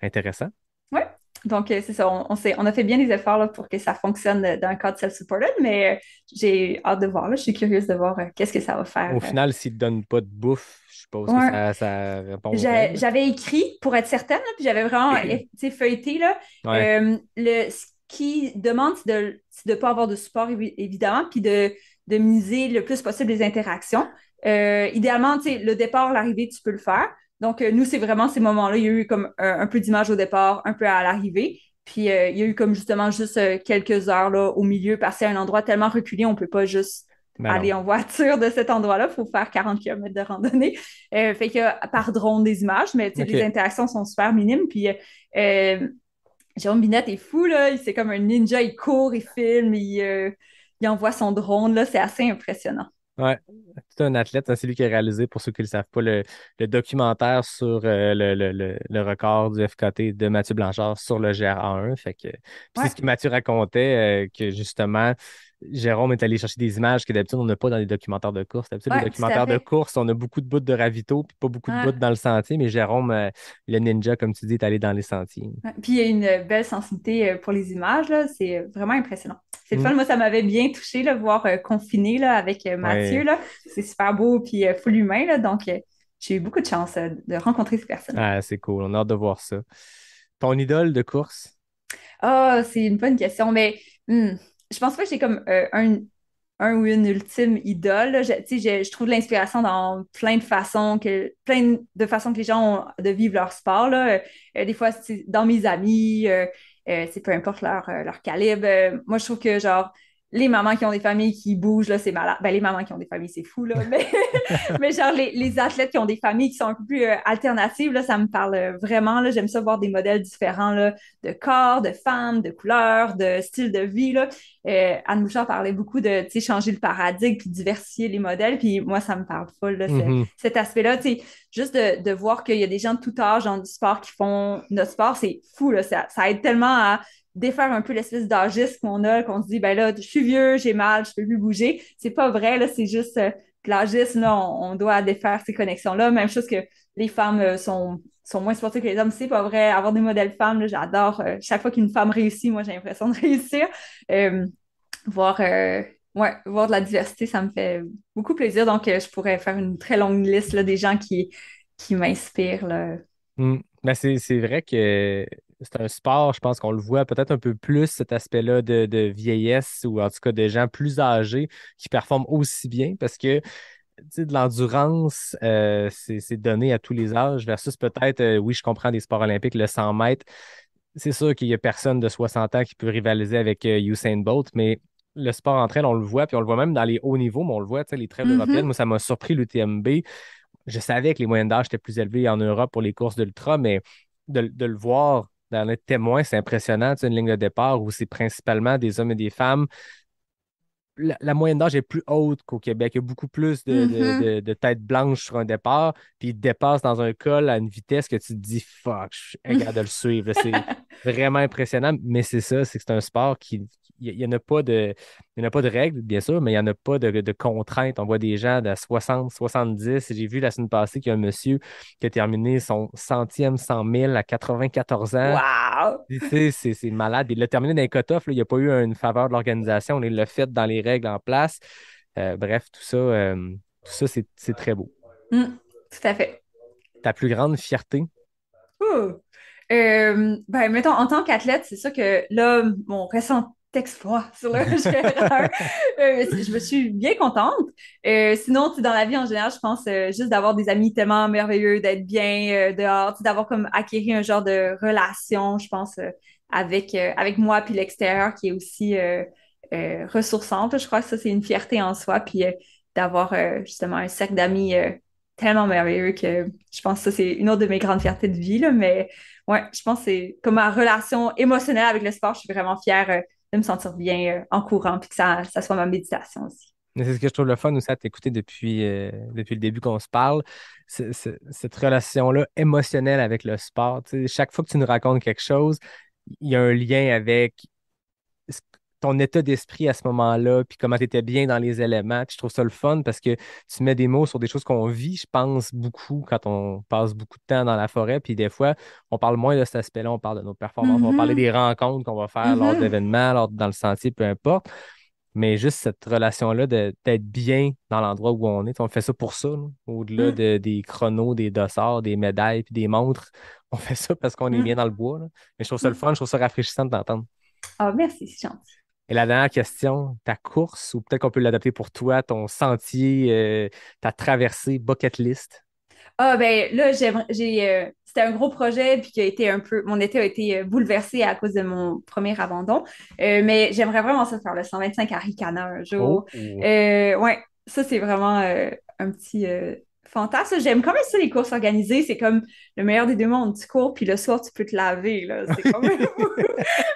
Intéressant. Ouais. Donc, c'est ça. On a fait bien les efforts là, pour que ça fonctionne dans le cadre self-supported, mais j'ai hâte de voir. Là. Je suis curieuse de voir qu'est-ce que ça va faire. Au final, s'il ne te donne pas de bouffe, je suppose que Ouais. ça répond aux règles. J'avais écrit pour être certaine, là, puis j'avais vraiment tu sais, feuilleté là, Ouais, ce qui demande, c'est de pas avoir de support, évidemment, puis de miser le plus possible les interactions. Idéalement, tu sais, le départ, l'arrivée, tu peux le faire. Donc, nous, c'est vraiment ces moments-là. Il y a eu comme un peu d'image au départ, un peu à l'arrivée. Puis, il y a eu comme justement juste quelques heures là, au milieu, parce que c'est un endroit tellement reculé, on peut pas juste ben aller non. en voiture de cet endroit-là. Il faut faire 40 km de randonnée. Fait que par drone des images, mais les OK. interactions sont super minimes. Puis Jérôme Binette est fou, là. C'est comme un ninja, il court, il filme, il envoie son drone, là. C'est assez impressionnant. Ouais, c'est un athlète, hein, c'est lui qui a réalisé, pour ceux qui ne le savent pas, le documentaire sur le record du FKT de Mathieu Blanchard sur le GRA1. Fait que, puis c'est Ouais, ce que Mathieu racontait, que justement, Jérôme est allé chercher des images que d'habitude on n'a pas dans les documentaires de course. D'habitude, les ouais, tout à documentaires de fait. course, on a beaucoup de bouts de ravito, puis pas beaucoup de Ouais, bouts dans le sentier, mais Jérôme, le ninja, comme tu dis, est allé dans les sentiers. ouais. Puis il y a une belle sensibilité pour les images, là. C'est vraiment impressionnant. C'est le Hmm. fun. Moi, ça m'avait bien touché, là, voir confiné, là, avec Mathieu, Ouais. là. C'est super beau, puis full humain, là. Donc, j'ai eu beaucoup de chance de rencontrer ces personnes-là. Ah, c'est cool, on a hâte de voir ça. Ton idole de course? Ah, c'est une bonne question, mais je pense pas que j'ai comme un ou une ultime idole. Là. Tu sais, je trouve l'inspiration dans plein de façons que les gens ont de vivre leur sport. Là. Des fois, c'est dans mes amis, c'est peu importe leur calibre. Moi, je trouve que genre les mamans qui ont des familles qui bougent, là, c'est malade. Ben, les mamans qui ont des familles, c'est fou, là. Mais genre les athlètes qui ont des familles qui sont un peu plus alternatives, là, ça me parle vraiment. Là. J'aime ça voir des modèles différents là, de corps, de femmes, de couleurs, de style de vie. Là. Anne Bouchard parlait beaucoup de changer le paradigme puis diversifier les modèles. Puis moi, ça me parle full, là, Mhm. cet aspect-là. Juste de voir qu'il y a des gens de tout âge dans du sport qui font notre sport, c'est fou. Là. Ça aide tellement à défaire un peu l'espèce d'agisme qu'on a, qu'on se dit, ben là, je suis vieux, j'ai mal, je peux plus bouger. C'est pas vrai, là, c'est juste l'agisme, là, on doit défaire ces connexions-là. Même chose que les femmes sont moins sportives que les hommes, c'est pas vrai. Avoir des modèles femmes, là, j'adore. Chaque fois qu'une femme réussit, moi, j'ai l'impression de réussir. Euh, voir, voir de la diversité, ça me fait beaucoup plaisir. Donc, je pourrais faire une très longue liste là, des gens qui m'inspirent. Là. Mm. Ben, c'est vrai que c'est un sport, je pense qu'on le voit peut-être un peu plus, cet aspect-là de vieillesse ou en tout cas de gens plus âgés qui performent aussi bien parce que tu sais, de l'endurance, c'est donné à tous les âges versus peut-être, oui, je comprends des sports olympiques, le 100 mètres. C'est sûr qu'il y a personne de 60 ans qui peut rivaliser avec Usain Bolt, mais le sport entre elles, on le voit, puis on le voit même dans les hauts niveaux, mais on le voit, tu sais, les trêves européennes. Mhm. Moi, ça m'a surpris l'UTMB. Je savais que les moyennes d'âge étaient plus élevées en Europe pour les courses d'ultra, mais de le voir dans être témoin, c'est impressionnant. Tu sais, une ligne de départ où c'est principalement des hommes et des femmes. La moyenne d'âge est plus haute qu'au Québec. Il y a beaucoup plus Mhm. de têtes blanches sur un départ, puis ils te dépassent dans un col à une vitesse que tu te dis fuck, je suis incapable de le suivre. Là, c'est vraiment impressionnant, mais c'est ça, c'est que c'est un sport qui. Il n'y en a pas il y en a pas de règles, bien sûr, mais il n'y en a pas de contraintes. On voit des gens de 60, 70. J'ai vu la semaine passée qu'il y a un monsieur qui a terminé son centième 100 000 à 94 ans. Wow! Tu sais, c'est malade. Il l'a terminé dans les cut-offs, là. Il n'y a pas eu une faveur de l'organisation. Il l'a fait dans les règles en place. Bref, tout ça c'est très beau. Mm, tout à fait. Ta plus grande fierté? Ouh. Ben, mettons, en tant qu'athlète, c'est sûr que là, mon récent exploit sur le GR1, je me suis bien contente. Sinon, tu sais, dans la vie en général, je pense juste d'avoir des amis tellement merveilleux, d'être bien dehors, tu sais, d'avoir comme acquéri un genre de relation, je pense, avec moi puis l'extérieur qui est aussi ressourçante. Je crois que ça, c'est une fierté en soi. Puis d'avoir justement un cercle d'amis tellement merveilleux que je pense que ça, c'est une autre de mes grandes fiertés de vie, là, mais ouais, je pense que c'est comme ma relation émotionnelle avec le sport, je suis vraiment fière de me sentir bien en courant, puis que ça soit ma méditation aussi. Mais c'est ce que je trouve le fun aussi à t'écouter depuis le début qu'on se parle. Cette relation-là émotionnelle avec le sport. Tu sais, chaque fois que tu nous racontes quelque chose, il y a un lien avec ce- ton état d'esprit à ce moment-là, puis comment tu étais bien dans les éléments. Puis je trouve ça le fun parce que tu mets des mots sur des choses qu'on vit, je pense, beaucoup quand on passe beaucoup de temps dans la forêt. Puis des fois, on parle moins de cet aspect-là, on parle de nos performances, on va parler Mhm, des rencontres qu'on va faire lors mhm, d'événements, dans le sentier, peu importe. Mais juste cette relation-là d'être bien dans l'endroit où on est. Tu sais, on fait ça pour ça, là. Au-delà mhm, des chronos, des dossards, des médailles puis des montres. On fait ça parce qu'on est bien mhm, dans le bois, là. Mais je trouve ça le mhm. fun, je trouve ça rafraîchissant de t'entendre. Ah, merci, c'est gentil. Et la dernière question, ta course, ou peut-être qu'on peut l'adapter pour toi, ton sentier, ta traversée, bucket list. Ah, ben là, c'était un gros projet, puis qui a été un peu, mon été a été bouleversé à cause de mon premier abandon. Mais j'aimerais vraiment ça faire le 125 à Ricana un Oh, jour. Ouais, ça, c'est vraiment un petit fantasme. J'aime quand même ça, les courses organisées. C'est comme le meilleur des deux mondes. Tu cours, puis le soir, tu peux te laver, là. C'est quand même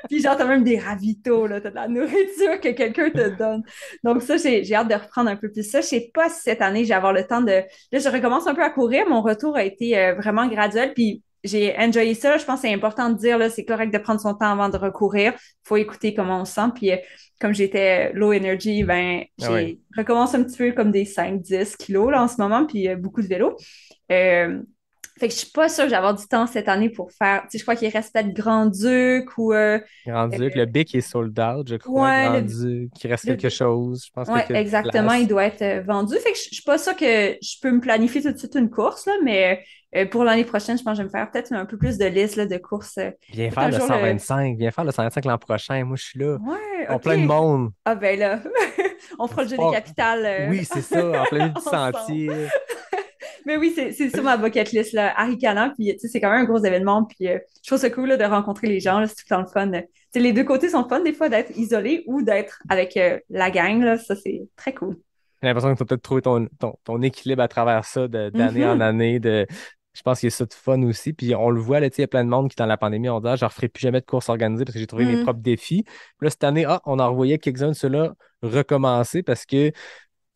Puis genre, t'as même des ravitaux, là, t'as de la nourriture que quelqu'un te donne. Donc ça, j'ai hâte de reprendre un peu plus ça. Je sais pas si cette année, je vais avoir le temps de... Là, je recommence un peu à courir. Mon retour a été vraiment graduel, puis j'ai enjoyé ça. Je pense que c'est important de dire, là, c'est correct de prendre son temps avant de recourir. Faut écouter comment on se sent. Puis comme j'étais low energy, ben, ah ouais. j'ai recommencé un petit peu comme des 5-10 kilos, là, en ce moment, puis beaucoup de vélo. Euh, fait que je suis pas sûre que je vais avoir du temps cette année pour faire. Tu sais, je crois qu'il reste peut-être Grand-Duc ou Grand-Duc, le Bic est sold out, je crois. ouais, Grand-Duc, il reste quelque le- chose, je pense, ouais, quelques exactement, il places. doit être vendu. Fait que je suis pas sûre que je peux me planifier tout de suite une course, là, mais pour l'année prochaine, je pense que je vais me faire peut-être un peu plus de liste là, de courses. Viens Peut-être faire un le jour cent le. vingt-cinq, viens faire le 125 l'an prochain. Moi, je suis là. Ouais, En OK. plein de monde. Ah ben là, on fera le jeu des Sport. capitales Oui, c'est ça, en plein milieu du ensemble. sentier. Mais oui, c'est sur ma bucket list, là, Arikana, puis tu sais, c'est quand même un gros événement, puis je trouve ça cool là, de rencontrer les gens, là, c'est tout le temps le fun. Tu sais, les deux côtés sont fun des fois d'être isolé ou d'être avec la gang, là, ça c'est très cool. J'ai l'impression que tu as peut-être trouvé ton équilibre à travers ça d'année en Mhm. année. Je pense qu'il y a ça de fun aussi. Puis on le voit, là, tu sais, il y a plein de monde qui, dans la pandémie, ont dit ah, je ne referai plus jamais de course organisée parce que j'ai trouvé mes Mhm. propres défis. Puis là, cette année, on en revoyait quelques-uns de ceux-là recommencer parce que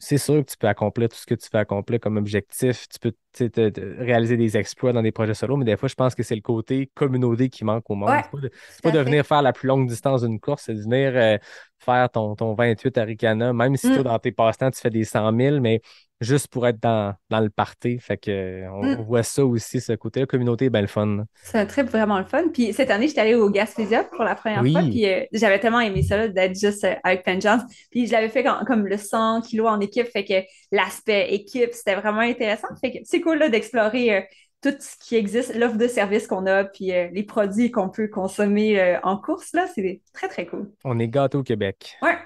c'est sûr que tu peux accomplir tout ce que tu veux accomplir comme objectif. Tu peux tu sais, réaliser des exploits dans des projets solo, mais des fois, je pense que c'est le côté communauté qui manque au monde. Ouais, C'est tout pas à de venir fait. faire la plus longue distance d'une course, c'est de venir faire ton 28 à Ricana, même si toi, Mm, dans tes passe-temps, tu fais des 100 000, mais juste pour être dans le party. Fait que, on mm. voit ça aussi, ce côté-là, communauté, ben le fun. C'est un trip vraiment le fun. Puis cette année, j'étais allée au Gaspésia pour la première fois. Oui, Puis j'avais tellement aimé ça, là, d'être juste avec plein de gens. Puis je l'avais fait comme le 100 kilos en équipe. Fait que l'aspect équipe, c'était vraiment intéressant. Fait que c'est cool là, d'explorer tout ce qui existe, l'offre de services qu'on a, puis les produits qu'on peut consommer en course, là, c'est très, très cool. On est gâtés au Québec. Ouais.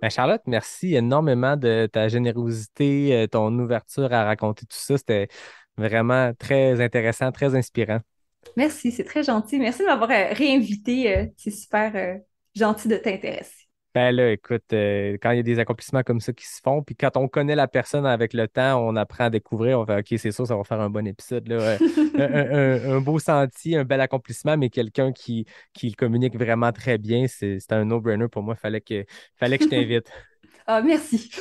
Ben, Charlotte, merci énormément de ta générosité, ton ouverture à raconter tout ça. C'était vraiment très intéressant, très inspirant. Merci, c'est très gentil. Merci de m'avoir réinvité. C'est super gentil de t'intéresser. Ben là, écoute, quand il y a des accomplissements comme ça qui se font, puis quand on connaît la personne avec le temps, on apprend à découvrir, on fait OK, c'est sûr, ça va faire un bon épisode, là. Un beau sentier, un bel accomplissement, mais quelqu'un qui le communique vraiment très bien, c'est un no-brainer pour moi. Fallait que je t'invite. Ah, merci.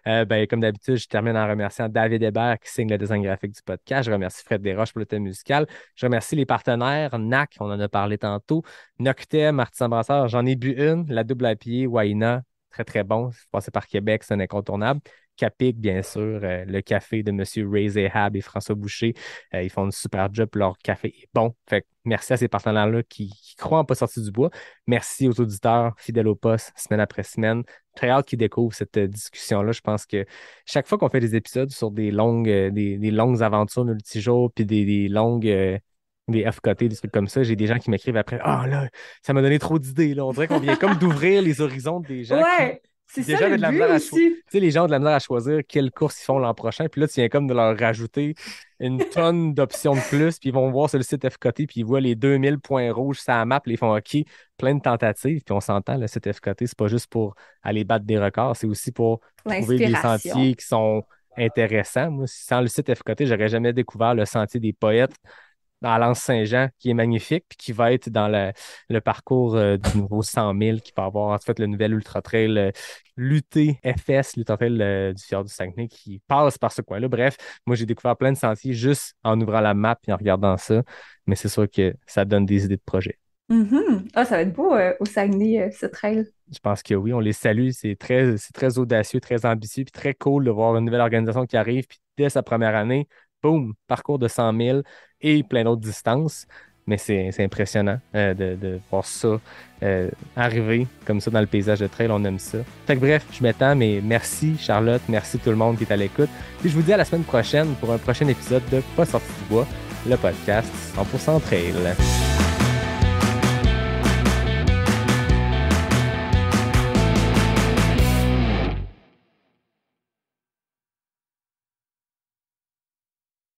Ben, comme d'habitude, je termine en remerciant David Hébert qui signe le design graphique du podcast. Je remercie Fred Desroches pour le thème musical. Je remercie les partenaires, NAC, on en a parlé tantôt, Noctem, Artisan Brasseur, j'en ai bu une, la double IPA, Waina, très très bon. C'est passé par Québec, c'est un incontournable. Capic, bien sûr, le café de M. Ray Zahab et François Boucher. Ils font une super job, leur café est bon. Fait que merci à ces partenaires-là qui croient en pas sortir du bois. Merci aux auditeurs fidèles au poste, semaine après semaine. Très hâte qu'ils découvrent cette discussion-là. Je pense que chaque fois qu'on fait des épisodes sur des longues aventures multijours, puis des longues des FKT, des trucs comme ça, j'ai des gens qui m'écrivent après Ah là, ça m'a donné trop d'idées. Là. On dirait qu'on vient comme d'ouvrir les horizons des gens Ouais, qui c'est déjà ça avaient le de la but misère aussi. Tu sais, les gens ont de la misère à choisir quelle course ils font l'an prochain. Puis là, tu viens comme de leur rajouter une tonne d'options de plus. Puis ils vont voir sur le site FKT, puis ils voient les 2000 points rouges sur la map. Puis ils font OK, plein de tentatives. Puis on s'entend, le site FKT, c'est pas juste pour aller battre des records, c'est aussi pour trouver des L'inspiration. sentiers qui sont intéressants. Moi, sans le site FKT, j'aurais jamais découvert le sentier des poètes dans l'Anse-Saint-Jean, qui est magnifique, puis qui va être dans le parcours du nouveau 100 000, qui va avoir en fait le nouvel Ultra Trail l'UTFS, l'Ultra Trail du Fjord du Saguenay, qui passe par ce coin-là. Bref, moi, j'ai découvert plein de sentiers juste en ouvrant la map et en regardant ça, mais c'est sûr que ça donne des idées de projet. Mhm. Ah, ça va être beau au Saguenay, ce trail. Je pense que oui, on les salue. C'est très audacieux, très ambitieux, puis très cool de voir une nouvelle organisation qui arrive, puis dès sa première année, boum, parcours de 100 000 et plein d'autres distances. Mais c'est impressionnant de voir ça arriver comme ça dans le paysage de trail. On aime ça. Fait que bref, je m'étends, mais merci Charlotte, merci tout le monde qui est à l'écoute. Puis je vous dis à la semaine prochaine pour un prochain épisode de Pas sorti du bois, le podcast 100% trail.